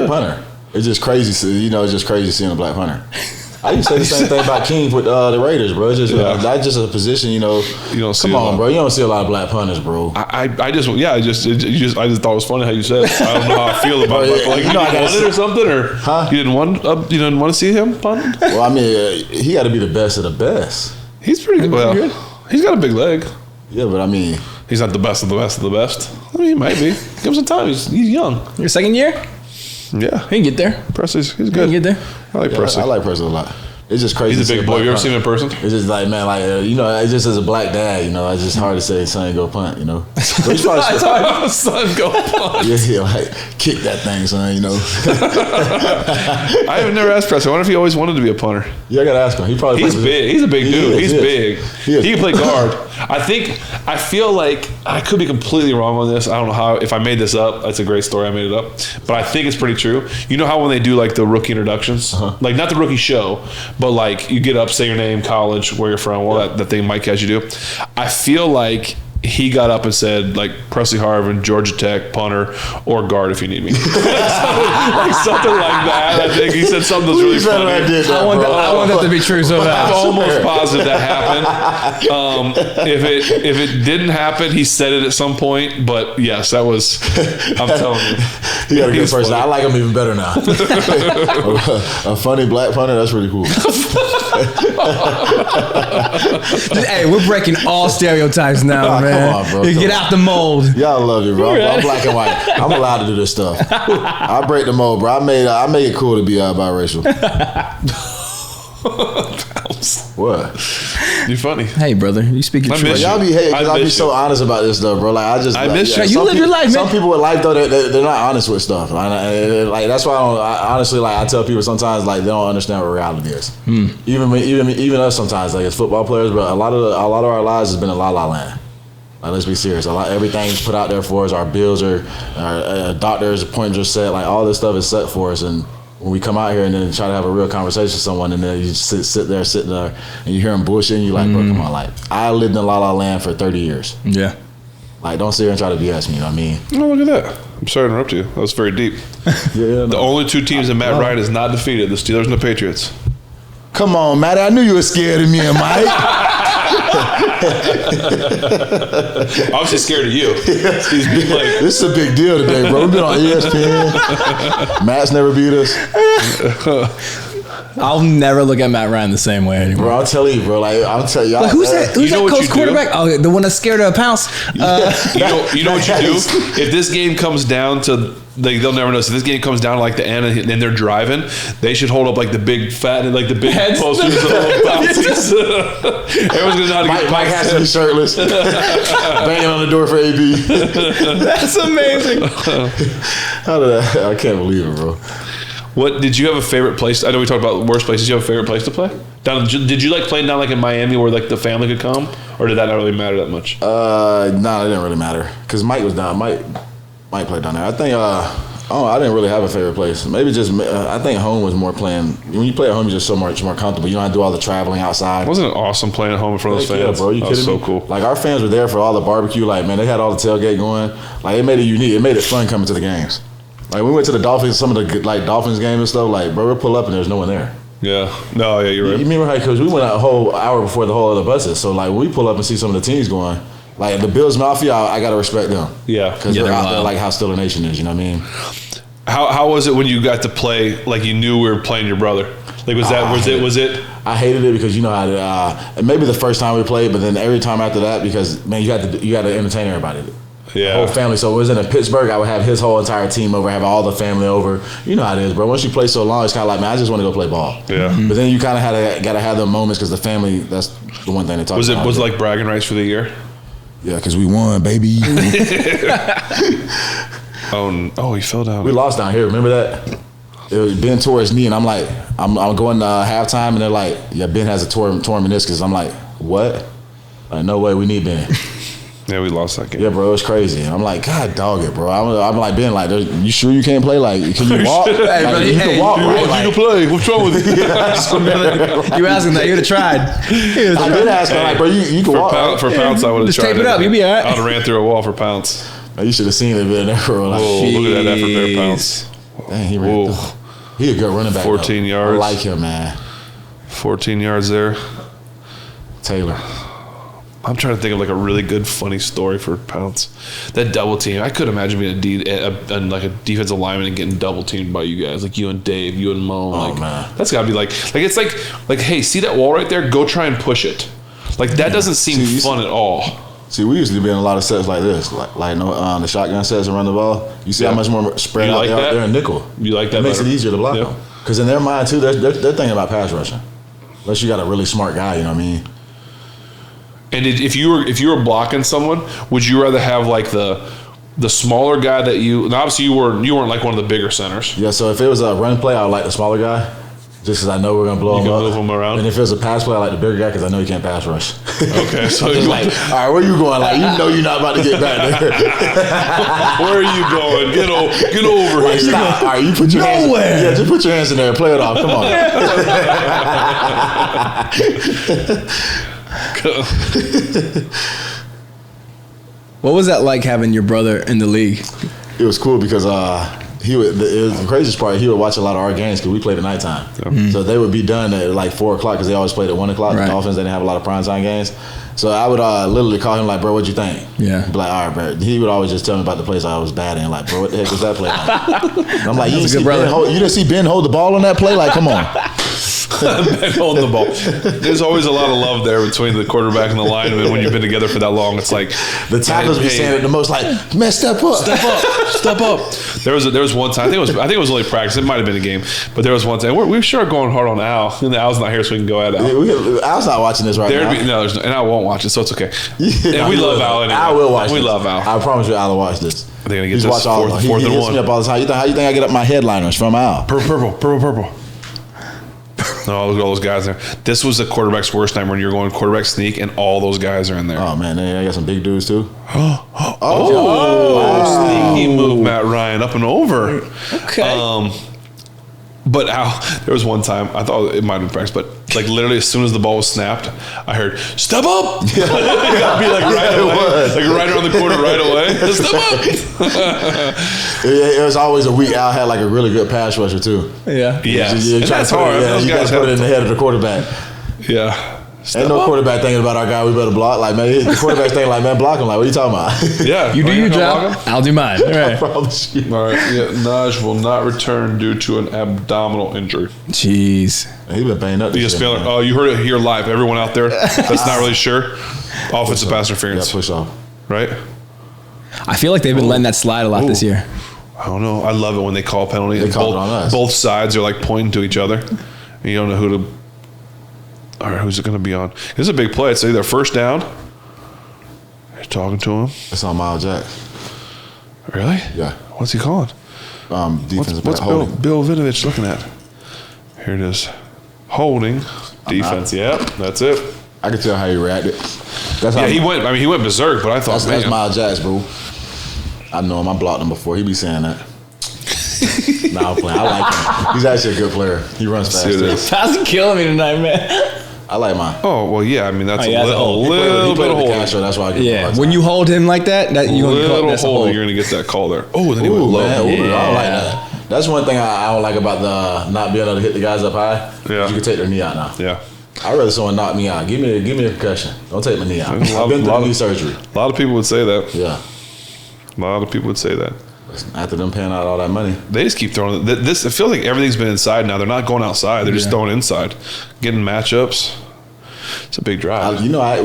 punter. It's just crazy. It's just crazy seeing a black punter. I used to say the same thing about King with the Raiders, bro. It's just that's just a position, you don't see. Come on, bro. You don't see a lot of black punters, bro. I just thought it was funny how you said it. I don't know how I feel about it. Like you want it or something, or you didn't want to see him punt? Well, I mean, he got to be the best of the best. He's pretty good. Well, he's got a big leg. Yeah, but I mean, he's not the best of the best of the best. I mean, he might be. Give him some time. He's young. Your 2nd year? Yeah, he can get there. Presley's he's good. He can get there. I like Presley. I like Presley a lot. It's just crazy. He's a big boy. You ever seen him in person? It's just like, man, it's just as a black dad, it's just hard to say son go punt, But he's probably son go punt. Yeah, like kick that thing, son, I have never asked Presley. I wonder if he always wanted to be a punter. Yeah, I gotta ask him. He's big. He's a big dude. He's big. He can play guard. I feel like I could be completely wrong on this. I don't know if I made this up. That's a great story. I made it up, but I think it's pretty true. You know how when they do like the rookie introductions, like not the rookie show, but like you get up, say your name, college, where you're from, all that thing Mike has you do. I feel like he got up and said, like, Presley Harvin, Georgia Tech, punter, or guard if you need me. Something like that. I think he said something that's really funny. I want that to be true so bad. I'm almost positive that happened. If it didn't happen, he said it at some point. But yes, that was. I'm telling you, he got a good person. I like him even better now. A funny black punter. That's really cool. Hey, we're breaking all stereotypes now, man. Come on, bro. Get out the mold. Y'all love you, bro. I'm black and white. I'm allowed to do this stuff. I break the mold, bro. I made it cool to be biracial. What? You're funny. Hey, brother, you speak your truth. Y'all be hating because I be so honest about this stuff, bro. Like I miss you. You live your life, man. Some people with life though, they're not honest with stuff. Like that's why honestly, like I tell people sometimes, like they don't understand what reality is. Even us sometimes, like as football players, but a lot of our lives has been a la la land. Like let's be serious. Everything's put out there for us. Our bills are, our doctors' appointments are set. Like all this stuff is set for us, and when we come out here and then try to have a real conversation with someone, and then you sit there, and you hear them bullshit, and you're like, bro, come on, like I lived in La La Land for 30 years. Yeah. Like don't sit here and try to BS me. You know what I mean? Oh, look at that. I'm sorry to interrupt you. That was very deep. The only two teams that Matt Ryan has not defeated: the Steelers and the Patriots. Come on, Matt. I knew you were scared of me and Mike. I was just scared of you. This is a big deal today, bro. We've been on ESPN. Matt's never beat us. I'll never look at Matt Ryan the same way anymore. Bro, I'll tell you, bro. Like I'll tell y'all. Like, who's that Colts quarterback? Oh, the one that's scared of Pounce. You know what you do? If this game comes down to, like, they'll never know. So if this game comes down to like the end and they're driving, they should hold up like the big fat and like the big posters. Everyone's gonna know how to get. Mike has to be shirtless, banging on the door for AB. That's amazing. How did I can't believe it, bro. What did you have a favorite place? I know we talked about worst places. Did you have a favorite place to play? Did you like playing down like in Miami where like the family could come, or did that not really matter that much? No, it didn't really matter because Mike was down. Mike played down there. I think. I didn't really have a favorite place. Maybe just I think home was more playing. When you play at home, you're just so much more comfortable. You don't have to do all the traveling outside. Wasn't it awesome playing at home in front of those fans? Yeah, bro. You kidding me? So cool. Like our fans were there for all the barbecue. Like man, they had all the tailgate going. Like it made it unique. It made it fun coming to the games. Like we went to the Dolphins, some of the like Dolphins games and stuff. Like bro, we'll pull up and there's no one there. Yeah. No. Yeah, you're right. You remember how because we went out a whole hour before the whole other buses. So like when we pull up and see some of the teams going, like the Bills Mafia, I gotta respect them. Yeah. Because they're out there like how Steeler Nation is. You know what I mean? How was it when you got to play like you knew we were playing your brother? Like was it? I hated it because you know how to. Maybe the first time we played, but then every time after that because man, you got to entertain everybody. Yeah. Whole family. So it was in Pittsburgh. I would have his whole entire team over, have all the family over. You know how it is, bro. Once you play so long, it's kind of like, man, I just want to go play ball. Yeah. But then you kind of got to have them moments because the family. That's the one thing they talk about. Was it like bragging rights for the year? Yeah, because we won, baby. Oh, he fell down. We lost down here. Remember that? It was Ben tore his knee, and I'm like, I'm going to halftime, and they're like, yeah, Ben has a torn meniscus. I'm like, what? Like, no way, we need Ben. Yeah, we lost that game. Yeah, bro, it was crazy. And I'm like, God dog it, bro. I'm like, Ben, like, you sure you can't play? Like, can you walk? Hey, like, you can walk, right? You can play. What's wrong with you? You asking that? You'd have tried. I did ask him, like, bro, you can walk. For Pounce, I would have Just tried tape it up. You'll be all right. I would have ran through a wall for Pounce. You should have seen it being there, bro. Like, Whoa, look at that effort there, Pounce. Dang, he ran through. He a good running back. 14 yards. I like him, man. 14 yards there. Taylor. I'm trying to think of like a really good, funny story for Pounce. That double team, I could imagine being like a defensive lineman and getting double teamed by you guys, like you and Dave, you and Mo. Oh, like, man. That's got to be like it's like, hey, see that wall right there? Go try and push it. Like that doesn't seem fun at all. See, we used to be in a lot of sets like this, like the shotgun sets around the ball. You see how much more spread out there in nickel. You like that? It makes it easier to block them. Because in their mind too, they're thinking about pass rushing. Unless you got a really smart guy, you know what I mean. And if you were blocking someone, would you rather have like the smaller guy that you? And obviously you weren't like one of the bigger centers. Yeah. So if it was a run play, I would like the smaller guy. Just because I know we're going to blow him up. Move him around. And if it's a pass play, I like the bigger guy because I know he can't pass rush. Okay, so you're like, all right, where you going? Like, you know you're not about to get back there. Where are you going? Get over like, here. Stop. All right, you put your hands. Yeah, just put your hands in there and play it off. Come on. What was that like having your brother in the league? It was cool because it was the craziest part. He would watch a lot of our games because we played at nighttime. So they would be done at like 4 o'clock because they always played at 1 o'clock. Right. The Dolphins, they didn't have a lot of primetime games. So I would literally call him like, bro, what'd you think? Yeah. He'd be like, all right, bro. He would always just tell me about the plays I was bad in. Like, bro, what the heck was that play like? I'm like, you didn't see Ben hold the ball on that play? Like, come on. Ben holding the ball. There's always a lot of love there between the quarterback and the lineman when you've been together for that long. It's like the tackles be saying it the most, like, man, step up. Step up. There was one time. I think it was only practice. It might have been a game, but there was one time we sure are going hard on Al, and Al's not here, so we can go at Al. Yeah, Al's not watching this right now. And I won't watch it, so it's okay. Yeah, and we love Al anyway. I will watch. We love Al. I promise you, Al will watch this. They're gonna get He's this fourth he and hits one. me up all the time. How you think I get up my headliners from Al? Purple. No, look at all those guys there. This was the quarterback's worst time when you're going quarterback sneak and all those guys are in there. Oh man, they got some big dudes too. Sneaky move, Matt Ryan, up and over. Okay. But Al, there was one time, I thought it might have been practice, but like literally as soon as the ball was snapped, I heard, step up! Be like right away. Like right around the corner right away. Step up! It was always a week. Al had like a really good pass rusher too. Yeah. Yes. You And that's hard. Those you guys got to put it in the head of the quarterback. Yeah. Ain't no quarterback thinking about our guy. We better block. Like, man, the quarterback's thinking like, man, block him. Like, what are you talking about? Yeah. You do your job. I'll do mine. All I right. promise you. All right. Yeah. Naj will not return due to an abdominal injury. Jeez. He been banged up. You heard it here live. Everyone out there that's not really sure. Offensive pass interference. Yeah, push off. Right? I feel like they've been letting that slide a lot this year. I don't know. I love it when they call a penalty. They call it on us. Both sides are like pointing to each other. And you don't know who to. All right, who's it going to be on? This is a big play. It's either first down. You're talking to him. It's on Miles Jack. Really? Yeah. What's he calling? Defensive What's holding. Bill Vinovich looking at? Here it is. Holding. Defense. Yep, that's it. I can tell how he reacted. That's how He went berserk, but I thought, That's Miles Jack, bro. I know him. I blocked him before. He be saying that. Nah, I'm playing. I like him. He's actually a good player. He runs fast. That's killing me tonight, man. I like mine. Oh, well, yeah. I mean, that's Oh, a yeah, little He bit played of with the holding. Castro, that's why I get Yeah. When you hold him like that you gonna call that's a hold. You're going to get that call there. Oh, then he Ooh, went low. man. Ooh, Yeah. I don't like that. That's one thing I don't like about the not being able to hit the guys up high. Yeah. You can take their knee out now. Yeah. I'd rather someone knock me out. Give me a concussion. Don't take my knee out. There's a lot I've been of- through lot of- knee surgery. A lot of people would say that. Yeah. A lot of people would say that. After them paying out all that money. They just keep throwing this. It feels like everything's been inside now. They're not going outside. They're just throwing inside, getting matchups. It's a big drive. We like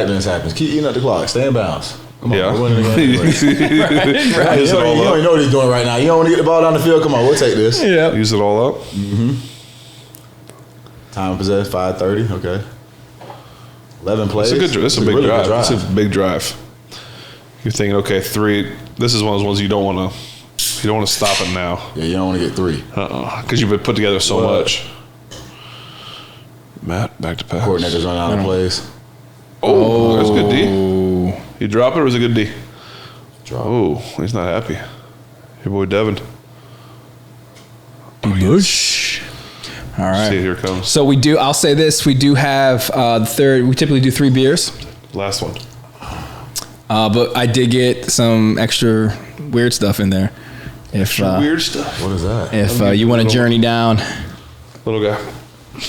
when this happens. Keep eating up the clock. Stay in bounds. Come on. Yeah. We're winning the game. Use You it don't all even up. know what he's doing right now. You don't want to get the ball down the field. Come on, we'll take this. Yeah. Use it all up. Time possessed, 5:30. Okay. 11 plays. It's a big really good drive. It's a big drive. You're thinking, okay, 3. This is one of those ones you don't want to. You don't want to stop it now. Yeah, you don't want to get 3. Because you've been put together so Well, much. Matt, back to pass. Coordinators run out of plays. Oh, that's a good D. You drop it or was it a good D? Drop. Oh, he's not happy. Your boy Devin. Bush. All right. See, here it comes. So I'll say this, we do have the third, we typically do 3 beers, Last one. but I did get some extra weird stuff in there. If Weird stuff. What is that? if you want to journey down, Little guy.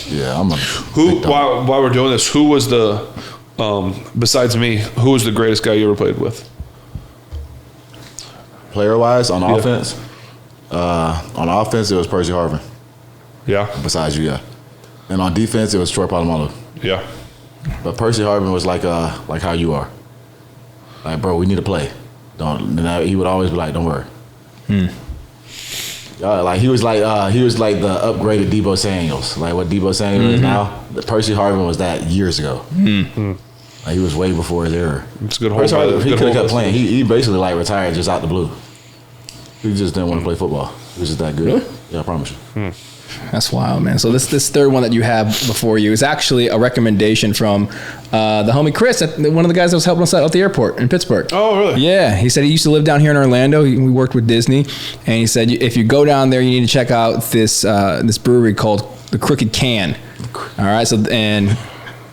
Yeah, I'm a. Who? While we're doing this, who was the? Besides me, who was the greatest guy you ever played with? Player wise, on offense, it was Percy Harvin. Yeah. Besides you, yeah. And on defense, it was Troy Polamalu. Yeah. But Percy Harvin was like how you are. Like, bro, we need to play. He would always be like, don't worry. Like he was like the upgraded Debo Samuels. Like what Debo Samuels is now. Percy Harvin was that years ago. Like he was way before his era. It's a good hold. Percy Harvin, he Good could have hold. kept playing. He basically like retired just out the blue. He just didn't want to play football. He was just that good. Really? Yeah, I promise you. that's wild, man. So this third one that you have before you is actually a recommendation from the homie Chris, one of the guys that was helping us out at the airport in Pittsburgh. Oh, really? Yeah, he said he used to live down here in Orlando. We worked with Disney, and he said if you go down there, you need to check out this brewery called the Crooked Can. All right, so and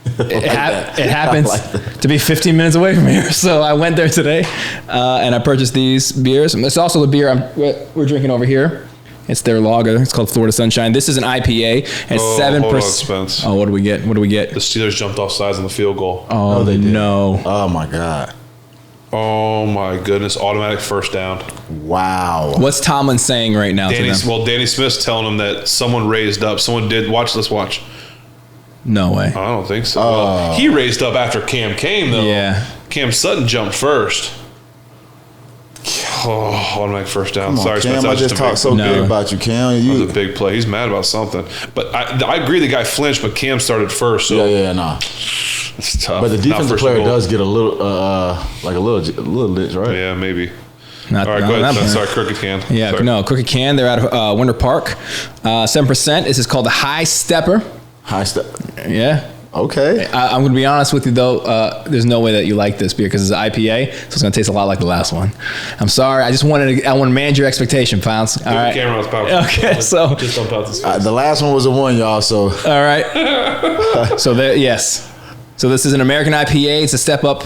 It happens to be 15 minutes away from here, so I went there today, and I purchased these beers. It's also the beer we're drinking over here. It's their lager. It's called Florida Sunshine. This is an IPA. It's 7%. Oh, what do we get? The Steelers jumped off sides on the field goal. Oh, they did. No. Oh my God. Oh my goodness! Automatic first down. Wow. What's Tomlin saying right now to them? Well, Danny Smith's telling him that someone raised up. Someone did. Let's watch. No way. I don't think so. Well, he raised up after Cam came, though. Yeah. Cam Sutton jumped first. Oh, automatic first down. Come on, Sorry, Cam, Spence. I just talked so good about you, Cam. That was a big play. He's mad about something. But I agree the guy flinched, but Cam started first. So nah. It's tough. But the defensive player does get a little, like a little lit, right? Yeah, maybe. All right, go ahead. Sorry, Crooked Can. Yeah, Sorry. no, Crooked Can. They're out of Winter Park. 7%. This is called the High Stepper. High Step. Yeah. Okay. I'm going to be honest with you, though. There's no way that you like this beer because it's an IPA, so it's going to taste a lot like the last one. I'm sorry. I want to manage your expectation, Pounce. All right. Camera was Okay, so just don't pout this. The last one was a 1, y'all. So. All right. So there, yes. So this is an American IPA. It's a step up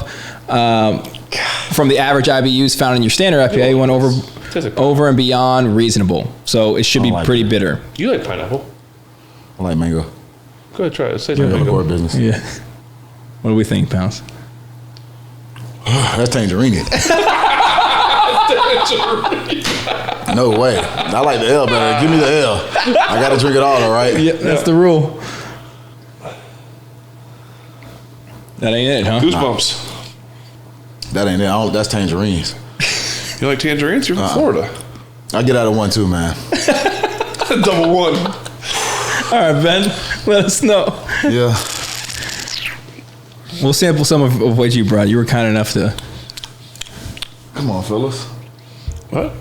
from the average IBUs found in your standard IPA. Went over and beyond reasonable. So it should be pretty bitter. You like pineapple? I like mango. Go ahead, try it. Say Yeah, mango. core business. Yeah. What do we think, Pounce? That's tangerine. No way. I like the L better. Give me the L. I got to drink it all right? Yeah, that's the rule. That ain't it, huh? Goosebumps. That ain't it. That's tangerines. You like tangerines? You're from Florida. I get out of 1 too, man. Double one. All right, Ben. Let us know. Yeah. We'll sample some of what you brought. You were kind enough to. Come on, fellas. What?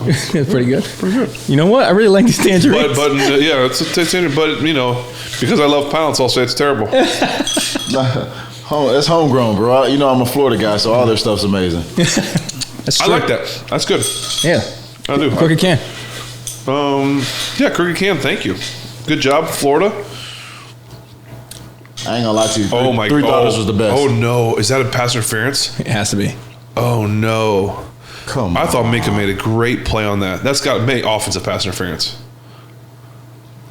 It's pretty good. Pretty good. You know what? I really like these tangerines. But yeah, it's a tangerine. But because I love Pounce, I'll say it's terrible. It's homegrown, bro. I'm a Florida guy, so all their stuff's amazing. That's I true. like that. That's good. Yeah. I do. Crooked Can. Yeah, Crooked Can. Thank you. Good job, Florida. I ain't gonna lie to you. Oh my God. God. $3 was the best. Oh no. Is that a pass interference? It has to be. Oh no. Come on. I thought Minka made a great play on that. That's got to make offensive pass interference.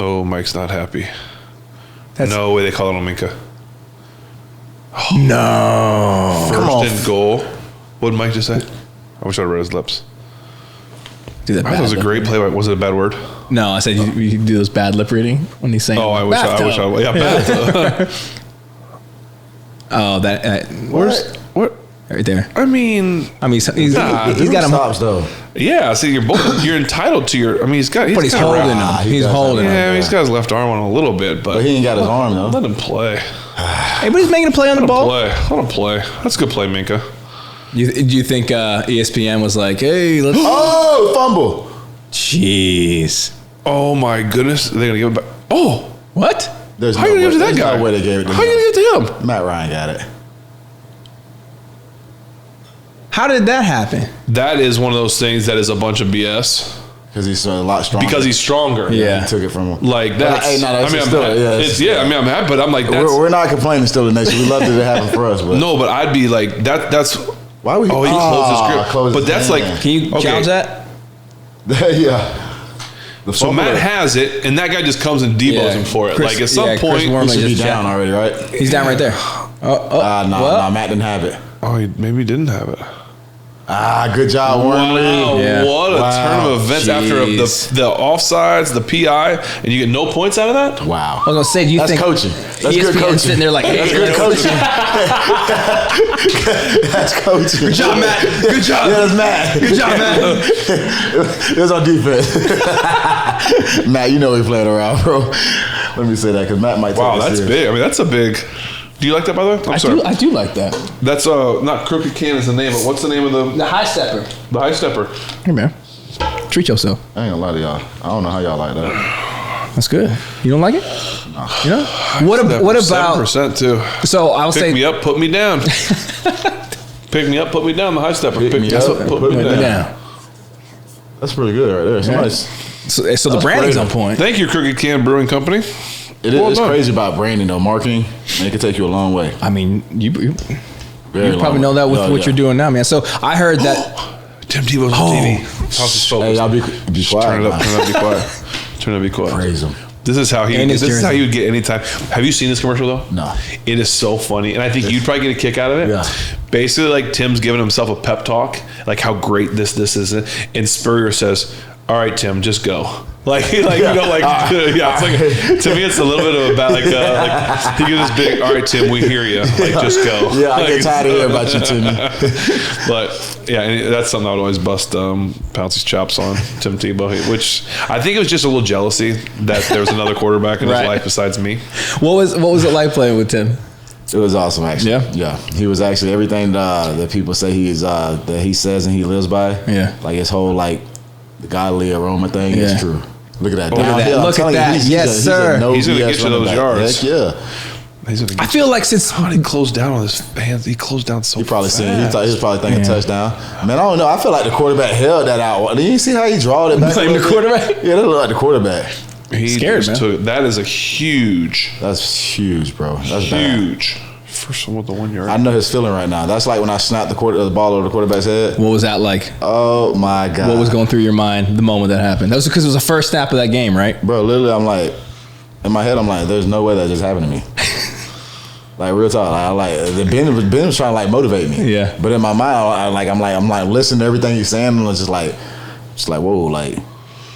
Oh, Mike's not happy. No way they call it on Minka. No. First and goal. What did Mike just say? I wish I'd read his lips. Do that I thought it was a great play. Was it a bad word? No, I said you do those bad lip reading when he's saying. Oh, I wish I yeah, bathtub. Oh, that. What? Right there. I mean, he's got him. Stops though. Yeah, see, you're entitled to your. I mean, he's But he's holding him. He's holding him. Yeah, he's got his left arm on a little bit, but he ain't got his arm though. Let him play. Hey, but he's making a play on the ball. Let him play. That's a good play, Minka. Do you think ESPN was like, hey, let's. Oh, fumble. Jeez. Oh my goodness, they're gonna give it back. Oh, what? How you gonna give it to that guy? No way they gave it to How you gonna give it to him? Matt Ryan got it. How did that happen? That is one of those things that is a bunch of BS. Because he's a lot stronger. Because he's stronger. Yeah. He took it from him. Like that's. I'm happy, but I'm like that's. We're not complaining still the nation. We love that it happened for us, but No, but I'd be like that. That's. why would he? Oh, he closed his grip. But that's like. Can you challenge that? Yeah. So Matt has it, and that guy just comes and debows him for it. Like at some point, he should be down already, right? He's down right there. No, Matt didn't have it. Oh, maybe he didn't have it. Good job, Wormley. Wow, Yeah. what a turn of events after the offsides, the PI, and you get no points out of that? Wow. I was gonna say, do you That's think coaching. That's good ESPN's coaching. sitting there like, hey, That's good coaching. That's coaching. Good job, Matt. Good job. Yeah, that's Matt. Good job, Matt. It was on defense. Matt, you know he playing around, bro. Let me say that because Matt might take Wow, it that's serious. big. I mean, that's a big. Do you like that, by the way? I'm sorry. I do like that. That's not Crooked Can is the name, but what's the name of The High Stepper. the High Stepper? Here, man. Treat yourself. I ain't gonna lie to y'all. I don't know how y'all like that. That's good. You don't like it? No. You know? What about 7% too? So I'll Pick say me up, put me down. Pick me up, put me down. The High Stepper. Pick me up, put me down. That's pretty good right there. Somebody's. So the branding's on point. Thank you, Crooked Can Brewing Company. It's crazy about branding though, marketing. And it can take you a long way. I mean, you Very probably long know that with way. what you're doing now, man. So I heard that. Tim Tebow's on TV. How's his focus? Hey, y'all be quiet. Turn it up. Be quiet. Turn it up. Be quiet. Praise him. This is how he. And his This is how jersey. you would get anytime. Have you seen this commercial though? No. It is so funny, and I think you'd probably get a kick out of it. Yeah. Basically, like Tim's giving himself a pep talk, like how great this is, and Spurrier says, "All right, Tim, just go." Like you know, like yeah. It's like to me, it's a little bit of about like he gives this big. All right, Tim, we hear you. Like just go. Yeah, I get tired of hearing about you, Timmy. But yeah, and that's something I would always bust Pouncey's chops on, Tim Tebow, which I think it was just a little jealousy that there was another quarterback in his life besides me. What was it like playing with Tim? It was awesome, actually. Yeah? He was actually everything that people say that he says and he lives by. Yeah. Like his whole like the godly aroma thing is true. Look at that. Look at that. Look at that. Yes, sir. He's gonna get you those yards. Heck yeah. I feel like since how did he close down on his hands? He closed down so. He probably fast. seen. He was probably thinking touchdown. Man, I don't know. I feel like the quarterback held that out. Did you see how he drawed it back? Blame the quarterback? Yeah, that looked like the quarterback. He scared, just man. that is a huge. That's huge, bro. That's bad. Huge. For someone with the 1 yard. I know his feeling right now. That's like when I snapped the ball over the quarterback's head. what was that like? Oh my god. What was going through your mind the moment that happened? That was because it was the first snap of that game, right? Bro, literally, I'm like, in my head, I'm like, there's no way that just happened to me. Like real talk, Ben was trying to like motivate me. Yeah. But in my mind, I'm like listening to everything he's saying, and it's just like whoa, like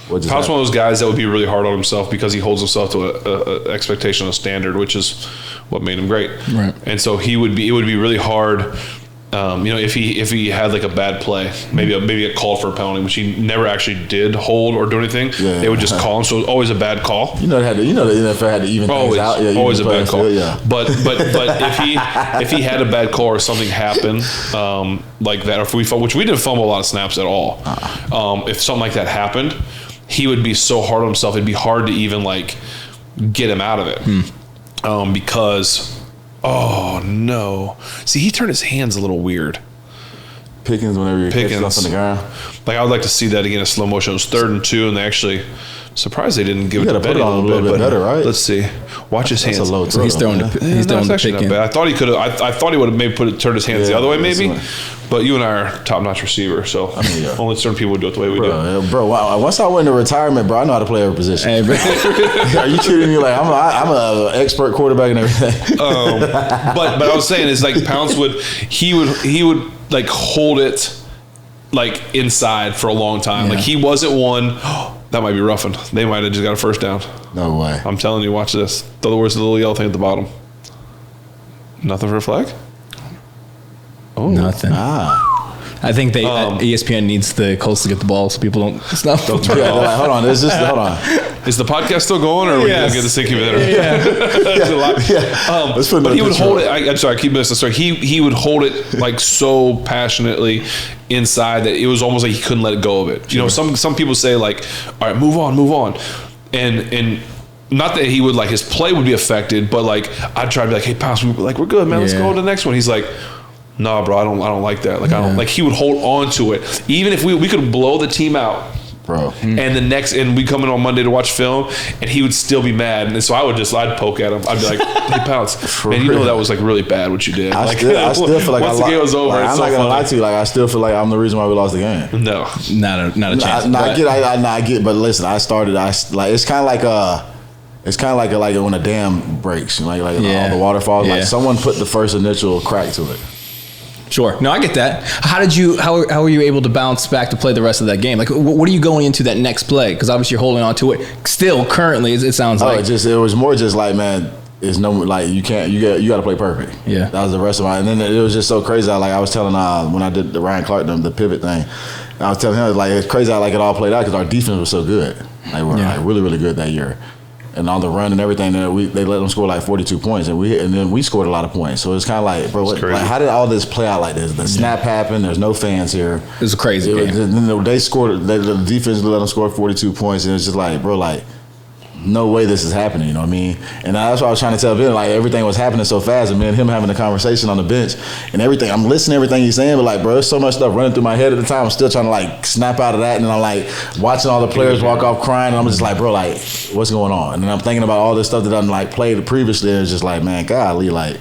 what just Powell's happened? one of those guys that would be really hard on himself because he holds himself to a expectation, a standard, which is what made him great. Right. And so it would be really hard. If he had like a bad play, maybe a call for a penalty, which he never actually did hold or do anything. Yeah. They would just call him, so it was always a bad call. The NFL had to even things out. Yeah, Always a bad call. Yeah. But if he had a bad call or something happened like that, or if which we didn't fumble a lot of snaps at all. If something like that happened, he would be so hard on himself. It'd be hard to even like get him out of it because. Oh no! See, he turned his hands a little weird. Pickens, whenever you catch stuff on the ground. Like I would like to see that again in slow motion. It was 3rd and 2, and they actually surprised they didn't give it to put Betty it on a little bit better, right? Let's see. Watch his hands. That's a low So he's throwing He's throwing the actually pick not in. bad. I thought he could have. I thought he would have maybe turned his hands the other way, maybe. But you and I are top-notch receiver, so only certain people would do it the way we do. Bro, once I went into retirement, bro, I know how to play every position. Hey, bro. Are you treating me like I'm an expert quarterback and everything? But I was saying is like Pounce would like hold it like inside for a long time. Yeah. Like he wasn't one. That might be roughing. They might have just got a first down. No way. I'm telling you, watch this. Throw the words, the little yellow thing at the bottom. Nothing for a flag? Oh. Nothing. I think they ESPN needs the Colts to get the ball so people don't snuff. Hold on. Hold on. Is the podcast still going, or are we going to get this incubator? There's a lot. Let's put but he would hold it. I'm sorry, I keep missing the story. He would hold it like so passionately inside that it was almost like he couldn't let go of it. You know, some people say like, all right, move on. And not that he would like his play would be affected, but like I'd try to be like, hey, Pounce, we're good, man. Let's go to the next one. He's like, nah, bro, I don't like that. Like I don't like. He would hold on to it, even if we could blow the team out, bro. And we come in on Monday to watch film, and he would still be mad. And so I'd poke at him. I'd be like, hey, Pounce, man, you know that was like really bad what you did. I still feel like once the game was over, I'm not gonna lie to you. Like I still feel like I'm the reason why we lost the game. No, not a chance. I get. But listen, it's kind of like when a dam breaks, like all the water falls. Like someone put the first initial crack to it. Sure. No, I get that. How were you able to bounce back to play the rest of that game? Like, what are you going into that next play? Because obviously you're holding on to it still currently. It sounds like it was more just like, man, it's no like you got to play perfect. Yeah, that was the rest of my. And then it was just so crazy. Like I was telling when I did the Ryan Clark the pivot thing, I was telling him like it's crazy how like it all played out because our defense was so good. Like we're like really really good that year. And on the run and everything, they let them score like 42 points, and then we scored a lot of points. So it's kind of like, bro, how did all this play out like this? The snap happened. There's no fans here. It was a crazy game. Then they scored. The defense let them score 42 points, and it's just like, bro, like no way this is happening, you know what I mean? And that's what I was trying to tell Ben, like, everything was happening so fast, and me and him having a conversation on the bench and everything. I'm listening to everything he's saying, but like, bro, there's so much stuff running through my head at the time. I'm still trying to like snap out of that, and then I'm like watching all the players walk off crying, and I'm just like, bro, like, what's going on? And then I'm thinking about all this stuff that I've like played previously, and it's just like, man, golly, like.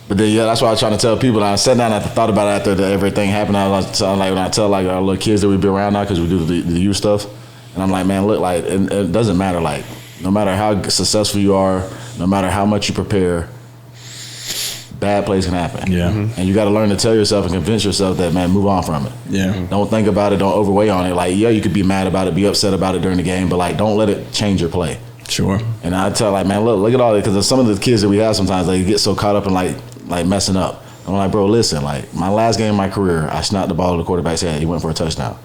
But then, yeah, that's why I was trying to tell people. And I sat down and I thought about it after everything happened. I was like, when I tell like our little kids that we be around now, because we do the youth stuff, and I'm like, man, look, like, it doesn't matter, like, no matter how successful you are, no matter how much you prepare, bad plays can happen. Yeah. And you got to learn to tell yourself and convince yourself that, man, move on from it. Yeah. Don't think about it. Don't overweigh on it. Like, yeah, you could be mad about it, be upset about it during the game, but like, don't let it change your play. Sure. And I tell like, man, look at all this, because some of the kids that we have sometimes, they get so caught up in like messing up. I'm like, bro, listen, like, my last game of my career, I snapped the ball to the quarterback's head. He went for a touchdown.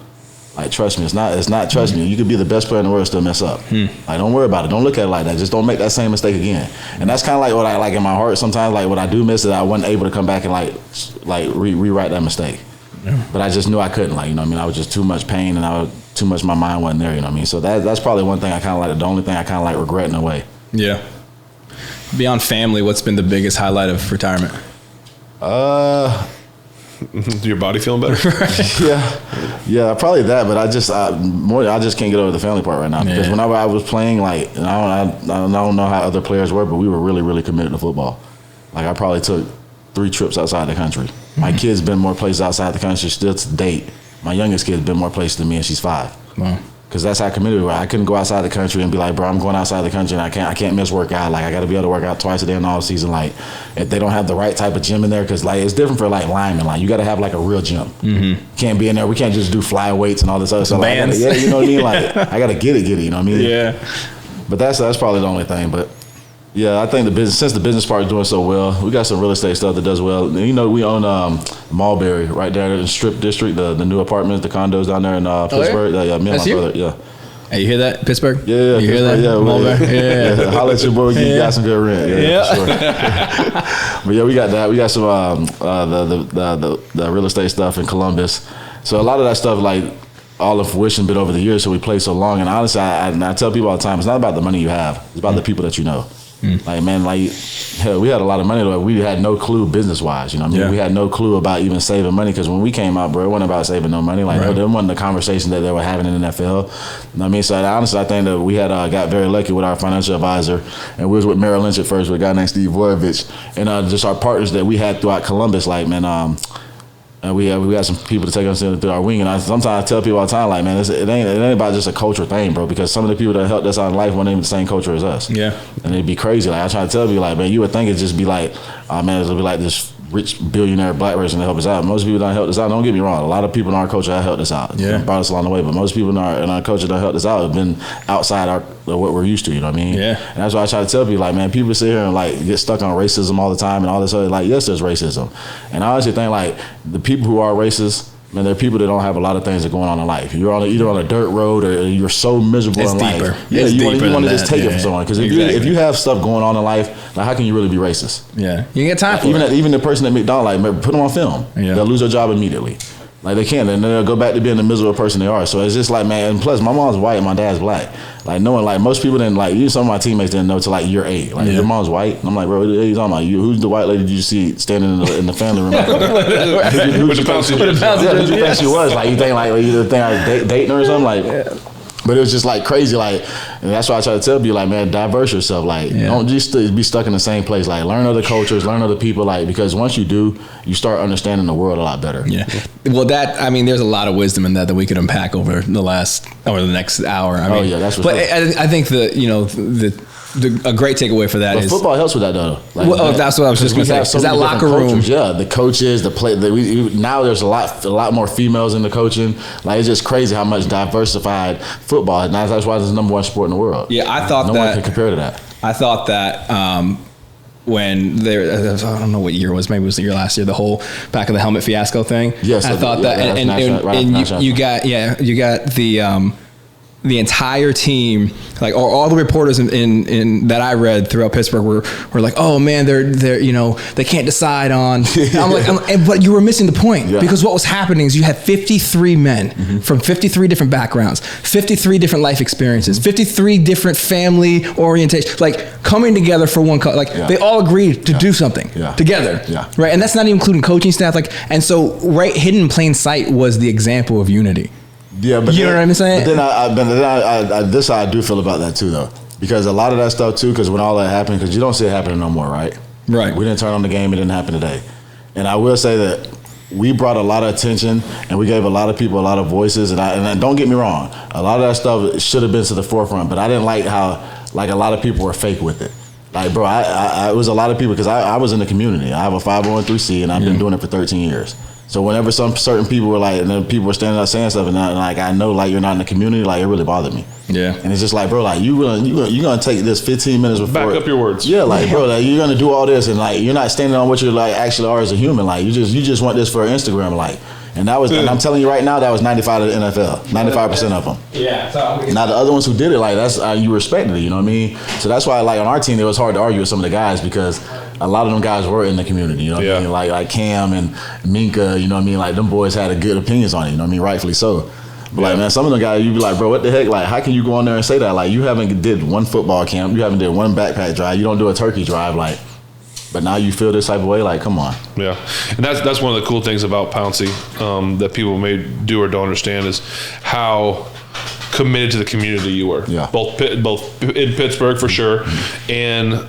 Like, trust me, it's not trust me. You could be the best player in the world and still mess up. Like, don't worry about it. Don't look at it like that. Just don't make that same mistake again. And that's kind of like what I like in my heart sometimes. Like, what I do miss is I wasn't able to come back and like rewrite that mistake. Yeah. But I just knew I couldn't. Like, you know what I mean? I was just too much pain, and I was too much. My mind wasn't there. You know what I mean? So that's probably one thing I kind of like. The only thing I kind of like regret in a way. Yeah. Beyond family, what's been the biggest highlight of retirement? Your body feeling better? yeah, probably that. But I just can't get over the family part right now, because whenever I was playing, like, and I don't know how other players were, but we were really, really committed to football. Like, I probably took 3 trips outside the country. My kid's been more places outside the country still to date. My youngest kid's been more places than me, and she's 5. Wow. Because that's how committed we were. I couldn't go outside the country and be like, bro, I'm going outside the country, and I can't miss workout. Like, I got to be able to work out twice a day in the off season. Like, if they don't have the right type of gym in there, because like, it's different for like linemen. Like, you got to have like a real gym. Can't be in there. We can't just do fly weights and all this other stuff. Like, you know what I mean? Like, I got to get it. You know what I mean? Yeah. But that's probably the only thing. But yeah, I think since the business part is doing so well, we got some real estate stuff that does well. You know, we own Mulberry right there in the Strip District, the new apartments, the condos down there in Pittsburgh. Yeah, me and my brother. Yeah. Hey, you hear that, Pittsburgh? Yeah, you hear that? Yeah. Holla at your boy. You got some good rent. Yeah. For sure. But yeah, we got that. We got some the real estate stuff in Columbus. So a lot of that stuff, like, all of fruition been over the years, so we play so long. And honestly, I tell people all the time, it's not about the money you have. It's about the people that you know. Like, man, like, hell, we had a lot of money, but we had no clue business-wise, you know what I mean? We had no clue about even saving money, because when we came out, bro, it wasn't about saving no money. Like, there wasn't the conversation that they were having in the NFL. You know what I mean? So, honestly, I think that we had got very lucky with our financial advisor, and we was with Merrill Lynch at first with a guy named Steve Voyevich, and just our partners that we had throughout Columbus, like, man, we got some people to take us through our wing, and sometimes I tell people all the time, like, man, it ain't about just a culture thing, bro. Because some of the people that helped us out in life weren't even the same culture as us. Yeah, and it'd be crazy. Like, I try to tell people, like, man, you would think it'd just be like, oh man, it'll be like this rich billionaire black person to help us out. Most people don't help us out. Don't get me wrong. A lot of people in our culture have helped us out. Yeah, brought us along the way. But most people in our culture that helped us out have been outside what we're used to. You know what I mean? Yeah. And that's why I try to tell people, like, man, people sit here and like get stuck on racism all the time and all this other. Like, yes, there's racism, and I honestly think, like, the people who are racist, man, there are people that don't have a lot of things that are going on in life. You're either on a dirt road, or you're so miserable in life. Yeah, you want to just take it from someone. Because if you have stuff going on in life, like, how can you really be racist? Yeah, you get time for it. Even the person at McDonald's, like, put them on film. Yeah. They'll lose their job immediately. Like, they can't, and then they'll go back to being the miserable person they are. So it's just like, man, and plus my mom's white and my dad's black. Like, knowing, like, most people didn't, like, some of my teammates didn't know till like year 8. Like, your mom's white. And I'm like, bro, what are you talking about? Who's the white lady did you see standing in the family room? Who'd you think she was? Like, you think I was dating her or something? Like, but it was just like crazy, like, and that's why I try to tell people, like, man, diverse yourself. Like, don't just be stuck in the same place. Like, learn other cultures, learn other people. Like, because once you do, you start understanding the world a lot better. Yeah. Well, there's a lot of wisdom in that we could unpack over the next hour. I mean, that's what. But I think a great takeaway for that is football helps with that, though. Like, that's what I was just going to say. Is that locker room? Yeah, the coaches, the play. Now there's a lot more females in the coaching. Like, it's just crazy how much diversified football. And that's why it's the number 1 sport in the world. Yeah, I thought no one can compare to that. I thought that when I don't know what year it was, maybe it was the year last year, the whole back of the helmet fiasco thing. Yes, I thought that, and you got the the entire team, like all the reporters in that I read throughout Pittsburgh were like, oh man, they're they can't decide on. But you were missing the point because what was happening is you had 53 men from 53 different backgrounds, 53 different life experiences, 53 different family orientations, like coming together for one. They all agreed to do something together, right? And that's not even including coaching staff. And so right hidden in plain sight was the example of unity. Yeah, but you know what I'm saying? But then this how I do feel about that too, though, because a lot of that stuff too. Because when all that happened, because you don't see it happening no more, right? Right. We didn't turn on the game; it didn't happen today. And I will say that we brought a lot of attention, and we gave a lot of people a lot of voices. And don't get me wrong, a lot of that stuff should have been to the forefront. But I didn't like how a lot of people were fake with it. Like, bro, it was a lot of people because I was in the community. I have a 501(c)(3), and I've been doing it for 13 years. So whenever some certain people were like, and then people were standing up saying stuff, and I know you're not in the community, it really bothered me. Yeah. And it's just like, bro, you're gonna take this 15 minutes before. Back up your words. Yeah, bro, you're gonna do all this, and you're not standing on what you actually are as a human. You just want this for Instagram, And that was, and I'm telling you right now, that was 95 of the NFL, 95% of them. Yeah. Now the other ones who did it, that's you respected it, you know what I mean? So that's why, on our team, it was hard to argue with some of the guys because a lot of them guys were in the community, you know what I mean? Like Cam and Minka, you know what I mean? Them boys had good opinions on it, you know what I mean? Rightfully so. But man, some of them guys, you be like, bro, what the heck? How can you go on there and say that? You haven't did one football camp, you haven't did one backpack drive, you don't do a turkey drive, but now you feel this type of way, come on. Yeah, and that's one of the cool things about Pouncey that people may do or don't understand is how committed to the community you were. Yeah. Both in Pittsburgh for sure, and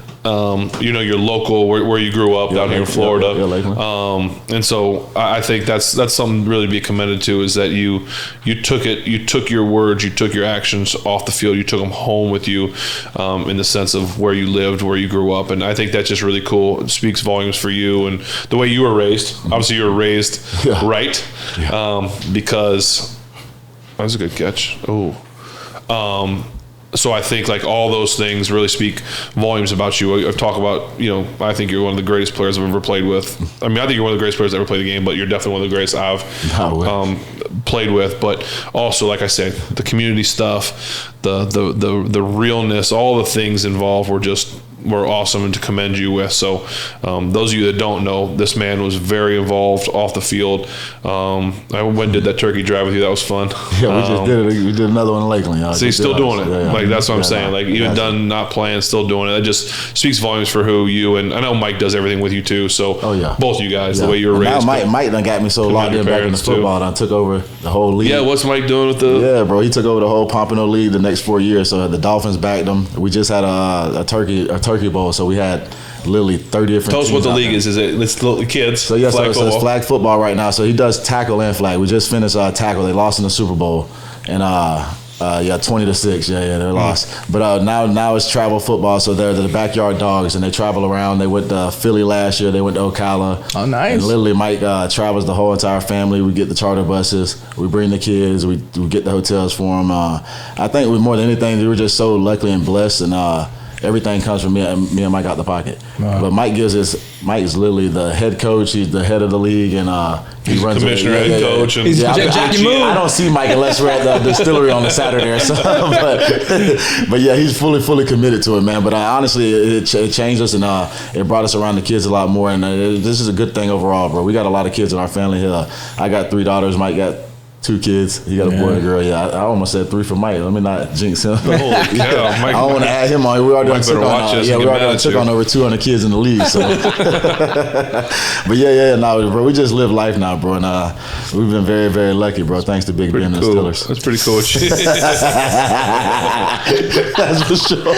your local where you grew up down here in Florida. And so I think that's something really to be commended to is that you took your words, you took your actions off the field, you took them home with you in the sense of where you lived, where you grew up. And I think that's just really cool. It speaks volumes for you and the way you were raised. Obviously you were raised right because that was a good catch. So I think all those things really speak volumes about you. I've talked about, I think you're one of the greatest players I've ever played with. I mean, I think you're one of the greatest players that ever played the game, but you're definitely one of the greatest I've played with. But also, like I said, the community stuff, the realness, all the things involved were awesome and to commend you with. So those of you that don't know, this man was very involved off the field. I went and did that turkey drive with you. That was fun. Yeah, we just did it. We did another one in Lakeland. So he's still doing it. Yeah. That's what I'm saying. Even done not playing, still doing it. It just speaks volumes for who you and I know Mike does everything with you too. So both you guys, the way you were raised. Now Mike done got me so locked in back in the football. I took over the whole league. Yeah, what's Mike doing with the? Yeah, bro, he took over the whole Pompano League the next 4 years. So the Dolphins backed him. We just had a turkey bowl, so we had literally 30 different. Tell us what the league is. Is it's little kids? So so it's flag football right now. So he does tackle and flag. We just finished tackle. They lost in the Super Bowl, and 20-6. Yeah, they lost. But now it's travel football. So they're the backyard dogs, and they travel around. They went to Philly last year. They went to Ocala. Oh, nice. And literally, Mike travels the whole entire family. We get the charter buses. We bring the kids. We get the hotels for them. I think more than anything, we were just so lucky and blessed, and everything comes from me and Mike out the pocket. Wow. But Mike is literally the head coach. He's the head of the league, and he runs commissioner, head coach. And I don't see Mike unless we're at the distillery on the Saturday or something. But yeah, he's fully committed to it, man. But honestly, it changed us, and it brought us around the kids a lot more. And this is a good thing overall, bro. We got a lot of kids in our family here. I got 3 daughters. Mike got 2 kids. He got a boy and a girl. Yeah, I almost said 3 for Mike. Let me not jinx him. Mike, I don't want to add him on. We already took on over 200 kids in the league. So, but bro, we just live life now, bro, and we've been very, very lucky, bro. Thanks to Big Ben and the Steelers. That's pretty cool. That's for sure.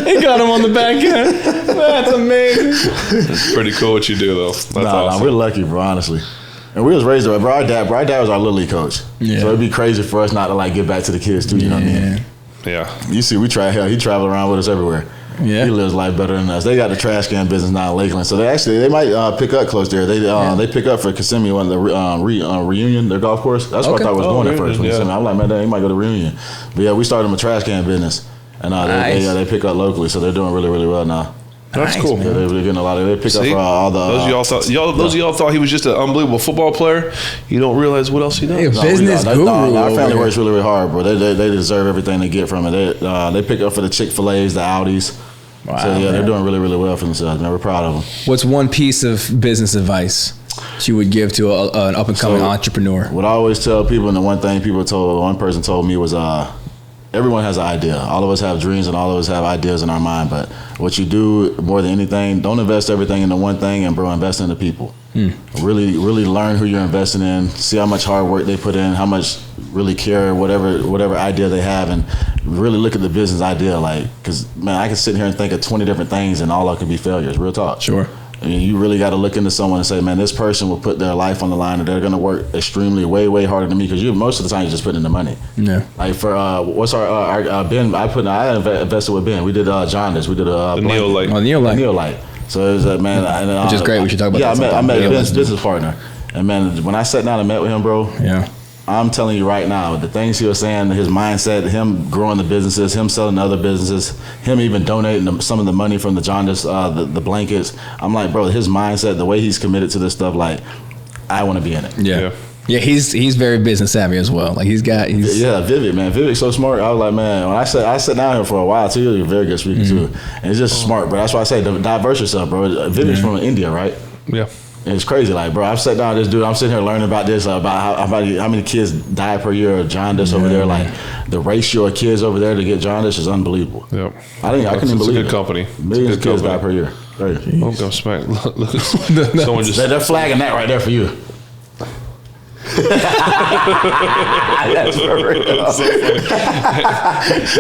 He got him on the back end. That's amazing. It's pretty cool what you do, though. That's awesome. We're lucky, bro. Honestly. And we was raised up. Bro, our dad was our little league coach. Yeah. So it'd be crazy for us not to get back to the kids too. You know what I mean? Yeah. You see, he travel around with us everywhere. Yeah. He lives life better than us. They got the trash can business now in Lakeland, so they might pick up close there. They pick up for Kissimmee on the Reunion, their golf course. That's what I thought was going at first. I'm like, man, he might go to Reunion. But yeah, we started them a trash can business, and they pick up locally, so they're doing really, really well now. That's Nice, cool. man. Yeah, they were getting a lot of. They pick up See? for all the. Those of y'all thought he was just an unbelievable football player. You don't realize what else he does. Hey, business guru. Our over family here. works really, really hard, bro. They deserve everything they get from it. They pick up for the Chick-fil-A's, the Audis. Wow, So yeah, man. they're doing really, really well for themselves. Man, we're proud of them. What's one piece of business advice that you would give to an up and coming entrepreneur? What I always tell people, and the one thing one person told me was, everyone has an idea. All of us have dreams, and all of us have ideas in our mind. But what you do more than anything, don't invest everything into one thing, and bro, invest in the people. Really, really learn who you're investing in. See how much hard work they put in, how much really care, whatever idea they have, and really look at the business idea. Like, because man, I can sit here and think of 20 different things, and all of it could be failures. Real talk. Sure. I mean, you really got to look into someone and say, man, this person will put their life on the line, and they're going to work extremely, way, way harder than me. Because most of the time you're just putting in the money. Yeah. Like for what's our Ben? I invested with Ben. We did Jaundice. We did The Neolite. Oh, Neolite. So it was man, Which is great. We should talk about yeah, that. I met sometime. Ben's business partner, and man, when I sat down and met with him, bro, Yeah. I'm telling you right now, the things he was saying, his mindset, him growing the businesses, him selling to other businesses, him even donating some of the money from the Jaundice, the blankets. I'm like, bro, his mindset, the way he's committed to this stuff, like, I want to be in it. Yeah. Yeah, he's very business savvy as well. Like he's Yeah, Vivek, man. Vivek's so smart. I was like, man, when I sat down here for a while too, he's a very good speaker too. And he's just smart, bro. That's why I say diverse yourself, bro. Vivek's from India, right? Yeah. And it's crazy, like, bro. I've sat down with this dude. I'm sitting here learning about this, about how many kids die per year of jaundice over there. Like the ratio of kids over there to get jaundice is unbelievable. Yep. I couldn't even believe it. It's a good company. Millions of It's a good kids die company. per year. Crazy. Oh, go smack. Look, someone just. They're flagging that right there for you. That's for real. That's so funny.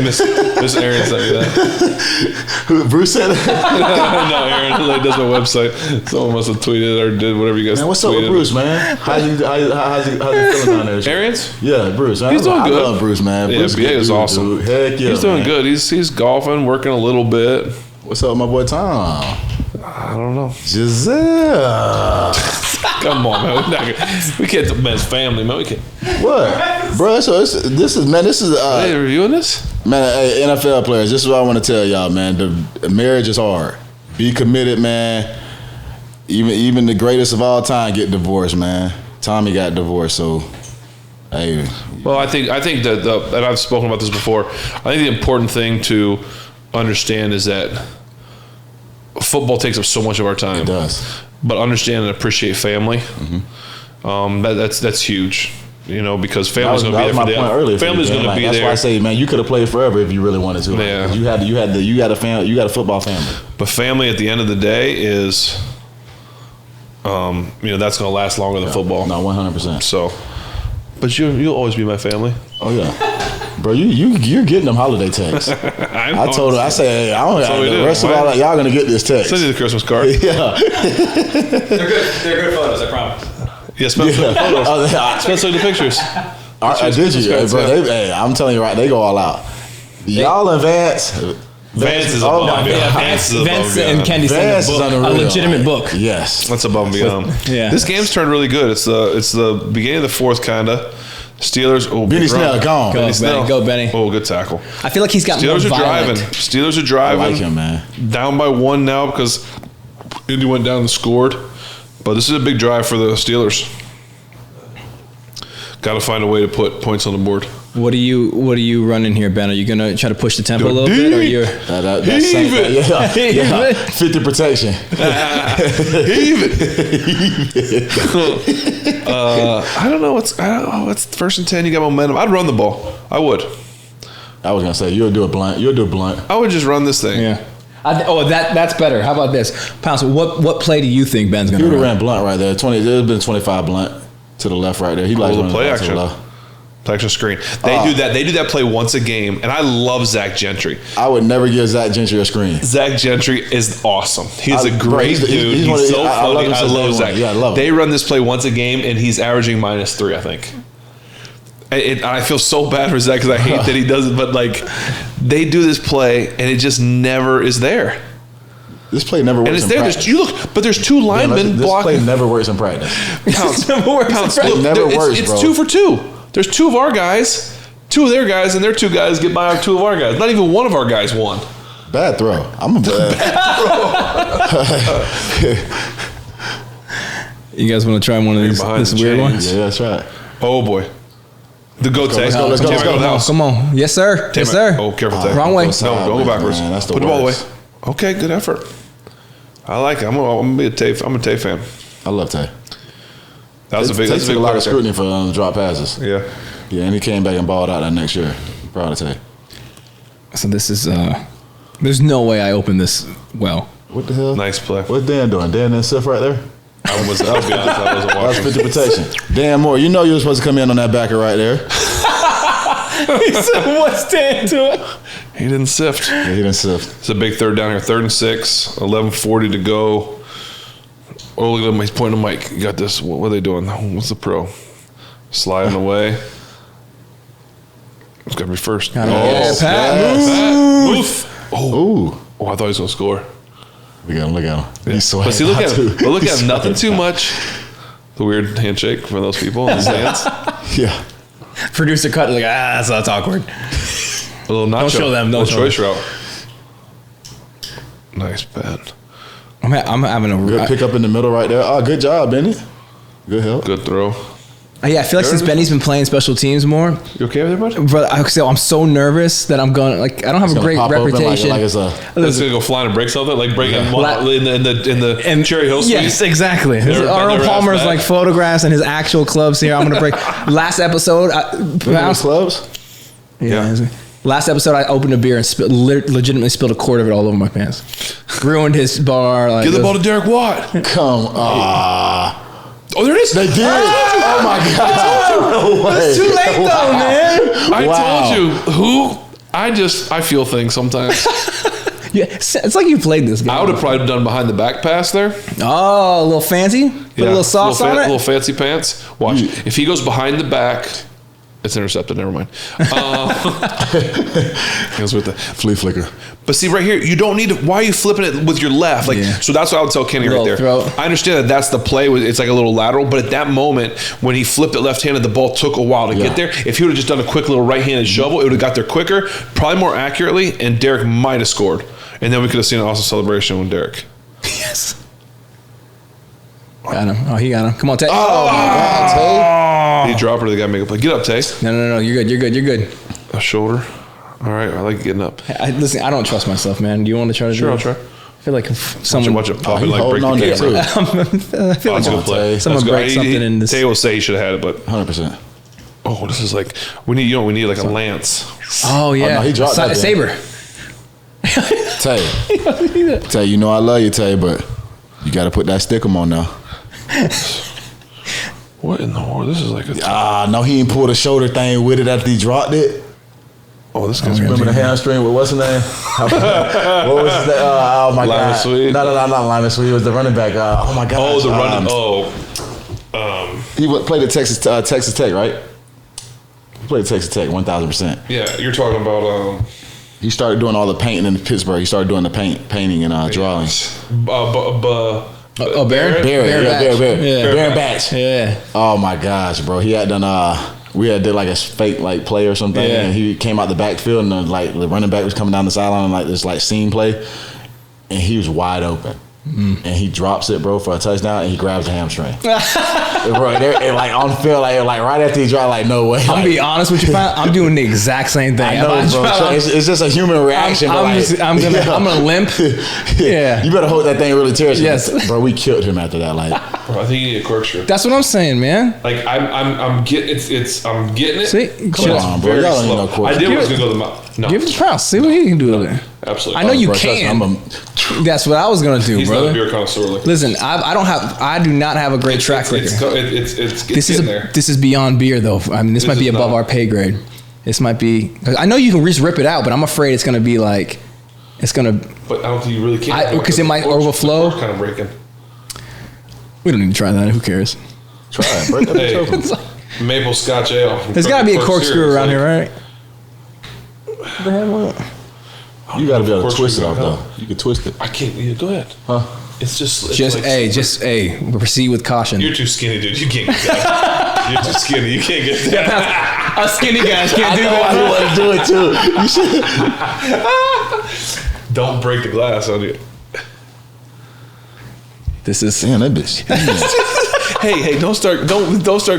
Miss Aaron sent me that. Who, Bruce said it? No, Aaron like, does my website. Someone must have tweeted or did whatever you guys. Man, what's up with tweeted. Bruce, man? How's he feeling down there? Arians? Yeah, Bruce. He's doing good. I love Bruce, man. Yeah, Bruce BA is dude, awesome. Dude. Heck yeah, He's doing man. good. He's golfing, working a little bit. What's up with my boy Tom? I don't know. Giselle. Come on, man. We can't demand his family, man. We can't. What? Bro, so this is Are they reviewing this? man, hey, NFL players, this is what I want to tell y'all, man. The marriage is hard. Be committed, man. Even the greatest of all time get divorced, man. Tommy got divorced, so hey. Well, I think that and I've spoken about this before. I think the important thing to understand is that football takes up so much of our time. It does. But understand and appreciate family. That's huge. You know, because family's going to be there for my point earlier. Family's going to be that's there. why I say, man, you could have played forever if you really wanted to. Yeah. You had a football family. But family, at the end of the day, is, that's going to last longer than football. No, 100%. So, but you'll always be my family. Oh yeah, bro, you're getting them holiday texts. I told her, I say, hey, I don't. The rest of y'all gonna get this text. Send you the Christmas card. Yeah. They're good photos, I promise. Yeah, Spencer. Yeah. Photos. Spencer, the pictures. Did you? Hey, bro, hey, I'm telling you right, they go all out. Y'all and Vance. Vance is above and beyond. Vance is above Vance and and beyond. Kenny Vance sent is a book, a unreal. legitimate book. Yes. That's above and beyond. Yeah. This game's turned really good. It's the beginning of the fourth, kinda. Steelers. Oh, Benny big Snell run. gone. Go, Benny Snell. Benny. Go, Benny. Oh, good tackle. I feel like he's got Steelers more are driving. violent. Steelers are I driving. like him, man. Down by one now because Indy went down and scored. But this is a big drive for the Steelers. Got to find a way to put points on the board. What are you running here, Ben? Are you gonna try to push the tempo a little bit, or you're? That's same, yeah. 50 protection. I don't know what's first and 10. You got momentum. I'd run the ball. I would. I was gonna say you'll do a blunt. I would just run this thing. Yeah. That's better. How about this, Pouncey? What play do you think Ben's He gonna would have run? ran blunt right there. There's been 25 blunt to the left right there. He likes the running play the ball to the action. left. Play action screen. They do that. They do that play once a game, and I love Zach Gentry. I would never give Zach Gentry a screen. Zach Gentry is awesome. He's a Bro, great dude. He's so funny. him I since love day Zach. one. Yeah, I love him. They run this play once a game, and he's averaging -3, I think. I feel so bad for Zach because I hate that he does it, but like they do this play, and it just never is there. This play never works And it's in there. practice. But there's two linemen This play blocking. never works in practice. Pounce. It never works. Pounce. It never works, It's bro. 2 for 2. There's 2 of our guys, 2 of their guys, and their 2 guys get by on 2 of our guys. Not even one of our guys won. Bad throw. I'm a bad You guys want to try one of these this weird one? Yeah, that's right. Oh boy. The go Tay. Let's go. Come on. Yes, sir. Yes, sir. Oh, careful, Tay. Wrong way. No, don't go backwards. Man, that's the Put the ball away. worst. Okay, good effort. I like it. I'm gonna be a Tay. I'm a Tay fan. I love Tay. That was a big. Tay That's a took big a lot of player. scrutiny for drop passes. Yeah. Yeah, and he came back and balled out that next year. Proud of Tay. So this is there's no way I open this well. What the hell? Nice play. What's Dan doing? Dan and Sif right there? I wasn't watching. That's 50 protection. Dan Moore, you know you were supposed to come in on that backer right there. He said, "What's Dan doing?" He didn't sift. Yeah, he didn't sift. It's a big third down here. 3rd and 6. 11:40 to go. Oh, look at him. He's pointing to Mike. You got this. What are they doing? What's the pro? Sliding away. It's got to be first. Yeah, Yes, Pat. yes. Move. Oh. Ooh. Oh, I thought he was going to score. Look at him. He's so But see, look at him. happy. But look at He's him. so Nothing too happy. much. The weird handshake from those people in the stands. Yeah. Producer cut like that's awkward. A little nacho. Don't show them, don't little show choice route. Nice, Ben. I'm having a Good pick up in the middle right there. Oh, good job, Benny. Good help. Good throw. Yeah, I feel like since Benny's been playing special teams more, You okay with it, bud? but I'm so nervous that I'm going I don't have a Gonna great pop open reputation. like it's a. Let's go flying and break something, like breaking in the Cherry Hill Suite. Yes, exactly. Never Arnold asked Palmer's that. like photographs and his actual clubs here. I'm gonna break. Last episode, Those clubs? Yeah. Last episode, I opened a beer and legitimately spilled a quart of it all over my pants. Ruined his bar. Like, Give the ball to Derek Watt. Come on. Oh, there it is. They did. Oh my God. No way. It's too late though, man. I Wow. told you. I feel things sometimes. Yeah, it's like you played this game. I would have probably done behind the back pass there. Oh, a little fancy. Put a little sauce on A it. little fancy pants. Watch. If he goes behind the back, it's intercepted. Never mind. He goes with the Flea flicker. But see, right here, you don't need to. Why are you flipping it with your left? Like, Yeah. so that's what I would tell Kenny right Little there. throw. I understand that that's the play. It's like a little lateral, but at that moment, when he flipped it left-handed, the ball took a while to get there. If he would have just done a quick little right-handed shovel, it would have got there quicker, probably more accurately, and Derek might have scored. And then we could have seen an awesome celebration with Derek. Yes. Got him. Oh, he got him. Come on, Tay. Oh my God, Tay. Did he drop or did the guy make a play? Get up, Tay. No. You're good. A shoulder. All right, I like getting up. Listen, I don't trust myself, man. Do you want to try to do Sure, it? I'll try. I feel like if someone Watch it pop he and like break holding the on to camera. it, too. I feel That's a like good play. someone That's good. breaks something in this. Tay will say he should have had it, but 100%. oh, this is like we need like a lance. Oh yeah, no, he dropped that Saber. Tay. Tay, you know I love you, Tay, but you got to put that stickum on now. What in the world? This is like a. No, he ain't pulled a shoulder thing with it after he dropped it. Oh, this guy's Remember the hamstring with what's his name? What was his name? Oh my Lyman God. Sweet? No, not Lyman Sweet. It was the running back. Oh my God. Oh, the running. He played at Texas Tech, right? He played at Texas Tech 1,000%. Yeah, you're talking about. He started doing all the painting in Pittsburgh. He started doing the painting and drawing. Barron? Baron Batch. Yeah. Oh my gosh, bro. He had done we had did like a fake like play or something, Yeah. and he came out the backfield and like the running back was coming down the sideline and like this like seam play, and he was wide open. And he drops it, bro, for a touchdown, and he grabs the hamstring. Bro, and like on field, like right after he dropped, like no way. I'm gonna be honest with you, Pat. I'm doing the exact same thing. I know, bro. So it's just a human reaction. I'm gonna limp. Yeah. You better hope that thing really tears you. Yes. Bro, we killed him after that. Like, Bro, I think you need a corkscrew. That's what I'm saying, man. Like I'm getting I'm getting it. See? Come on, bro. Very Y'all don't need slow. no corkscrew. I did was gonna go to the mouth. No, Give it to Prowse. See what he can do with it. absolutely. I know you bro, trust me, can. That's what I was gonna do, He's not a brother. beer connoisseur. Like Listen, I do not have a great track record. It's This is getting there. this is beyond beer, though. I mean, this might be is above not. our pay grade. This might be. I know you can just rip it out, but I'm afraid it's gonna be like, it's gonna. But I don't think you really can. Because it might overflow. Kind of breaking. We don't need to try that. Who cares? try it. Break that bitch open. Maple Scotch ale. There's got to be a corkscrew around here, right? You got to be able to Corkscrew twist it off, gonna though. You can twist it. I can't. Yeah, go ahead. Huh? It's just. Proceed with caution. You're too skinny, dude. You can't get that. You're too skinny. You can't get that. Us skinny guys can't do I that. want to do it, too. You should. Don't break the glass on you. This is Damn, that bitch. Hey, don't start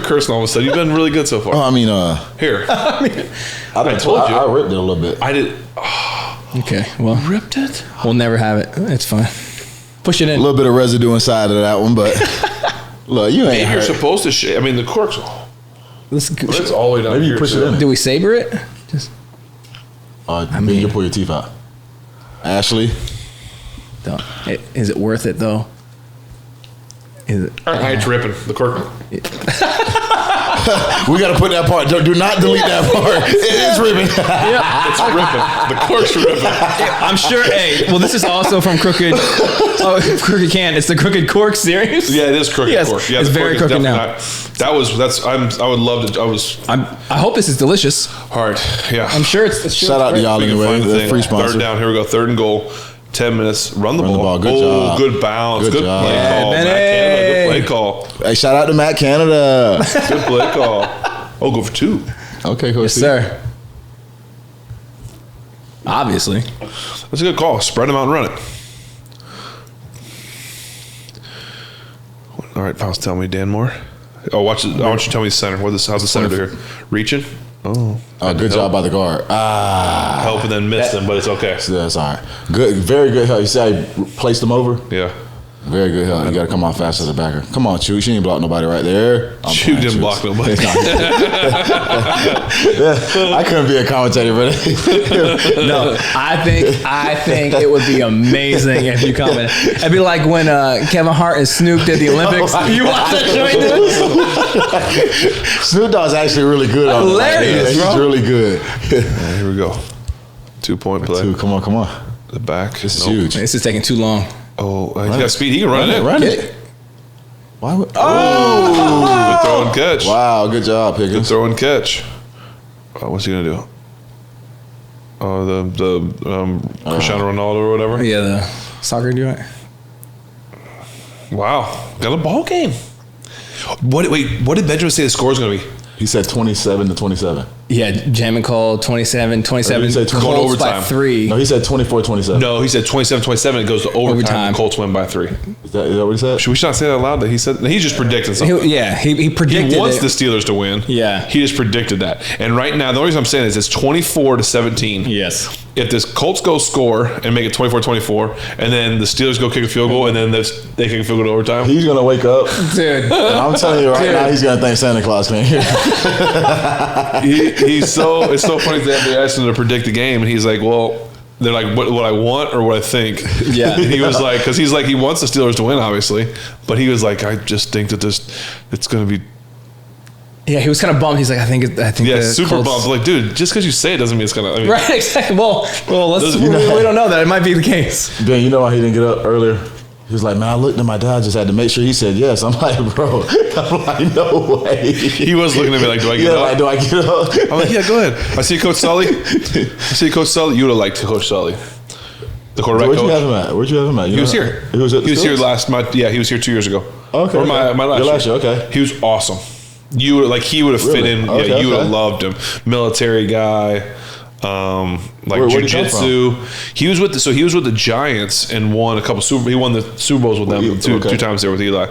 cursing all of a sudden. You've been really good so far. Oh, I mean, Here. I told you. I ripped it a little bit. I did. okay. Well, Ripped it? we'll never have it. It's fine. Push it A in. little bit of residue inside of that one, but look, you ain't Maybe you're hurt. supposed to shake. I mean, the cork's Let's, all the way down Maybe you here. push too. it in. do we saber it? Just I mean, you pull your teeth out. Ashley, don't. Is it worth it though? Is it? All right, it's ripping. The cork. we got to put that part. Do not delete that part. It is ripping. It's ripping. The cork's ripping. I'm sure. Hey, well, this is also from Crooked. Crooked Can. It's the Crooked Cork series. Yeah, it is crooked Yes, cork. Yeah, it's the very cork is crooked now. I would love to. I hope this is delicious. Hard. Yeah. I'm sure it's. Shout out to y'all We can anyway. find the The thing. free Third sponsor. down. Here we go. 3rd and goal. 10 minutes. Run the Run the ball. ball. Good job. Good bounce. Good job. play Yeah, call. Benny. Matt Canada. Good play call. Hey, shout out to Matt Canada. Good play call. Oh, go for 2. Okay, Coach. Yes, sir. Obviously. That's a good call. Spread them out and run it. All right, Pounce, tell me, Dan Moore. Oh, watch it. I want you to tell me the center. How's the center do here? Reaching? Oh. Good job by the guard. Help and then miss them, but it's okay. That's all right. Good, very good help. You see how you placed them over? Yeah. Very good help. You got to come out fast as a backer. Come on, Chew. She ain't block nobody right there. Chew didn't block nobody. I couldn't be a commentator, but No, I think it would be amazing if you come in. It'd be like when Kevin Hart and Snoop did the Olympics. You watch that joint? Snoop Dogg's actually really good on it. Hilarious, He's bro. really good. Yeah, here we go. 2-point play. Dude, come on. The back. This is Nope. huge. This is taking too long. Oh, he's got speed. He can run it in. Run it. Why would, Good throw and catch. Wow, good job, Good Higgins. throw and catch. What's he gonna do? Oh, the Cristiano Ronaldo or whatever. Yeah, the soccer joint. Wow, got a ball game. What did Benjamin say the score is gonna be? He said 27-27. Yeah, Jamin called 27. Or you say Colts going by overtime. 3. No, he said 24-27. No, he said 27-27. It goes to overtime. Overtime. The Colts win by 3. Is that what he said? Should we not say that loud? That he said he's just predicting something. He predicted He wants it. the Steelers to win. Yeah. He just predicted that. And right now, the only reason I'm saying is it's 24-17. Yes. If this Colts go score and make it 24-24, and then the Steelers go kick a field goal, and then they kick a field goal to overtime. He's going to wake up. Dude. And I'm telling you right now, he's going to think Santa Claus came here. It's so funny that they asked him to predict the game, and he's like, well, they're like, what I want or what I think. Yeah. And he was like, because he's like, he wants the Steelers to win, obviously, but he was like, I just think that it's going to be. Yeah, he was kind of bummed. He's like, I think Yeah, the super Colts- bummed. Like, dude, just because you say it doesn't mean it's gonna. I mean, Right, exactly. Well, let's. Doesn't- We don't know that. It might be the case. Ben, you know why he didn't get up earlier? He was like, man, I looked at my dad, just had to make sure he said yes. I'm like, bro, I'm like, no way. He was looking at me like, do I get Yeah, up? like, do I get up? I'm like, yeah, go ahead. I see Coach Sully. You would have liked Coach Sully, the quarterback Where'd you coach. have him at? Where'd you have him at? You He was know- here. He was at the He was here Steelers? Yeah, he was here 2 years ago. Okay, Or my okay. last Your year. last year, okay. He was awesome. He would have fit Really? in. Okay, Yeah, you would have okay. loved him. Military guy. Like Where'd he come jiu-jitsu. He was with the Giants and won a couple He won the Super Bowls with them two times there with Eli.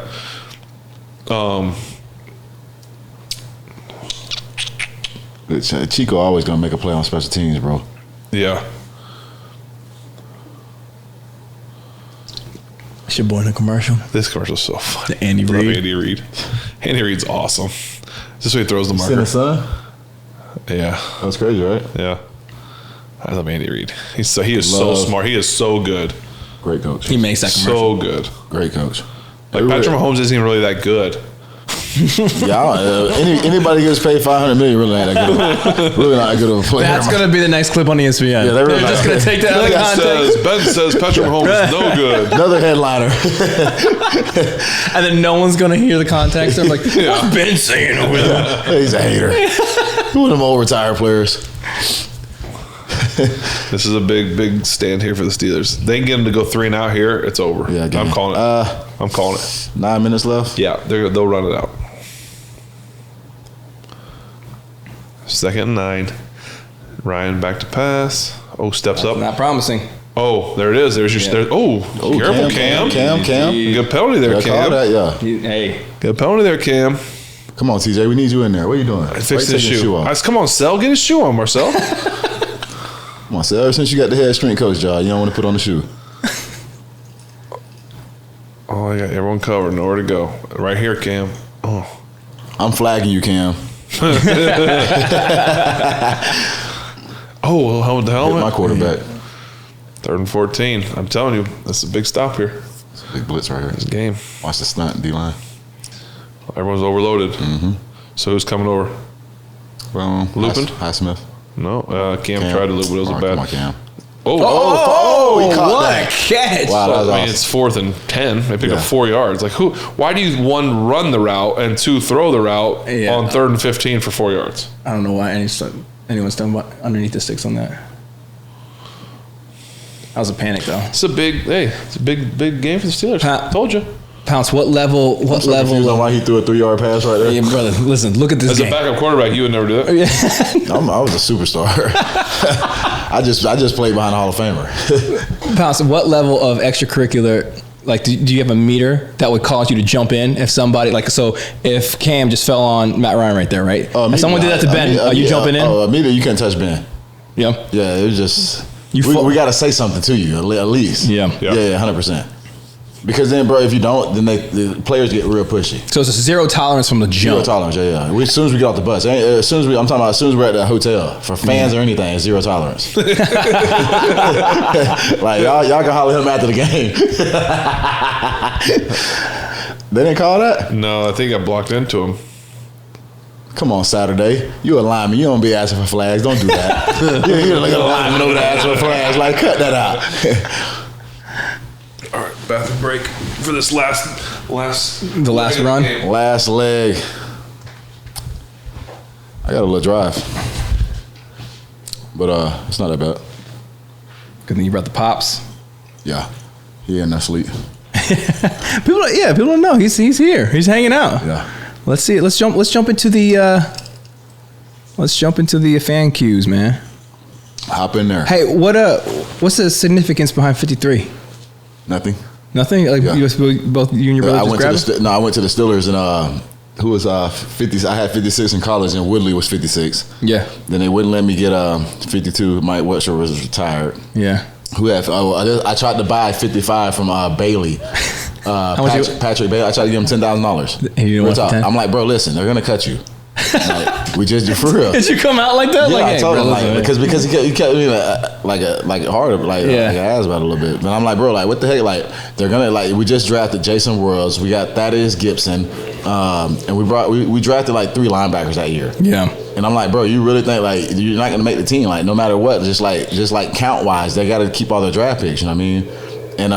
Chico always going to make a play on special teams, bro. Yeah. It's your boy in the commercial. This commercial's so funny. The Andy I love Reid. Andy Reid. Andy Reid's awesome. This way he throws the Seen marker. his son? Yeah. That's crazy, right? Yeah. I love Andy Reid. He is so Love. smart. He is so good. Great coach. He makes that commercial. So good. Great coach. Like Patrick Mahomes isn't even really that good. Yeah, anybody gets paid $500 million really ain't that good. Really not that good of a player. That's gonna be the next clip on ESPN. Yeah, they're really just not- gonna take that out of context, Ben says Patrick Mahomes is no good. Another headliner. and then no one's gonna hear the context. They're like, "What's Ben saying over there?" He's a hater. One of them old retired players. This is a big stand here for the Steelers. They can get them to go 3 and out here. It's over. Yeah, I'm calling it. I'm calling it. 9 minutes left. Yeah, they'll run it out. 2nd and 9. Ryan back to pass. Oh, steps up. Not promising. Oh, there it is. There's your. There, careful, Cam. Cam. Good penalty there, Cam. Hey, Good penalty there, Cam. Come on, TJ. We need you in there. What are you doing? Fix his shoe. Come on, Sel. Get his shoe on, Marcel. Come on, Sel. Ever since you got the head strength coach job, you don't want to put on the shoe. Oh, I got everyone covered. Nowhere to go. Right here, Cam. Oh. I'm flagging you, Cam. Oh, the helmet. Hit my quarterback. 3rd and 14. I'm telling you, that's a big stop here. It's a big blitz right here. This game. Watch the stunt, D-line. Everyone's overloaded. Mm-hmm. So who's coming over? Looping? Highsmith. No, Cam tried to loop, but it was a bad. Come on, Cam. Oh, he caught what that. a catch. Wow, that was awesome. It's 4th and 10. They pick up 4 yards. Like, why do you, 1, run the route, and 2, throw the route on 3rd and 15 for 4 yards? I don't know why anyone's done underneath the sticks on that. That was a panic, though. It's a big game for the Steelers. Told you. Pounce, what level? I'm so confused on why he threw a 3-yard pass right there. Yeah, brother, listen, look at this As game. a backup quarterback, you would never do that. I was a superstar. I just played behind a Hall of Famer. Pounce, what level of extracurricular, like, do you have a meter that would cause you to jump in if somebody, like, so if Cam just fell on Matt Ryan right there, right? If someone did that to Ben, are you jumping in? Oh, immediately you can't touch Ben. Yeah. Yeah, it was just, we got to say something to you, at least. Yeah. Yeah, 100%. Because then, bro, if you don't, then the players get real pushy. So it's a 0 tolerance from the jump. 0 tolerance, yeah. As soon as we get off the bus, as soon as we're at the hotel, for fans or anything, it's 0 tolerance. Like y'all can holler at him after the game. They didn't call that? No, I think I blocked into him. Come on, Saturday. You a lineman. You don't be asking for flags. Don't do that. You're like a lineman over there asking for flags. Like, cut that out. All right, bathroom break for this last run. Game. Last leg. I got a little drive, but it's not that bad. Good thing you brought the pops. Yeah, he in that sleep. People don't know he's here. He's hanging out. Yeah. Let's see. Let's jump into the fan cues, man. Hop in there. Hey, what's the significance behind 53? Nothing. Nothing? Like Yeah. both you and your brother just grabbed it? I went to the Steelers and who was 50? I had 56 in college and Woodley was 56. Yeah. Then they wouldn't let me get 52. Mike Webster was retired. Yeah. I tried to buy 55 from Bailey. Patrick Bailey. I tried to give him $10,000. And you didn't want 10? I'm like, bro, listen, they're gonna cut you. Like, we just do for real. Did you come out like that? Yeah, like, I told bro, him listen, because he kept me like hard, like an ass about a little bit. But I'm like, bro, like what the heck? Like they're gonna we just drafted Jason Worlds. We got Thaddeus Gibson, and we drafted like 3 linebackers that year. Yeah. And I'm like, bro, you really think like you're not gonna make the team? Like no matter what, just like count wise, they got to keep all their draft picks. You know what I mean? And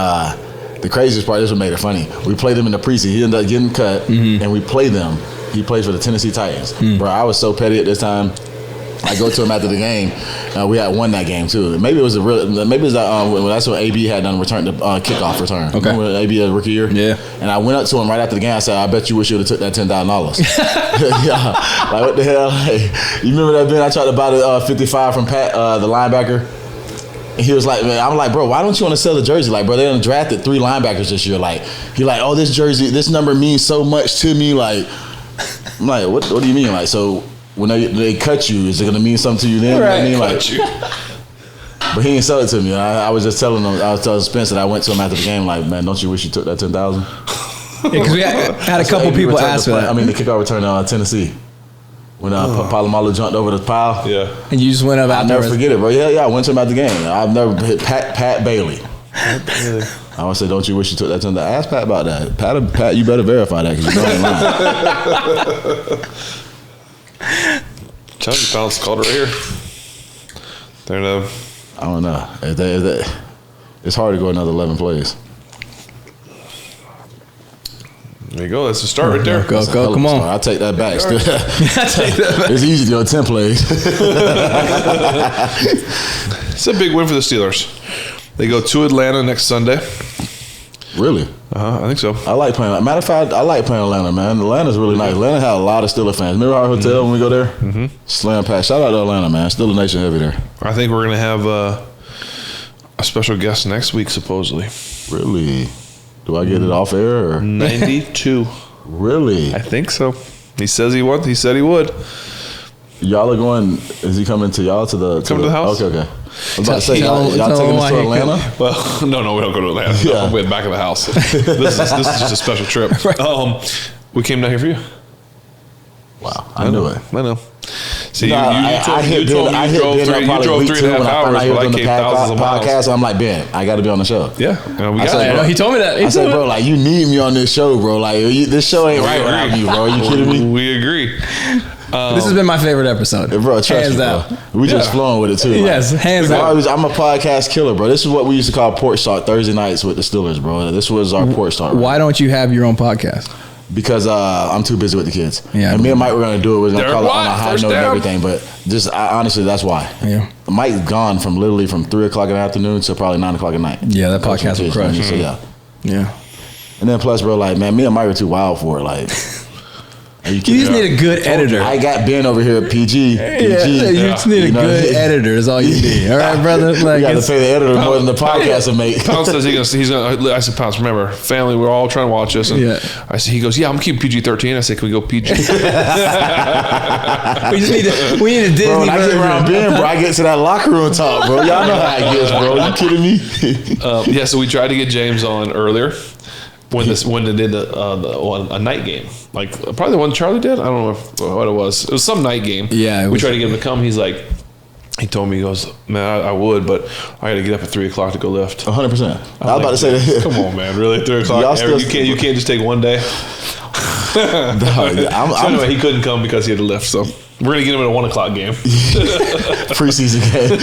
the craziest part, this what made it funny. We played him in the preseason. He ended up getting cut, and we played them. He plays for the Tennessee Titans. Bro, I was so petty at this time. I go to him after the game. We had won that game too. Maybe it was that's when AB had done kickoff return. Okay. Remember when AB had rookie year? Yeah. And I went up to him right after the game. I said, I bet you wish you would have took that $10,000. Yeah. Like what the hell? Like, you remember that Ben? I tried to buy the 55 from Pat, the linebacker. And he was like, man, I'm like, bro, why don't you want to sell the jersey? Like, bro, they done drafted 3 linebackers this year. Like, he like, oh, this jersey, this number means so much to me. Like, I'm like, what do you mean? Like, so when they cut you, is it gonna mean something to you then? Right. You know what I mean? Like, but he didn't sell it to me. I was just telling him. I was telling Spence that I went to him after the game. Like, man, don't you wish you took that $10,000? Yeah, because we had a couple people ask for that. I mean, the kickoff return Tennessee when Palomalu jumped over the pile. Yeah. And you just went up I'll never forget it, bro. Yeah, I went to him at the game. I've never hit Pat Bailey. I always say, don't you wish you took that $10,000? Ask Pat about that. Pat, you better verify that because you know I ain't lying. Johnny Pounce called it right here. I don't know. It's hard to go another 11 plays. There you go. That's the start right there. Go. Come on. I'll take that back. Still. Take that back. It's easy to go 10 plays. It's a big win for the Steelers. They go to Atlanta next Sunday. Really? I think so. I like playing. Matter of fact, I like playing Atlanta, man. Atlanta's really nice. Atlanta had a lot of Steelers fans. Remember our hotel when we go there? Slam pass. Shout out to Atlanta, man. Steelers Nation heavy there. I think we're going to have a special guest next week, supposedly. Really? Do I get it off air? Or? 92. Really? I think so. He says he would. He said he would. Y'all are going. Is he coming to y'all to the house? Okay. I was about to say y'all taking us to Atlanta. Well, no, we don't go to Atlanta. Yeah. No, we're back of the house. This is just a special trip. We came down here for you. Wow, I knew it. I know. See, You know, you told me you drove 3.5 hours, but I came thousands of miles. Podcast, I'm like, Ben, I got to be on the show. Yeah, we got I know, he told me that. I said, bro, like, you need me on this show, bro. Like, this show ain't right without you, bro. You kidding me? We agree. This has been my favorite episode. Bro, trust me, bro. We just flowing with it, too. Yes, hands out. I'm a podcast killer, bro. This is what we used to call Porch Start Thursday nights with the Steelers, bro. This was our Porch Start. Why don't you have your own podcast? Because I'm too busy with the kids. Yeah, and me and Mike were going to do it. We were going to call it on a high First note down. and everything. But just honestly, that's why. Yeah. Mike's gone from 3 o'clock in the afternoon to probably 9 o'clock at night. Yeah, that podcast will crush. So, yeah. Yeah. And then plus, bro, like, man, me and Mike are too wild for it. Like, you just need a good editor. I got Ben over here at PG. You just need a good editor is all you need. All right, brother? Like, you got to pay the editor more than the podcast will make. Pounce says he's gonna. I said, Pounce, remember, family, we're all trying to watch this. And I said, he goes, yeah, I'm keeping PG-13. I said, can we go PG? we need a Disney Bro, when I get version. around Ben, bro, I get to that locker room talk, bro. Y'all know how it gets, bro. You kidding me? Yeah, so we tried to get James on earlier when they did a night game, like probably the one Charlie did. I don't know what it was. It was some night game. Yeah, we tried to get him to come. He told me, he goes, man, I would, but I got to get up at 3 o'clock to go lift. 100%. I was about to say that. Come on, man, really? 3 o'clock? You can't just take one day. Anyway, he couldn't come because he had to lift. So we're gonna get him at a 1 o'clock game. Preseason game.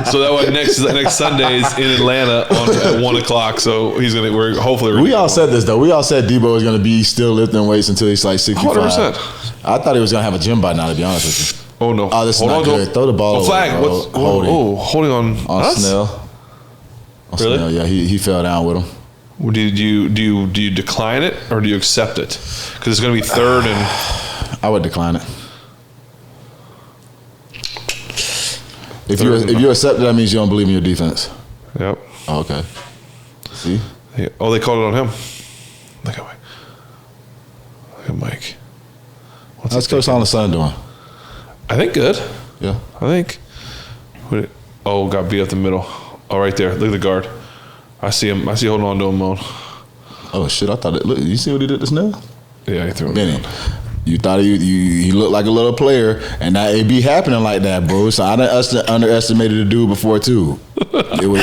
So that way next Sunday's in Atlanta at 1 o'clock. So we're hopefully. We all said this though. We all said Debo was gonna be still lifting weights until he's like 65. 100%. I thought he was gonna have a gym by now, to be honest with you. Oh no! Oh, this is not good. Throw the ball away, flag. bro. Holding on us? Snell. On Really? Snell, yeah, he fell down with him. Well, do you decline it or do you accept it? Because it's going to be third and. I would decline it. If you accept it, that means you don't believe in your defense. Yep. Oh, okay. See? Yeah. Oh, they called it on him. Look at Mike. How's Coach Holland's son doing? I think good. Yeah. I think. Got beat up the middle. Oh, right there. Look at the guard. I see him. I see holding on to him, Moan. Oh shit! I thought look. You see what he did to Snell? Yeah, he threw him. Benny, you thought he looked like a little player, and now it be happening like that, bro. So I underestimated the dude before too. It was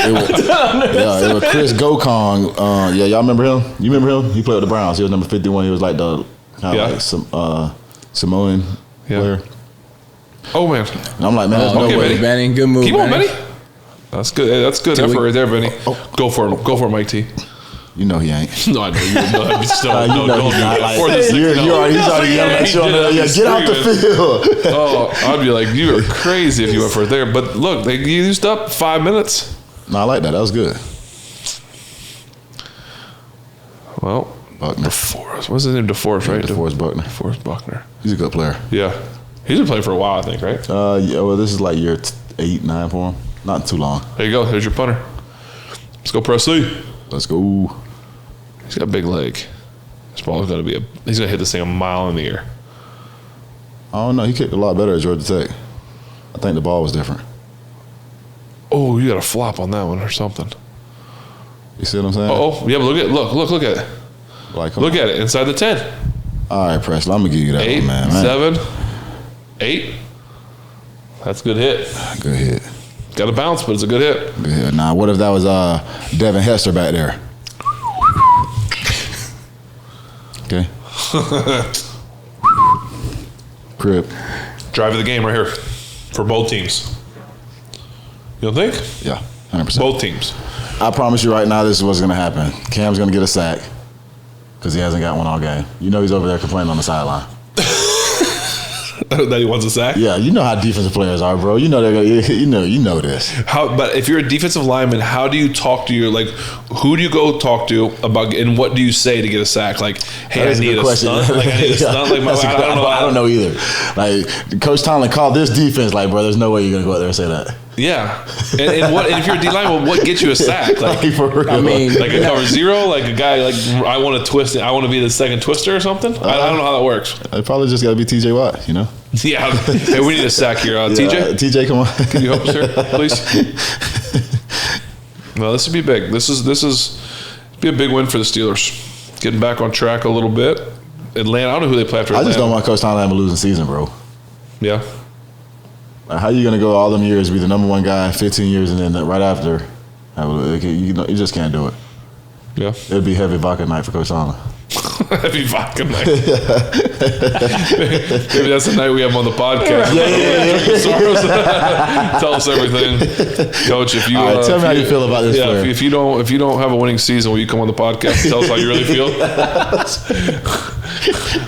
Chris Gokong. Y'all remember him? You remember him? He played with the Browns. He was number 51. He was like the kind of like some Samoan player. Oh man! And I'm like, man, there's no way. Benny. Benny, good move. Keep on, Benny. That's good. Hey, that's good effort right there, Benny. Go for it, Mike T. You know he ain't. No, I know you know. Still, you know he's not. Like, he's already yelling at you on the get out the field. Oh, I'd be like, you are crazy if you went for it there. But look, they used up 5 minutes. No, I like that. That was good. Well, Buckner. DeForest. What's his name? DeForest, right? DeForest Buckner. DeForest Buckner. He's a good player. Yeah. He's been playing for a while, I think, right? Yeah, well, this is like year 8, 9 for him. Not too long. There you go. There's your punter. Let's go, Presley. Let's go. He's got a big leg. This ball is going to be he's going to hit this thing a mile in the air. I don't know. He kicked a lot better at Georgia Tech. I think the ball was different. Oh, you got a flop on that one or something. You see what I'm saying? Oh, yeah, but look at it. Like, look at it. Inside the 10. All right, Presley. I'm going to give you that 8, one, man. 7, 8. That's a good hit. Good hit. Got to bounce, but it's a good hit. Good hit. Now, what if that was Devin Hester back there? Okay. Crib. Drive of the game right here for both teams. You don't think? Yeah, 100%. Both teams. I promise you right now, this is what's going to happen. Cam's going to get a sack because he hasn't got one all game. You know he's over there complaining on the sideline. That he wants a sack? Yeah, you know how defensive players are, bro. You know they're gonna, you know this. But if you're a defensive lineman, how do you talk to who do you go talk to about, and what do you say to get a sack? Like, hey, I need a stunt. Like, I need a stunt. Like, I don't know either. Like, Coach Tomlin called this defense. Like, bro, there's no way you're gonna go out there and say that. Yeah, and what? And if you're a D line, well, what gets you a sack? Like for real. I mean, like a cover zero, like a guy like I want to twist it. I want to be the second twister or something. I don't know how that works. It probably just got to be TJ Watt, you know. Yeah, hey, we need a sack here. TJ, TJ, come on. can you help us here, please? No, this would be big. This is be a big win for the Steelers. Getting back on track a little bit. Atlanta, I don't know who they play after. I Atlanta. just don't want Coach Tomlin to have a losing season, bro. Yeah. Like, how you gonna go all them years, be the number one guy, 15 years, and then right after, you just can't do it. Yeah. It'd be heavy vodka night for Coach Tomlin. Heavy vodka night. Maybe that's the night we have him on the podcast. Yeah. Tell us everything, Coach. If you All right, tell me how you feel about this player. if you don't have a winning season, will you come on the podcast and tell us how you really feel?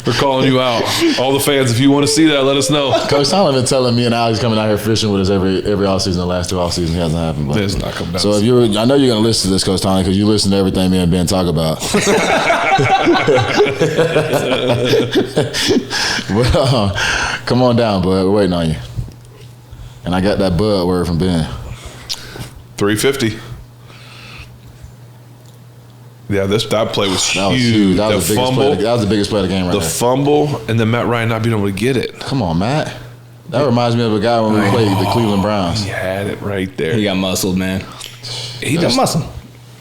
We're calling you out. All the fans, if you want to see that, let us know. Coach Tomlin been telling me and Alex coming out here fishing with us every offseason. The last 2 offseasons, it hasn't happened. But. It's not coming down. So if I know you're gonna listen to this, Coach Tomlin, because you listen to everything me and Ben talk about. Well, come on down, bud. We're waiting on you. And I got that bud word from Ben. 350. Yeah, that play was huge. That was huge. That was the fumble. That was the biggest play of the game right The there. fumble and then Matt Ryan not being able to get it. Come on, Matt. That reminds me of a guy when we played the Cleveland Browns. He had it right there. He got muscled, man. He Got just muscle.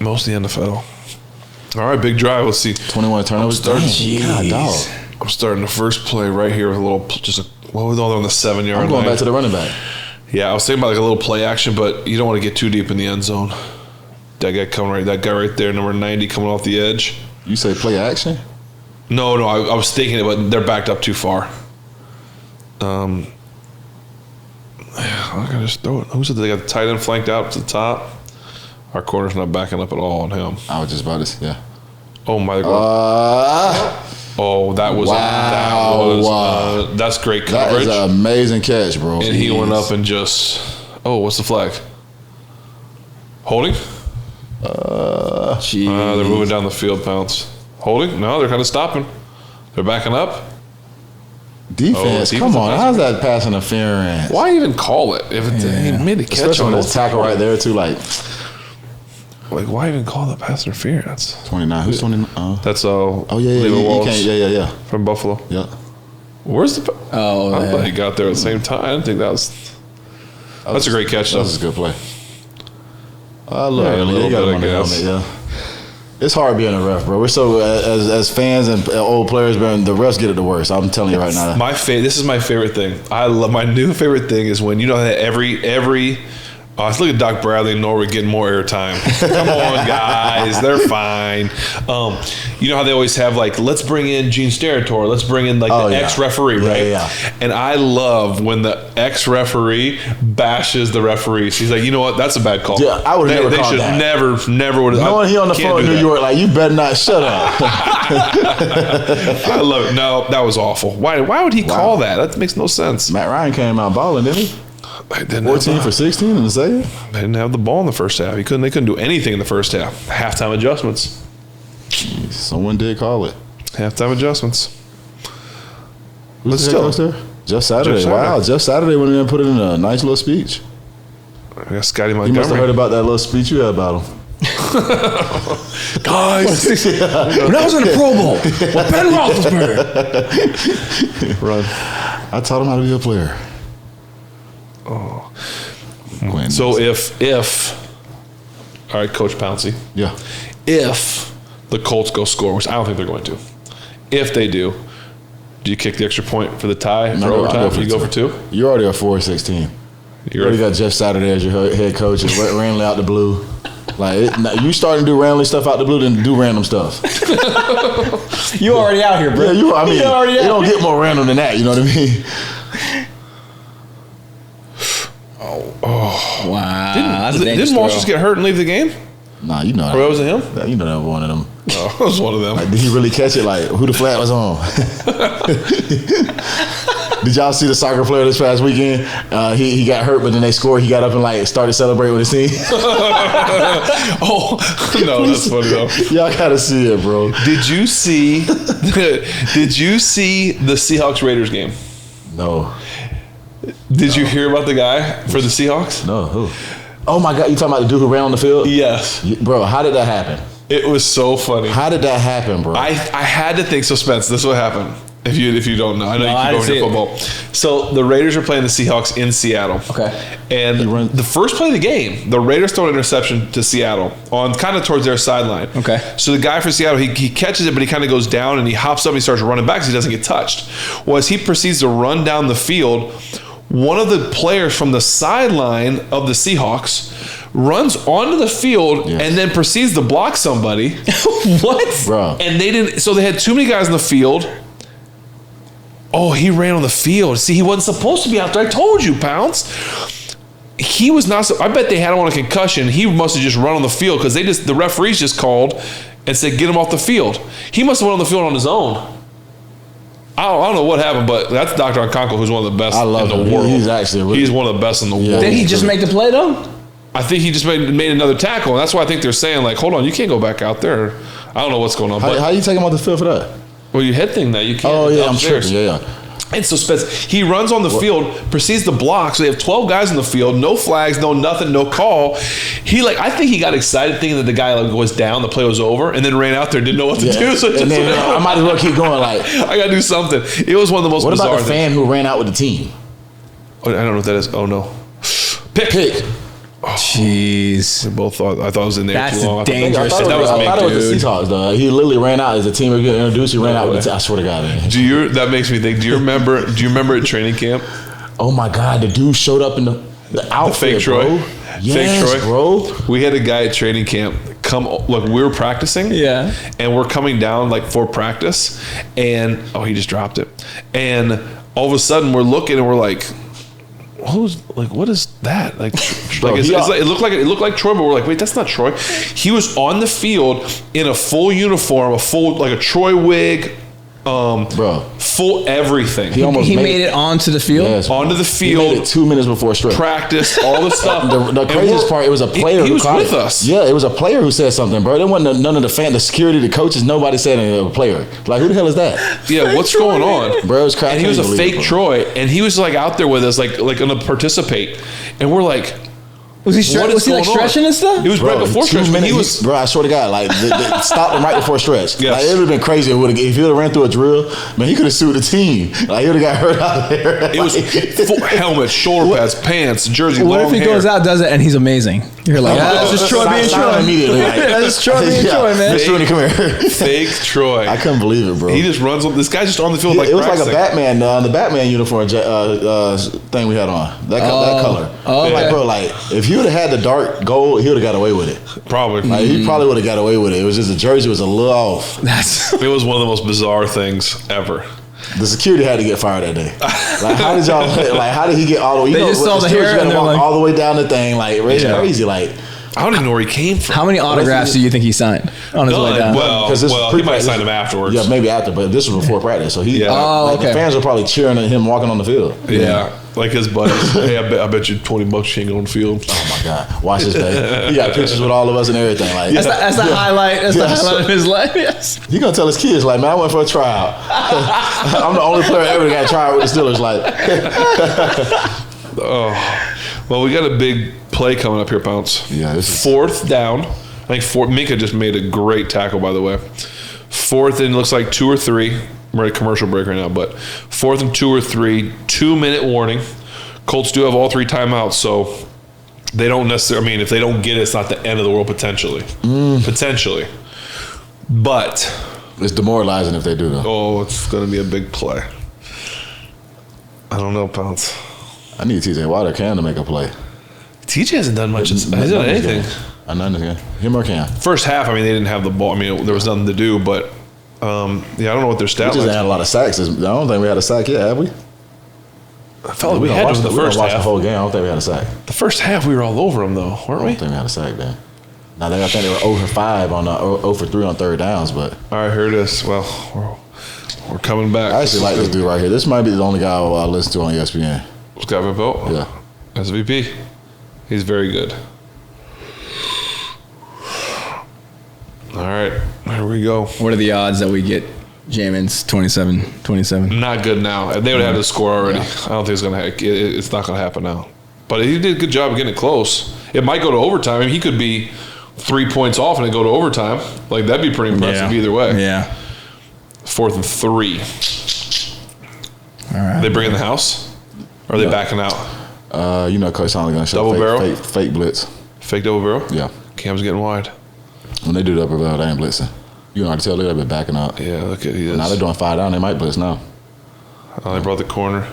most of the NFL. All right, big drive. Let's see. 21 turnovers. starting- God, dog. I'm starting the first play right here with a little, what was all on the 7-yard line? I'm going back to the running back. Yeah, I was thinking about like a little play action, but you don't want to get too deep in the end zone. That guy right there, number 90 coming off the edge. You say play action? No, I was thinking it, but they're backed up too far. I can just throw it. Who said they got the tight end flanked out to the top? Our corner's not backing up at all on him. I was just about to, yeah. Oh my God. That was that's great That coverage. is an amazing catch, bro. And he went up and just, what's the flag? Holding? They're moving down the field, Pounce. Holding? No, they're kind of stopping. They're backing up. Defense, come on. How's that pass interference? Why even call it? If he made a catch Especially on when it. there's tackle right there, too, like Why even call that pass interference? 29. Who's 29? That's yeah. Levi He Wallace can't, yeah. from Buffalo. Yeah. Where's the? I yeah. thought he got there at the same time. I didn't think that's a great catch, That though. was a good play. I love Yeah, a it. little You got bit, him I on the guess. helmet, yeah. It's hard being a ref, bro. We're so as fans and old players, man. The refs get it the worst. I'm telling you right now. This is my favorite thing. I love my new favorite thing is when you know that every. Let's look at Doc Bradley and Norwood getting more airtime. Come on, guys, they're fine. You know how they always have like, let's bring in Gene Steratore, let's bring in like the ex-referee, right? Yeah. And I love when the ex-referee bashes the referees. He's like, you know what? That's a bad call. Yeah, I would have never called should that. never would have. Knowing he on the phone in New York, like, you better not shut up. I love it. No, that was awful. Why would he call that? That makes no sense. Matt Ryan came out balling, didn't he? 14 for 16 in the second. They didn't have the ball in the first half. They couldn't do anything in the first half. Halftime adjustments. Someone did call it. Halftime adjustments. Who's the head coach there? Jeff Saturday. Jeff Saturday. Wow, Jeff Saturday went in and put it in a nice little speech. I got Scotty You Montgomery. must have heard about that little speech you had about him. Guys, When I was in the Pro Bowl with Ben Roethlisberger. run. I taught him how to be a player. Quinn. So if all right, Coach Pouncey, yeah. if the Colts go score, which I don't think they're going to, if they do you kick the extra point for the tie for overtime? You go for two? You already are 4-16. You already got Jeff Saturday as your head coach and randomly out the blue. Like, you starting to do randomly stuff out the blue than do random stuff. You already out here, bro. Yeah, I mean, it don't get more random than that. You know what I mean? Wow. Didn't Walsh just get hurt and leave the game? Nah, you know that. Or was it him? Yeah, you know that was one of them. Oh, it was one of them. Like, did he really catch it? Like, who the flag was on? Did y'all see the soccer player this past weekend? He got hurt, but then they scored. He got up and like started celebrating with his team. Oh no, that's funny though. Y'all gotta see it, bro. Did you see the Seahawks Raiders game? No. Did you hear about the guy for the Seahawks? No, who? Oh my God, you talking about the dude who ran on the field? Yes. Bro, how did that happen? It was so funny. How did that happen, bro? I had to think so, Spence. This is what happened. If you don't know, I know you keep going to football. So the Raiders are playing the Seahawks in Seattle. Okay. And the first play of the game, the Raiders throw an interception to Seattle on kind of towards their sideline. Okay. So the guy for Seattle, he catches it, but he kind of goes down and he hops up and he starts running back because he doesn't get touched. Well, as he proceeds to run down the field, one of the players from the sideline of the Seahawks runs onto the field and then proceeds to block somebody. What? Bro. And they didn't. So they had too many guys in the field. Oh, he ran on the field. See, he wasn't supposed to be out there. I told you, Pounce. He was not. I bet they had him on a concussion. He must have just run on the field because the referees just called and said, get him off the field. He must have went on the field on his own. I don't know what happened, but that's Dr. Okonkwo, who's one of the best in the world. He's actually he's one of the best in the world. Did he just make the play though? I think he just made another tackle, and that's why I think they're saying, like, hold on, you can't go back out there. I don't know what's going on. How you take him off the field for that? Well, you head thing that you can't. Oh yeah, I'm sure. Yeah. And so Spence, he runs on the field, proceeds to block. So they have 12 guys in the field, no flags, no nothing, no call. I think he got excited thinking that the guy was down, the play was over, and then ran out there, didn't know what to do. So and then I might as well keep going. Like I gotta do something. It was one of the most bizarre things. What about the fan who ran out with the team? Oh, I don't know what that is. Oh no, pick. Jeez. We both thought. I thought it was in there That's too long. dangerous. I thought it was the Seahawks, though. He literally ran out as the team was getting introduced. He ran out with the team. I swear to God, man. That makes me think. Do you remember at training camp? Oh my God, the dude showed up in the outfit, Fake Troy. bro. Yes, Fake Troy, bro. We had a guy at training camp we were practicing, and we're coming down for practice, and he just dropped it, and all of a sudden we're looking and we're like, what is that? It looked like Troy, but we're like, wait, that's not Troy. He was on the field in a full uniform, a Troy wig, full everything. He made it onto the field. Yes, onto the field. He made it 2 minutes before strike. Practice all the stuff. The craziest part, it was a player. He was with us. Yeah, it was a player who said something, bro. There wasn't none of the security, the coaches. Nobody said anything. A player. Like, who the hell is that? Yeah, what's going on, bro? It was cracking. And he was a fake Troy, and he was out there with us, gonna participate, and we're like. Was he stretching and stuff? He was right before stretch. Bro, I swear to God, they stopped him right before stretch. Yes. It would have been crazy if he would have ran through a drill. Man, he could have sued the team. He would have got hurt out there. It was full helmet, shoulder pads, pants, jersey. What if he goes out, does it, and he's amazing? You're like, that's just Troy being Troy. Immediately, that's just Troy being Troy, man. Troy, come here. Fake Troy. I couldn't believe it, bro. He just runs. This guy's just on the field it was like a Batman, the Batman uniform thing we had on. That color. If he would have had the dark gold, he would have got away with it. Probably. He probably would have got away with it. It was just the jersey was a little off. It was one of the most bizarre things ever. The security had to get fired that day. How did y'all? How did he get all the way? They just saw the hair and walk all the way down the thing. Crazy. I don't even know where he came from. How many autographs do you think he signed on his way down? Well, he might have signed them afterwards. Yeah, maybe after, but this was before practice. So the fans were probably cheering at him walking on the field. Yeah. Like his buddies. Hey, I bet you $20 you ain't on the field. Oh my God. Watch this day. He got pictures with all of us and everything. That's the highlight. That's the highlight of his life. Yes. He gonna tell his kids, man, I went for a tryout. I'm the only player ever that got a tryout with the Steelers. Well, we got a big play coming up here, Pounce. Yeah, this is 4th down. I think Minka just made a great tackle, by the way. 4th and looks like 2 or 3. We're at a commercial break right now, but 4th and 2 or 3, 2-minute warning. Colts do have all 3 timeouts, so they don't necessarily. I mean, if they don't get it, it's not the end of the world potentially. Potentially, but it's demoralizing if they do though. Oh, it's going to be a big play. I don't know, Pounce. I need TJ Watt or Cam to make a play. TJ hasn't done much. Hasn't done anything. None this game. Him or Cam. First half, they didn't have the ball. There was nothing to do, but I don't know what their stat was. We just had a lot of sacks. I don't think we had a sack yet, have we? I felt like we had the first half. The whole game. I don't think we had a sack. The first half, we were all over them, though, weren't we? I don't think we had a sack then. Now, I think they were 0 for 5 on 0 for 3 on third downs, but. All right, here it is. Well, we're coming back. I actually like this dude right here. This might be the only guy I listen to on ESPN. Scott Van Pelt? Yeah. SVP. He's very good. All right, here we go. What are the odds that we get Jamin's 27. Not good now. They would have had the score already. Yeah. I don't think it's not going to happen now. But he did a good job of getting it close. It might go to overtime. I mean, he could be 3 points off and it go to overtime. Like, that'd be pretty impressive either way. Yeah. 4th and 3. All right. Are they bringing the house? Or are they backing out? Coach Sonic going to show double barrel? Fake blitz. Fake double barrel? Yeah. Cam's getting wide. When they do double barrel, they ain't blitzing. You can already tell they've been backing up. Yeah, look at he is. Now they're doing 5 down. They might blitz now. Oh, they brought the corner.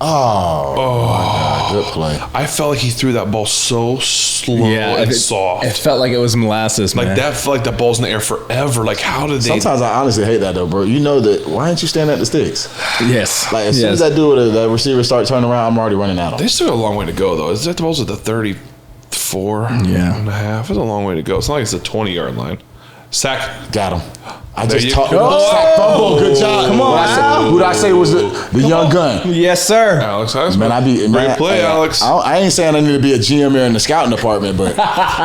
Oh, my God, good play. I felt like he threw that ball so slow and soft. It felt like it was molasses, man. Like, that felt like the ball's in the air forever. Like, how did they... Sometimes I honestly hate that, though, bro. You know that... Why aren't you standing at the sticks? Yes. Like, as soon as that dude, the receiver start turning around, I'm already running at him. They still have a long way to go, though. Is that the ball's at the 34 and a half? It's a long way to go. It's not like it's a 20-yard line. Sack. Got him. I There just you talked go. about sack fumble. Good job. Come on. Who did I say was the young gun? Yes, sir. Alex Heisman. Man, Great play, Alex. I ain't saying I need to be a GM here in the scouting department, but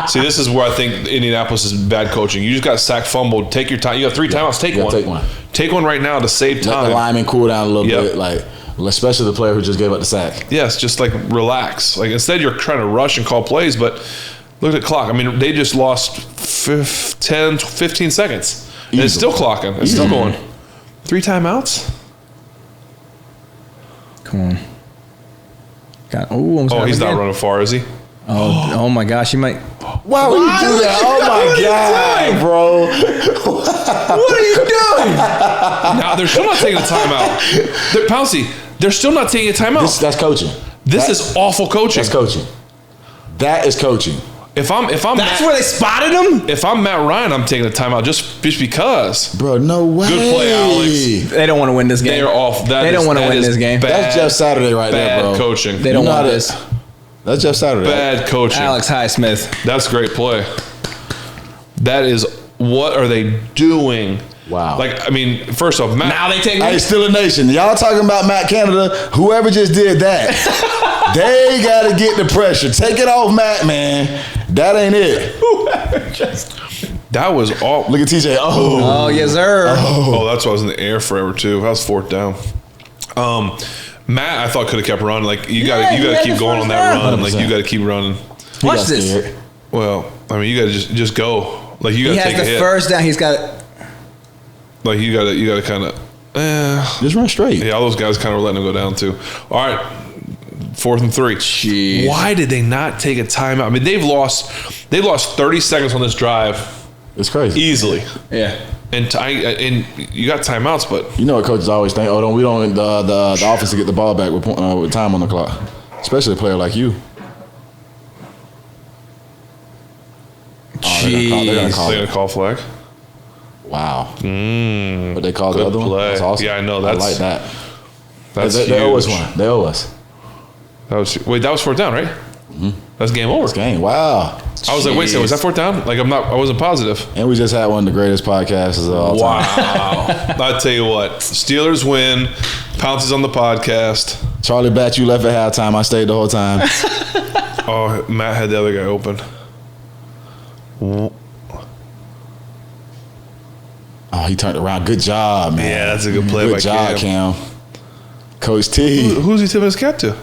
See, this is where I think Indianapolis is bad coaching. You just got sack fumbled. Take your time. You got 3 timeouts. Take one. take one. Take one right now to save let time. the lineman cool down a little bit, like especially the player who just gave up the sack. Yes, just like relax. Like, instead you're trying to rush and call plays, but look at the clock. I mean, they just lost 10, 15 seconds. And it's still clocking. It's still going. 3 timeouts? Come on. Oh, he's not running far, is he? Oh my gosh, he might. Why would you do that? Oh my God, bro. What are you doing? Now, they're still not taking a timeout. Pouncey, they're still not taking a timeout. That's coaching. This is awful coaching. That's coaching. That is coaching. If I'm That's where they spotted him? If I'm Matt Ryan, I'm taking a timeout just because. Bro, no way. Good play, Alex. They don't want to win this game. They are off. They don't want to win this game. That's Jeff Saturday right there, bro. Bad coaching. They don't want this. That's Jeff Saturday. Bad coaching. Alex Highsmith. That's great play. That is, what are they doing? Wow. Like, I mean, first off, Matt. Now they take Hey, Steelers Nation. Y'all talking about Matt Canada. Whoever just did that, they got to get the pressure. Take it off Matt, man. That ain't it. That was all. Look at TJ. Oh, yes, sir. Oh, that's why I was in the air forever, too. That was 4th down. Matt, I thought could have kept running. Like, you got to keep going on that run. 100%. Like, you got to keep running. Watch this. Well, I mean, you got to just go. Like, you got He to take a has the hit. first down. He's got. Like, you got to kind of. Just run straight. Yeah, all those guys kind of were letting him go down, too. All right. 4th and 3. Jeez. Why did they not take a timeout? I mean, they lost 30 seconds on this drive. It's crazy. Easily. Yeah. And you got timeouts, but You know what coaches always think? We don't want the offense to get the ball back with time on the clock, especially a player like you. Jeez. They're they're gonna call flag. Wow. But they called the Good other one. play. That's awesome. Yeah, I know. I like that. That's They huge. owe us one. They owe us. That was 4th down, right? That's game over. Game. Wow. I was like, wait a second, was that 4th down? Like, I wasn't positive. And we just had one of the greatest podcasts of all time. Wow. I tell you what, Steelers win. Pounces on the podcast. Charlie Batch, you left at halftime. I stayed the whole time. Oh, Matt had the other guy open. Oh, he turned around. Good job, man. Yeah, that's a good play Good by job, Cam. Coach T. Who's he tipping his cap to?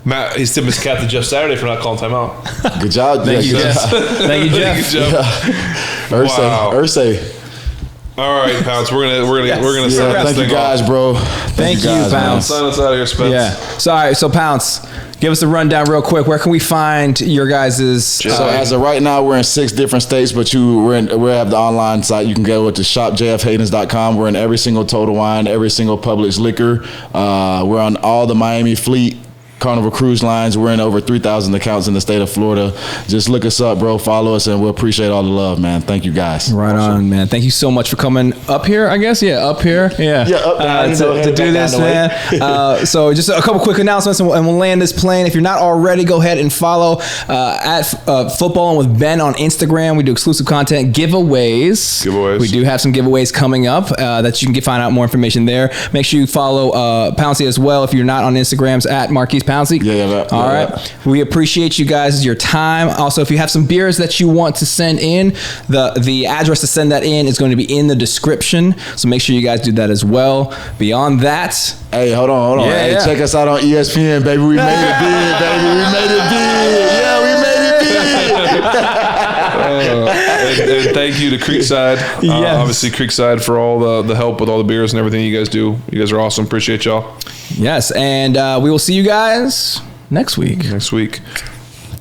Matt, he's tipping his cap to Jeff Saturday for not calling timeout. Good job. Thank you, Jeff. Thank you, Jeff. Wow. Ursay. All right, Pounce. We're gonna sign this Thank you thing guys, off. bro. Thank you, guys, man. Pounce. Sign us out of here, Spence. Yeah. Sorry. So Pounce, give us a rundown real quick. Where can we find your guys'? So as of right now, we're in 6 different states, but we have the online site. You can go to shopjfhadens.com. We're in every single Total Wine, every single Publix liquor. We're on all the Miami Fleet Carnival Cruise Lines. We're in over 3,000 accounts in the state of Florida. Just look us up, bro. Follow us, and we'll appreciate all the love, man. Thank you, guys. Right on, man. Thank you so much for coming up here, I guess. Yeah, up here. Yeah. Yeah, up there. To do this, man. So just a couple quick announcements, and we'll land this plane. If you're not already, go ahead and follow at Footballin with Ben on Instagram. We do exclusive content, giveaways. We do have some giveaways coming up that you can find out more information there. Make sure you follow Pouncey as well. If you're not on Instagrams, at Marquise Pouncey. All right. We appreciate you guys, your time. Also, if you have some beers that you want to send in, the address to send that in is going to be in the description. So make sure you guys do that as well. Beyond that, hey, hold on. Yeah, check us out on ESPN, baby. We made it big, baby. We made it big. Yeah, we made it big. And thank you to Creekside. Yes. Obviously, Creekside for all the help with all the beers and everything you guys do. You guys are awesome. Appreciate y'all. yes, and we will see you guys next week.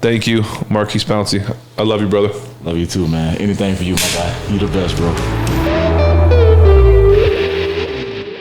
Thank you, Marquise Pouncey. I love you, brother. Love you too, man. Anything for you, my guy. You the best, bro.